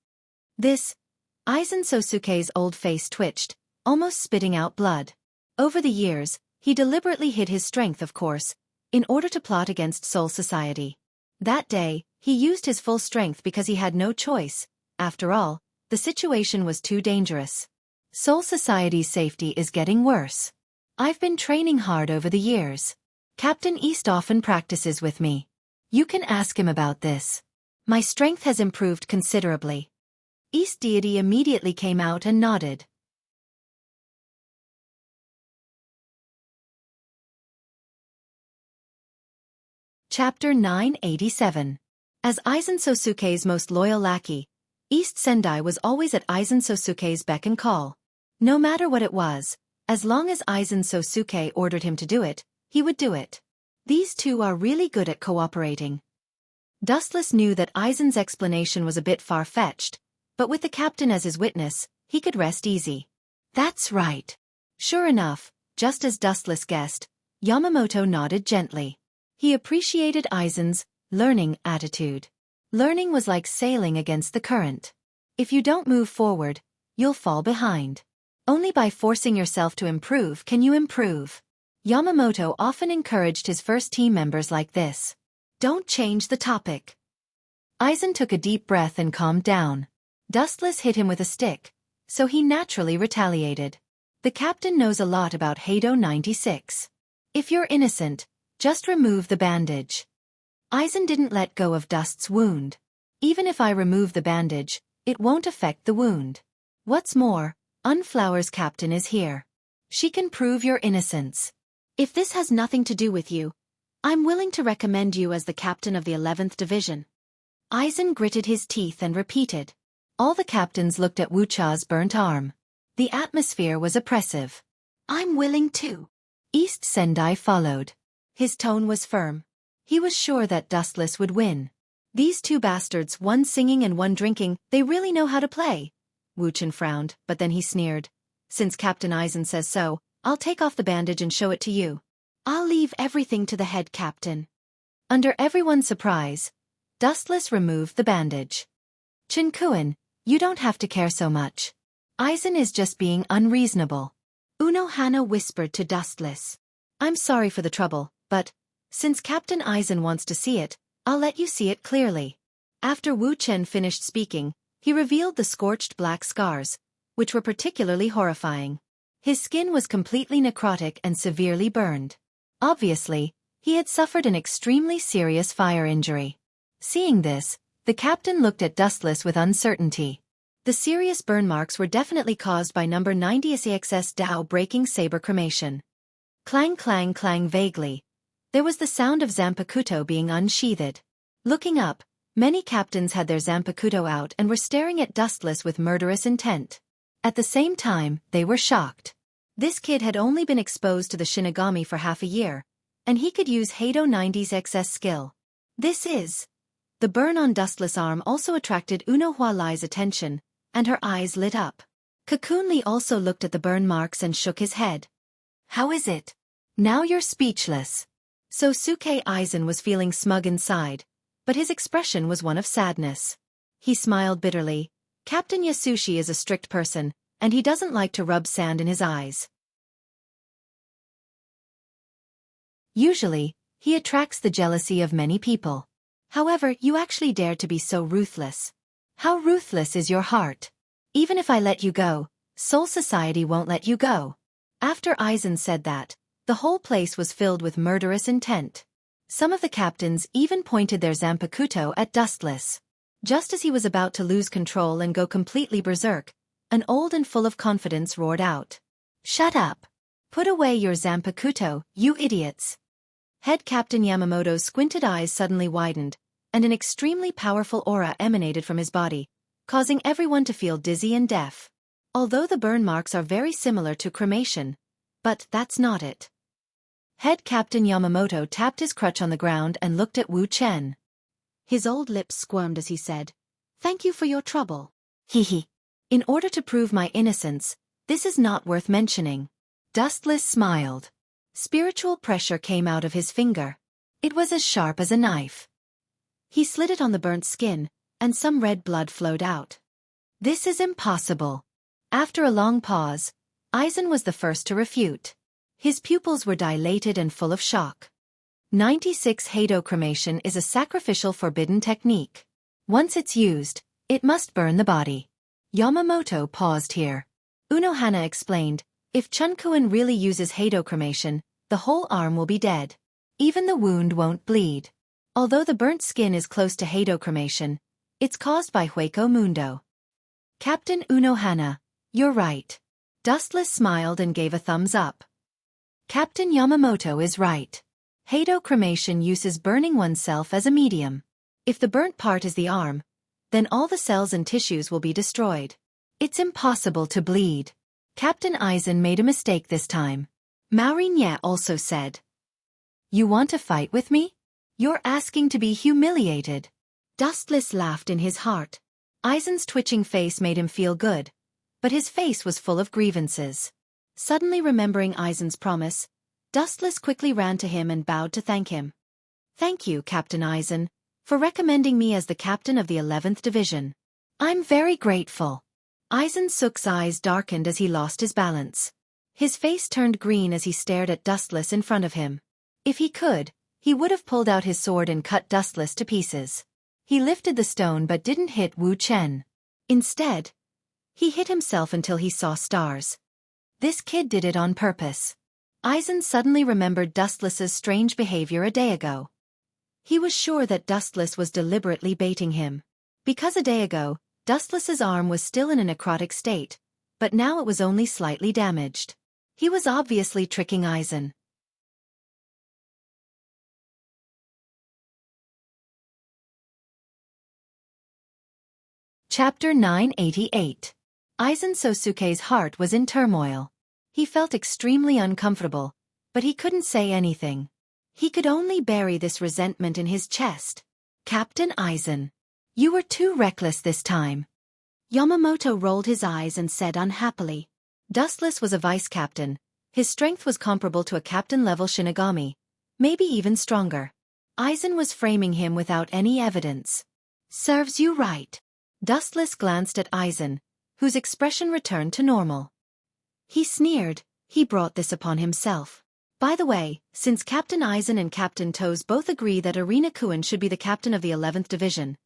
Aizen Sosuke's old face twitched, almost spitting out blood. Over the years, he deliberately hid his strength, of course, in order to plot against Soul Society. That day, he used his full strength because he had no choice. After all, the situation was too dangerous. Soul Society's safety is getting worse. I've been training hard over the years. Captain East often practices with me. You can ask him about this. My strength has improved considerably. East Deity immediately came out and nodded. Chapter 987. As Aizen Sosuke's most loyal lackey, East Sendai was always at Aizen Sosuke's beck and call. No matter what it was, as long as Aizen Sosuke ordered him to do it, he would do it. These two are really good at cooperating. Dustless knew that Aizen's explanation was a bit far-fetched, but with the captain as his witness, he could rest easy. That's right. Sure enough, just as Dustless guessed, Yamamoto nodded gently. He appreciated Aizen's learning attitude. Learning was like sailing against the current. If you don't move forward, you'll fall behind. Only by forcing yourself to improve can you improve. Yamamoto often encouraged his first team members like this. Don't change the topic. Aizen took a deep breath and calmed down. Dustless hit him with a stick, so he naturally retaliated. The captain knows a lot about Heido 96. If you're innocent, just remove the bandage. Aizen didn't let go of Dust's wound. Even if I remove the bandage, it won't affect the wound. What's more, Unflower's captain is here. She can prove your innocence. If this has nothing to do with you, I'm willing to recommend you as the captain of the 11th Division. Aizen gritted his teeth and repeated. All the captains looked at Wuxia's burnt arm. The atmosphere was oppressive. I'm willing to. East Sendai followed. His tone was firm. He was sure that Dustless would win. These two bastards, one singing and one drinking, they really know how to play. Wuchen frowned, but then he sneered. Since Captain Eisen says so, I'll take off the bandage and show it to you. I'll leave everything to the head captain. Under everyone's surprise, Dustless removed the bandage. Chinkuan, you don't have to care so much. Eisen is just being unreasonable. Unohana whispered to Dustless. I'm sorry for the trouble, but, since Captain Eisen wants to see it, I'll let you see it clearly. After Wu Chen finished speaking, he revealed the scorched black scars, which were particularly horrifying. His skin was completely necrotic and severely burned. Obviously, he had suffered an extremely serious fire injury. Seeing this, the captain looked at Dustless with uncertainty. The serious burn marks were definitely caused by number 90 SAXS Dao breaking saber cremation. Clang clang clang vaguely. There was the sound of Zanpakuto being unsheathed. Looking up, many captains had their Zanpakuto out and were staring at Dustless with murderous intent. At the same time, they were shocked. This kid had only been exposed to the Shinigami for half a year, and he could use Heido 90's XS skill. The burn on Dustless' arm also attracted Uno Hualai's attention, and her eyes lit up. Cocoon Lee also looked at the burn marks and shook his head. How is it? Now you're speechless. So Suke Eisen was feeling smug inside, but his expression was one of sadness. He smiled bitterly. Captain Yasushi is a strict person, and he doesn't like to rub sand in his eyes. Usually, he attracts the jealousy of many people. However, you actually dare to be so ruthless. How ruthless is your heart? Even if I let you go, Soul Society won't let you go. After Eisen said that, the whole place was filled with murderous intent. Some of the captains even pointed their Zanpakuto at Dustless. Just as he was about to lose control and go completely berserk, an old and full of confidence roared out. Shut up! Put away your Zanpakuto, you idiots! Head Captain Yamamoto's squinted eyes suddenly widened, and an extremely powerful aura emanated from his body, causing everyone to feel dizzy and deaf. Although the burn marks are very similar to cremation, but that's not it. Head Captain Yamamoto tapped his crutch on the ground and looked at Wu Chen. His old lips squirmed as he said, "Thank you for your trouble. Hee. In order to prove my innocence, this is not worth mentioning." Dustless smiled. Spiritual pressure came out of his finger. It was as sharp as a knife. He slid it on the burnt skin, and some red blood flowed out. This is impossible. After a long pause, Eisen was the first to refute. His pupils were dilated and full of shock. 96 Heido cremation is a sacrificial forbidden technique. Once it's used, it must burn the body. Yamamoto paused here. Unohana explained, if Chunkuin really uses Heido cremation, the whole arm will be dead. Even the wound won't bleed. Although the burnt skin is close to Heido cremation, it's caused by Hueco Mundo. Captain Unohana, you're right. Dustless smiled and gave a thumbs up. Captain Yamamoto is right. Heido cremation uses burning oneself as a medium. If the burnt part is the arm, then all the cells and tissues will be destroyed. It's impossible to bleed. Captain Eisen made a mistake this time. Maureen also said, "You want to fight with me? You're asking to be humiliated." Dustless laughed in his heart. Eisen's twitching face made him feel good, but his face was full of grievances. Suddenly remembering Eisen's promise, Dustless quickly ran to him and bowed to thank him. "Thank you, Captain Eisen, for recommending me as the captain of the 11th Division. I'm very grateful." Eisen Suk's eyes darkened as he lost his balance. His face turned green as he stared at Dustless in front of him. If he could, he would have pulled out his sword and cut Dustless to pieces. He lifted the stone but didn't hit Wu Chen. Instead, he hit himself until he saw stars. This kid did it on purpose. Eisen suddenly remembered Dustless's strange behavior a day ago. He was sure that Dustless was deliberately baiting him. Because a day ago, Dustless's arm was still in a necrotic state, but now it was only slightly damaged. He was obviously tricking Eisen. Chapter 988. Eisen Sosuke's heart was in turmoil. He felt extremely uncomfortable, But he couldn't say anything. He could only bury this resentment in his chest. Captain Aizen. You were too reckless this time. Yamamoto rolled his eyes and said unhappily. Dustless was a vice-captain. His strength was comparable to a captain-level Shinigami, maybe even stronger. Aizen was framing him without any evidence. Serves you right. Dustless glanced at Aizen, whose expression returned to normal. He sneered. He brought this upon himself. By the way, since Captain Aizen and Captain Toes both agree that Arena Kuin should be the captain of the 11th Division.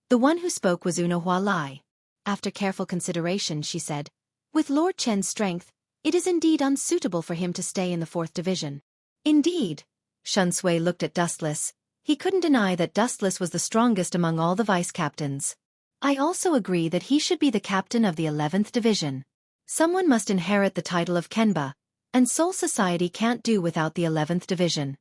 The one who spoke was Uno Hualai. After careful consideration, she said, with Lord Chen's strength, it is indeed unsuitable for him to stay in the 4th Division. Indeed. Shunsui looked at Dustless. He couldn't deny that Dustless was the strongest among all the vice-captains. I also agree that he should be the captain of the 11th Division. Someone must inherit the title of Kenba, and Soul Society can't do without the 11th Division.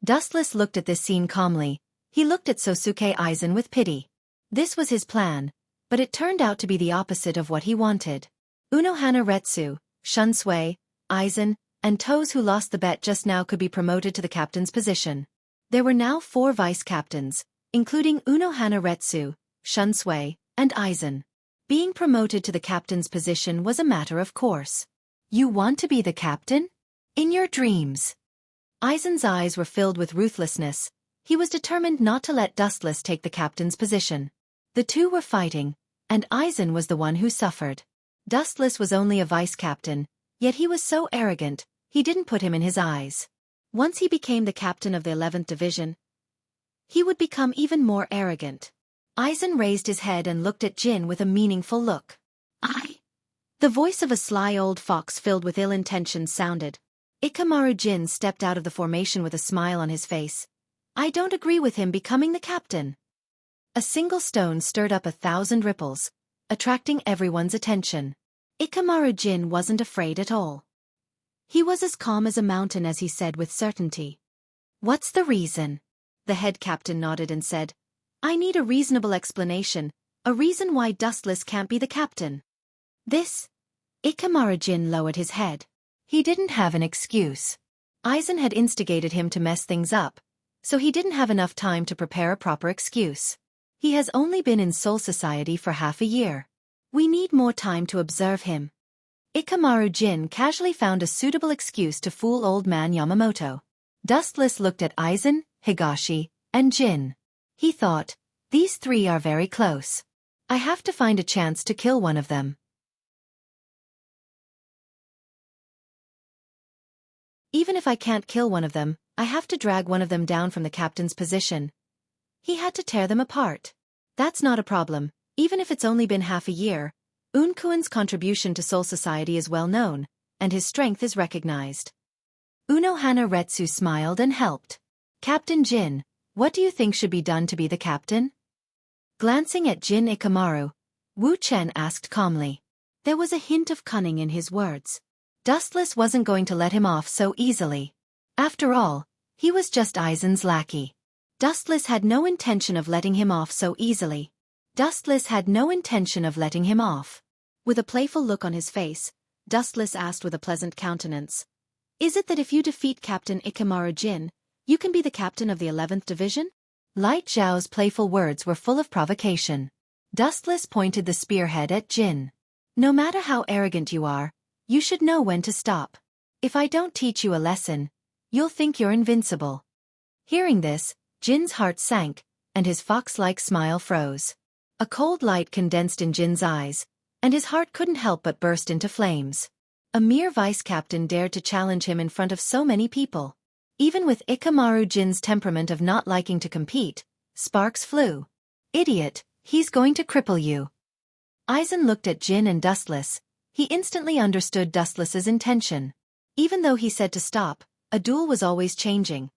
Dustless looked at this scene calmly. He looked at Sosuke Aizen with pity. This was his plan, but it turned out to be the opposite of what he wanted. Unohana Retsu, Shunsui, Aizen, and Toes who lost the bet just now could be promoted to the captain's position. There were now 4 vice-captains, including Unohana Retsu, Shunsui, and Aizen. Being promoted to the captain's position was a matter of course. You want to be the captain? In your dreams. Aizen's eyes were filled with ruthlessness. He was determined not to let Dustless take the captain's position. The two were fighting, and Aizen was the one who suffered. Dustless was only a vice-captain, yet he was so arrogant, he didn't put him in his eyes. Once he became the captain of the 11th Division, he would become even more arrogant. Aizen raised his head and looked at Jin with a meaningful look. The voice of a sly old fox filled with ill intentions sounded. Ikamaru Jin stepped out of the formation with a smile on his face. I don't agree with him becoming the captain. A single stone stirred up 1,000 ripples, attracting everyone's attention. Ikamaru Jin wasn't afraid at all. He was as calm as a mountain as he said with certainty. What's the reason? The head captain nodded and said, I need a reasonable explanation, a reason why Dustless can't be the captain. This? Ikamaru Jin lowered his head. He didn't have an excuse. Aizen had instigated him to mess things up, so he didn't have enough time to prepare a proper excuse. He has only been in Soul Society for half a year. We need more time to observe him. Ikamaru Jin casually found a suitable excuse to fool old man Yamamoto. Dustless looked at Aizen, Higashi, and Jin. He thought, these 3 are very close. I have to find a chance to kill one of them. Even if I can't kill one of them, I have to drag one of them down from the captain's position. He had to tear them apart. That's not a problem, even if it's only been half a year. Unkuin's contribution to Soul Society is well known, and his strength is recognized. Unohana Retsu smiled and helped. Captain Jin, what do you think should be done to be the captain? Glancing at Jin Ikamaru, Wu Chen asked calmly. There was a hint of cunning in his words. Dustless wasn't going to let him off so easily. After all, he was just Aizen's lackey. Dustless had no intention of letting him off so easily. Dustless had no intention of letting him off. With a playful look on his face, Dustless asked with a pleasant countenance, Is it that if you defeat Captain Ikamaru Jin, you can be the captain of the 11th Division? Light Zhao's playful words were full of provocation. Dustless pointed the spearhead at Jin. No matter how arrogant you are, you should know when to stop. If I don't teach you a lesson, you'll think you're invincible. Hearing this, Jin's heart sank, and his fox-like smile froze. A cold light condensed in Jin's eyes, and his heart couldn't help but burst into flames. A mere vice-captain dared to challenge him in front of so many people. Even with Ikamaru Jin's temperament of not liking to compete, sparks flew. Idiot, he's going to cripple you. Aizen looked at Jin and Dustless. He instantly understood Dustless's intention. Even though he said to stop, a duel was always changing.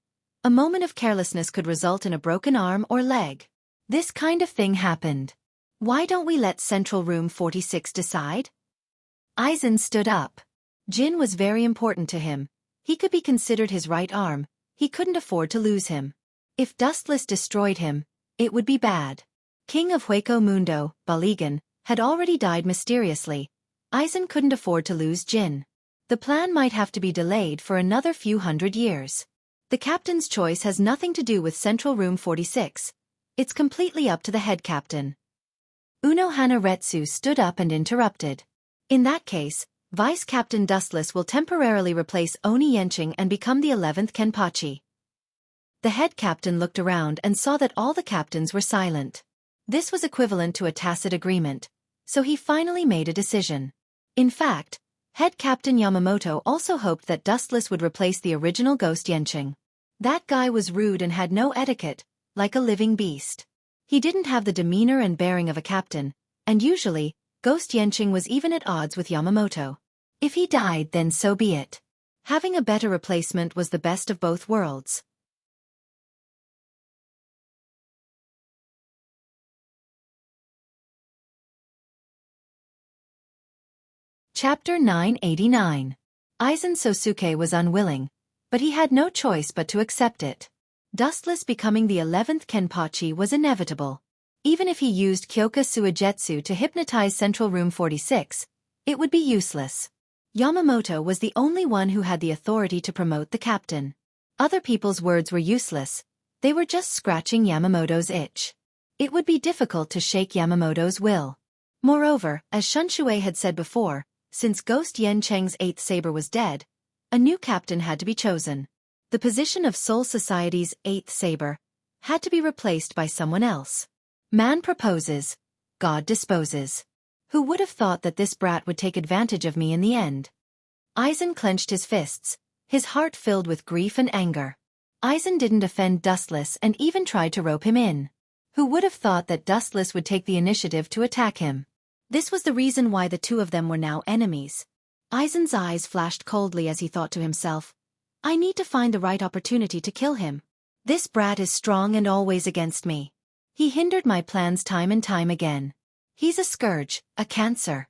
A moment of carelessness could result in a broken arm or leg. This kind of thing happened. Why don't we let Central Room 46 decide? Aizen stood up. Jin was very important to him. He could be considered his right arm. He couldn't afford to lose him. If Dustless destroyed him, it would be bad. King of Hueco Mundo, Baligan, had already died mysteriously. Aizen couldn't afford to lose Jin. The plan might have to be delayed for another few hundred years. The captain's choice has nothing to do with Central Room 46. It's completely up to the head captain. Unohana Retsu stood up and interrupted. In that case, Vice Captain Dustless will temporarily replace Oni Yenching and become the 11th Kenpachi. The head captain looked around and saw that all the captains were silent. This was equivalent to a tacit agreement, so he finally made a decision. In fact, head captain Yamamoto also hoped that Dustless would replace the original Ghost Yenching. That guy was rude and had no etiquette, like a living beast. He didn't have the demeanor and bearing of a captain, and usually, Ghost Yenching was even at odds with Yamamoto. If he died, then so be it. Having a better replacement was the best of both worlds. Chapter 989. Aizen Sosuke was unwilling, but he had no choice but to accept it. Dustless becoming the 11th Kenpachi was inevitable. Even if he used Kyoka Suigetsu to hypnotize Central Room 46, it would be useless. Yamamoto was the only one who had the authority to promote the captain. Other people's words were useless, they were just scratching Yamamoto's itch. It would be difficult to shake Yamamoto's will. Moreover, as Shunshui had said before, since Ghost Yencheng's 8th saber was dead, a new captain had to be chosen. The position of Soul Society's 8th saber had to be replaced by someone else. Man proposes, God disposes. Who would have thought that this brat would take advantage of me in the end? Aizen clenched his fists, his heart filled with grief and anger. Aizen didn't offend Dustless and even tried to rope him in. Who would have thought that Dustless would take the initiative to attack him? This was the reason why the two of them were now enemies. Aizen's eyes flashed coldly as he thought to himself, I need to find the right opportunity to kill him. This brat is strong and always against me. He hindered my plans time and time again. He's a scourge, a cancer.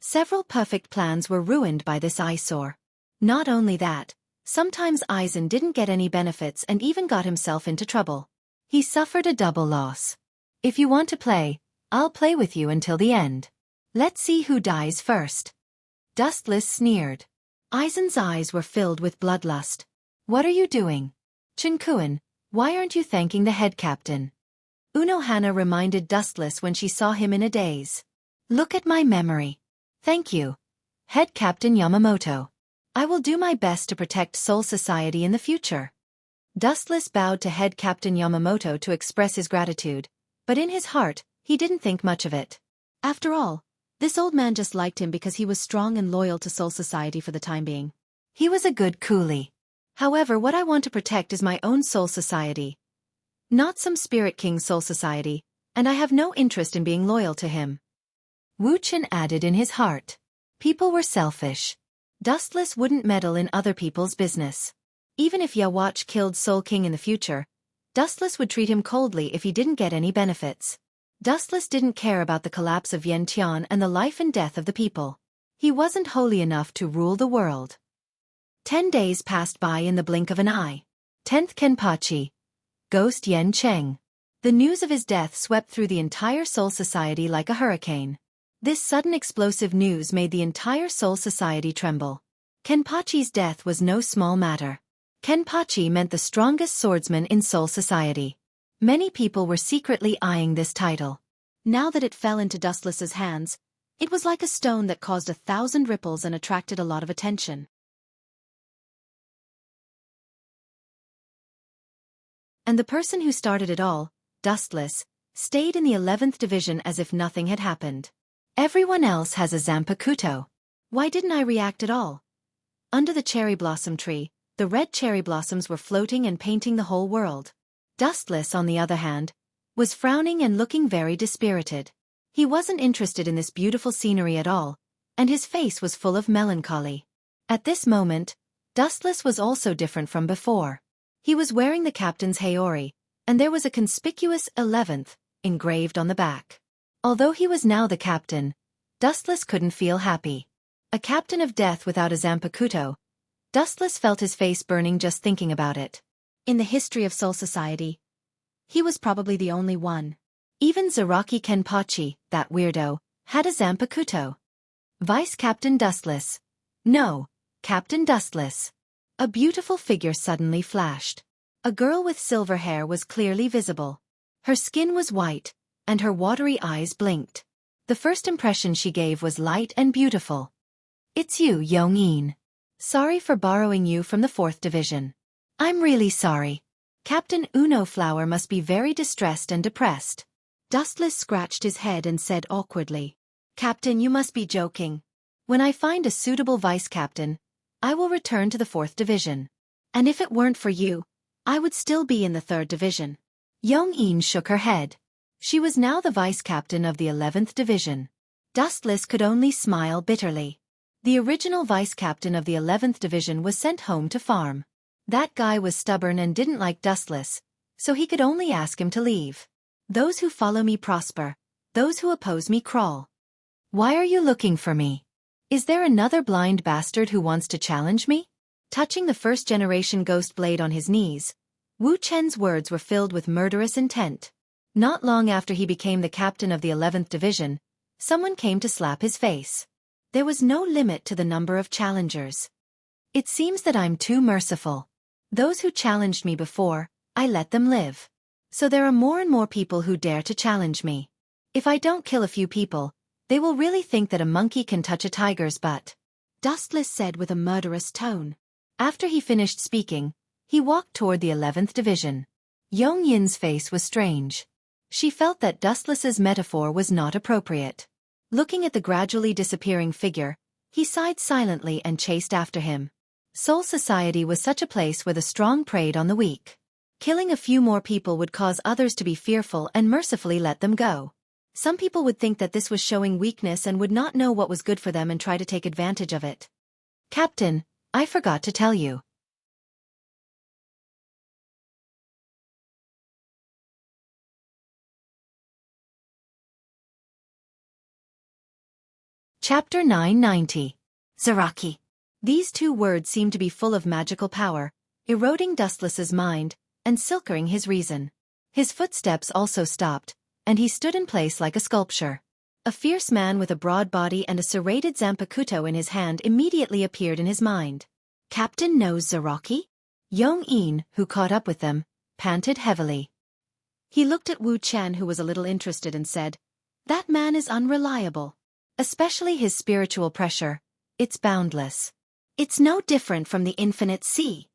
Several perfect plans were ruined by this eyesore. Not only that, sometimes Aizen didn't get any benefits and even got himself into trouble. He suffered a double loss. If you want to play, I'll play with you until the end. Let's see who dies first. Dustless sneered. Aizen's eyes were filled with bloodlust. What are you doing? Chinkuin, why aren't you thanking the head captain? Unohana reminded Dustless when she saw him in a daze. Look at my memory. Thank you. Head Captain Yamamoto. I will do my best to protect Soul Society in the future. Dustless bowed to Head Captain Yamamoto to express his gratitude, but in his heart, he didn't think much of it. After all, this old man just liked him because he was strong and loyal to Soul Society for the time being. He was a good coolie. However, what I want to protect is my own Soul Society. Not some Spirit King Soul Society, and I have no interest in being loyal to him. Wu Chen added in his heart. People were selfish. Dustless wouldn't meddle in other people's business. Even if Yawatch killed Soul King in the future, Dustless would treat him coldly if he didn't get any benefits. Dustless didn't care about the collapse of Yantian and the life and death of the people. He wasn't holy enough to rule the world. 10 days passed by in the blink of an eye. 10th Kenpachi. Ghost Yencheng. The news of his death swept through the entire Soul Society like a hurricane. This sudden explosive news made the entire Soul Society tremble. Kenpachi's death was no small matter. Kenpachi meant the strongest swordsman in Soul Society. Many people were secretly eyeing this title. Now that it fell into Dustless's hands, it was like a stone that caused 1,000 ripples and attracted a lot of attention. And the person who started it all, Dustless, stayed in the 11th division as if nothing had happened. Everyone else has a Zanpakuto. Why didn't I react at all? Under the cherry blossom tree, the red cherry blossoms were floating and painting the whole world. Dustless, on the other hand, was frowning and looking very dispirited. He wasn't interested in this beautiful scenery at all, and his face was full of melancholy. At this moment, Dustless was also different from before. He was wearing the captain's Haori, and there was a conspicuous 11th engraved on the back. Although he was now the captain, Dustless couldn't feel happy. A captain of death without a Zanpakuto, Dustless felt his face burning just thinking about it. In the history of Soul Society, he was probably the only one. Even Zaraki Kenpachi, that weirdo, had a Zanpakuto. Vice Captain Dustless. No, Captain Dustless. A beautiful figure suddenly flashed. A girl with silver hair was clearly visible. Her skin was white, and her watery eyes blinked. The first impression she gave was light and beautiful. It's you, Yong-in. Sorry for borrowing you from the 4th Division. I'm really sorry. Captain Uno Flower must be very distressed and depressed. Dustless scratched his head and said awkwardly, Captain, you must be joking. When I find a suitable vice-captain, I will return to the 4th Division. And if it weren't for you, I would still be in the 3rd Division. Yong-in shook her head. She was now the vice-captain of the 11th Division. Dustless could only smile bitterly. The original vice-captain of the 11th Division was sent home to farm. That guy was stubborn and didn't like Dustless, so he could only ask him to leave. Those who follow me prosper, those who oppose me crawl. Why are you looking for me? Is there another blind bastard who wants to challenge me? Touching the first-generation ghost blade on his knees, Wu Chen's words were filled with murderous intent. Not long after he became the captain of the 11th Division, someone came to slap his face. There was no limit to the number of challengers. It seems that I'm too merciful. Those who challenged me before, I let them live. So there are more and more people who dare to challenge me. If I don't kill a few people, they will really think that a monkey can touch a tiger's butt. Dustless said with a murderous tone. After he finished speaking, he walked toward the 11th Division. Yong-yin's face was strange. She felt that Dustless's metaphor was not appropriate. Looking at the gradually disappearing figure, he sighed silently and chased after him. Soul Society was such a place where the strong preyed on the weak. Killing a few more people would cause others to be fearful and mercifully let them go. Some people would think that this was showing weakness and would not know what was good for them and try to take advantage of it. Captain, I forgot to tell you. Chapter 990. Zaraki. These 2 words seemed to be full of magical power, eroding Dustless's mind, and silkering his reason. His footsteps also stopped, and he stood in place like a sculpture. A fierce man with a broad body and a serrated zanpakuto in his hand immediately appeared in his mind. Captain knows Zaraki? Yong-in, who caught up with them, panted heavily. He looked at Wu Chen, who was a little interested, and said, That man is unreliable. Especially his spiritual pressure. It's boundless. It's no different from the infinite sea.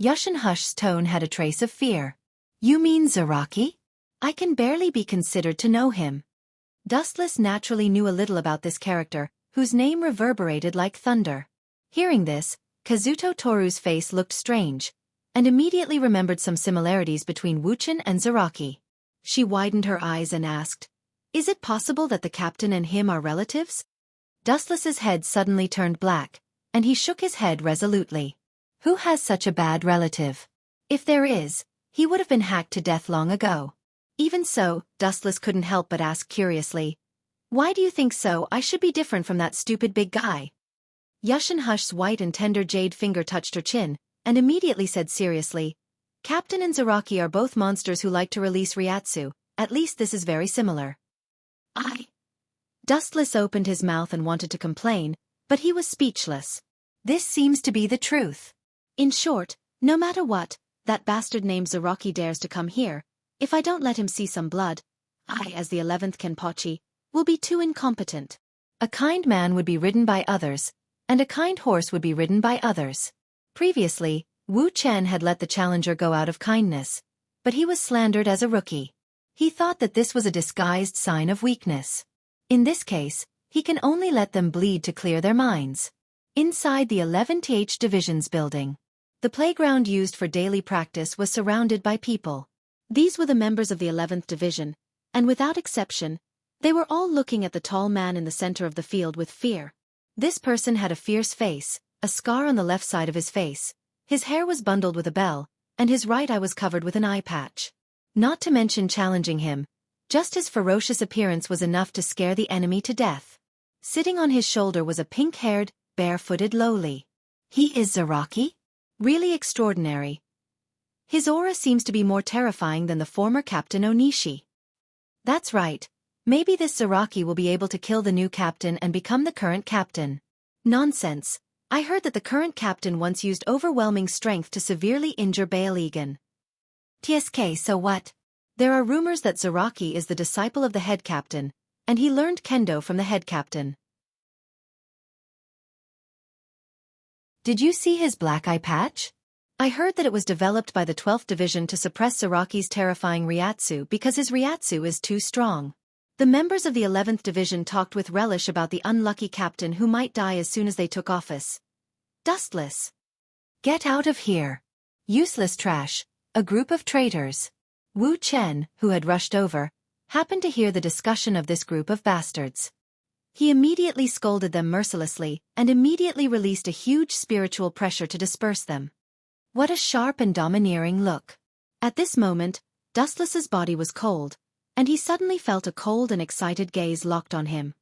Yushin Hush's tone had a trace of fear. You mean Zaraki? I can barely be considered to know him. Dustless naturally knew a little about this character, whose name reverberated like thunder. Hearing this, Kazuto Toru's face looked strange, and immediately remembered some similarities between Wuchen and Zaraki. She widened her eyes and asked, Is it possible that the captain and him are relatives? Dustless's head suddenly turned black, and he shook his head resolutely. Who has such a bad relative? If there is, he would have been hacked to death long ago. Even so, Dustless couldn't help but ask curiously, Why do you think so? I should be different from that stupid big guy. Yushin Hush's white and tender jade finger touched her chin, and immediately said seriously, Captain and Zaraki are both monsters who like to release Ryatsu, at least this is very similar. Dustless opened his mouth and wanted to complain, but he was speechless. This seems to be the truth. In short, no matter what, that bastard named Zaraki dares to come here. If I don't let him see some blood, I, as the 11th Kenpachi, will be too incompetent. A kind man would be ridden by others, and a kind horse would be ridden by others. Previously, Wu Chen had let the challenger go out of kindness, but he was slandered as a rookie. He thought that this was a disguised sign of weakness. In this case, he can only let them bleed to clear their minds. Inside the 11th Division's building, the playground used for daily practice was surrounded by people. These were the members of the 11th Division, and without exception, they were all looking at the tall man in the center of the field with fear. This person had a fierce face, a scar on the left side of his face, his hair was bundled with a bell, and his right eye was covered with an eye patch. Not to mention challenging him, just his ferocious appearance was enough to scare the enemy to death. Sitting on his shoulder was a pink-haired, barefooted lowly. He is Zaraki? Really extraordinary. His aura seems to be more terrifying than the former Captain Onishi. That's right. Maybe this Zaraki will be able to kill the new captain and become the current captain. Nonsense. I heard that the current captain once used overwhelming strength to severely injure Baaligan. TSK, so what? There are rumors that Zaraki is the disciple of the head captain, and he learned kendo from the head captain. Did you see his black eye patch? I heard that it was developed by the 12th Division to suppress Zaraki's terrifying Ryatsu because his Ryatsu is too strong. The members of the 11th Division talked with relish about the unlucky captain who might die as soon as they took office. Dustless. Get out of here. Useless trash. A group of traitors. Wu Chen, who had rushed over, happened to hear the discussion of this group of bastards. He immediately scolded them mercilessly and immediately released a huge spiritual pressure to disperse them. What a sharp and domineering look. At this moment, Dustless's body was cold, and he suddenly felt a cold and excited gaze locked on him.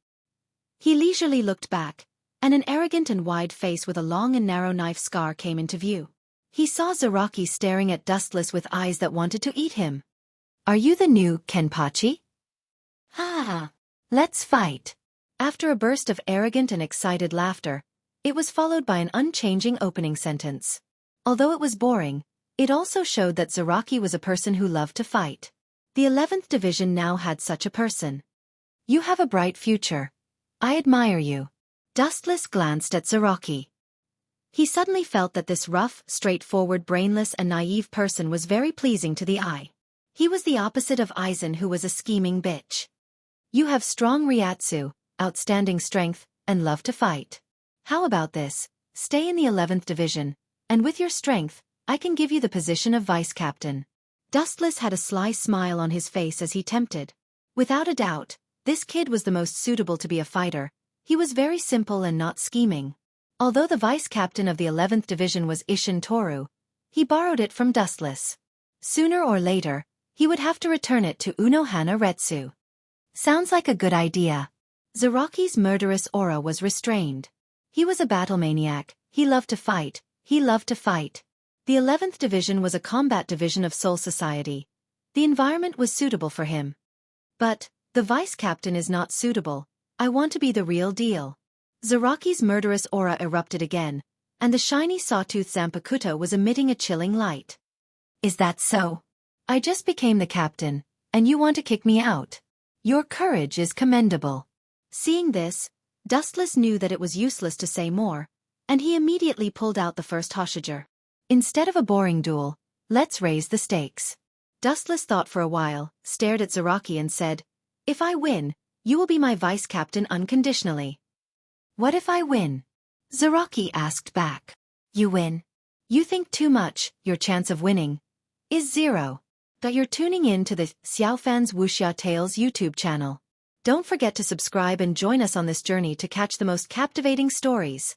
He leisurely looked back, and an arrogant and wide face with a long and narrow knife scar came into view. He saw Zaraki staring at Dustless with eyes that wanted to eat him. Are you the new Kenpachi? Ha! Let's fight. After a burst of arrogant and excited laughter, it was followed by an unchanging opening sentence. Although it was boring, it also showed that Zaraki was a person who loved to fight. The 11th Division now had such a person. You have a bright future. I admire you. Dustless glanced at Zaraki. He suddenly felt that this rough, straightforward, brainless and naive person was very pleasing to the eye. He was the opposite of Aizen, who was a scheming bitch. You have strong Ryatsu, outstanding strength, and love to fight. How about this? Stay in the 11th Division, and with your strength, I can give you the position of vice captain. Dustless had a sly smile on his face as he tempted. Without a doubt, this kid was the most suitable to be a fighter. He was very simple and not scheming. Although the vice captain of the 11th Division was Isshin Toru, he borrowed it from Dustless. Sooner or later, he would have to return it to Unohana Retsu. Sounds like a good idea. Zaraki's murderous aura was restrained. He was a battle maniac, he loved to fight, he loved to fight. The 11th Division was a combat division of Soul Society. The environment was suitable for him. But, the vice captain is not suitable. I want to be the real deal. Zaraki's murderous aura erupted again, and the shiny sawtooth Zanpakuto was emitting a chilling light. Is that so? I just became the captain, and you want to kick me out? Your courage is commendable. Seeing this, Dustless knew that it was useless to say more, and he immediately pulled out the first Hoshijin. Instead of a boring duel, let's raise the stakes. Dustless thought for a while, stared at Zaraki and said, If I win, you will be my vice captain unconditionally. What if I win? Zaraki asked back. You win? You think too much, your chance of winning is 0. But you're tuning in to the Xiaofan's Wuxia Tales YouTube channel. Don't forget to subscribe and join us on this journey to catch the most captivating stories.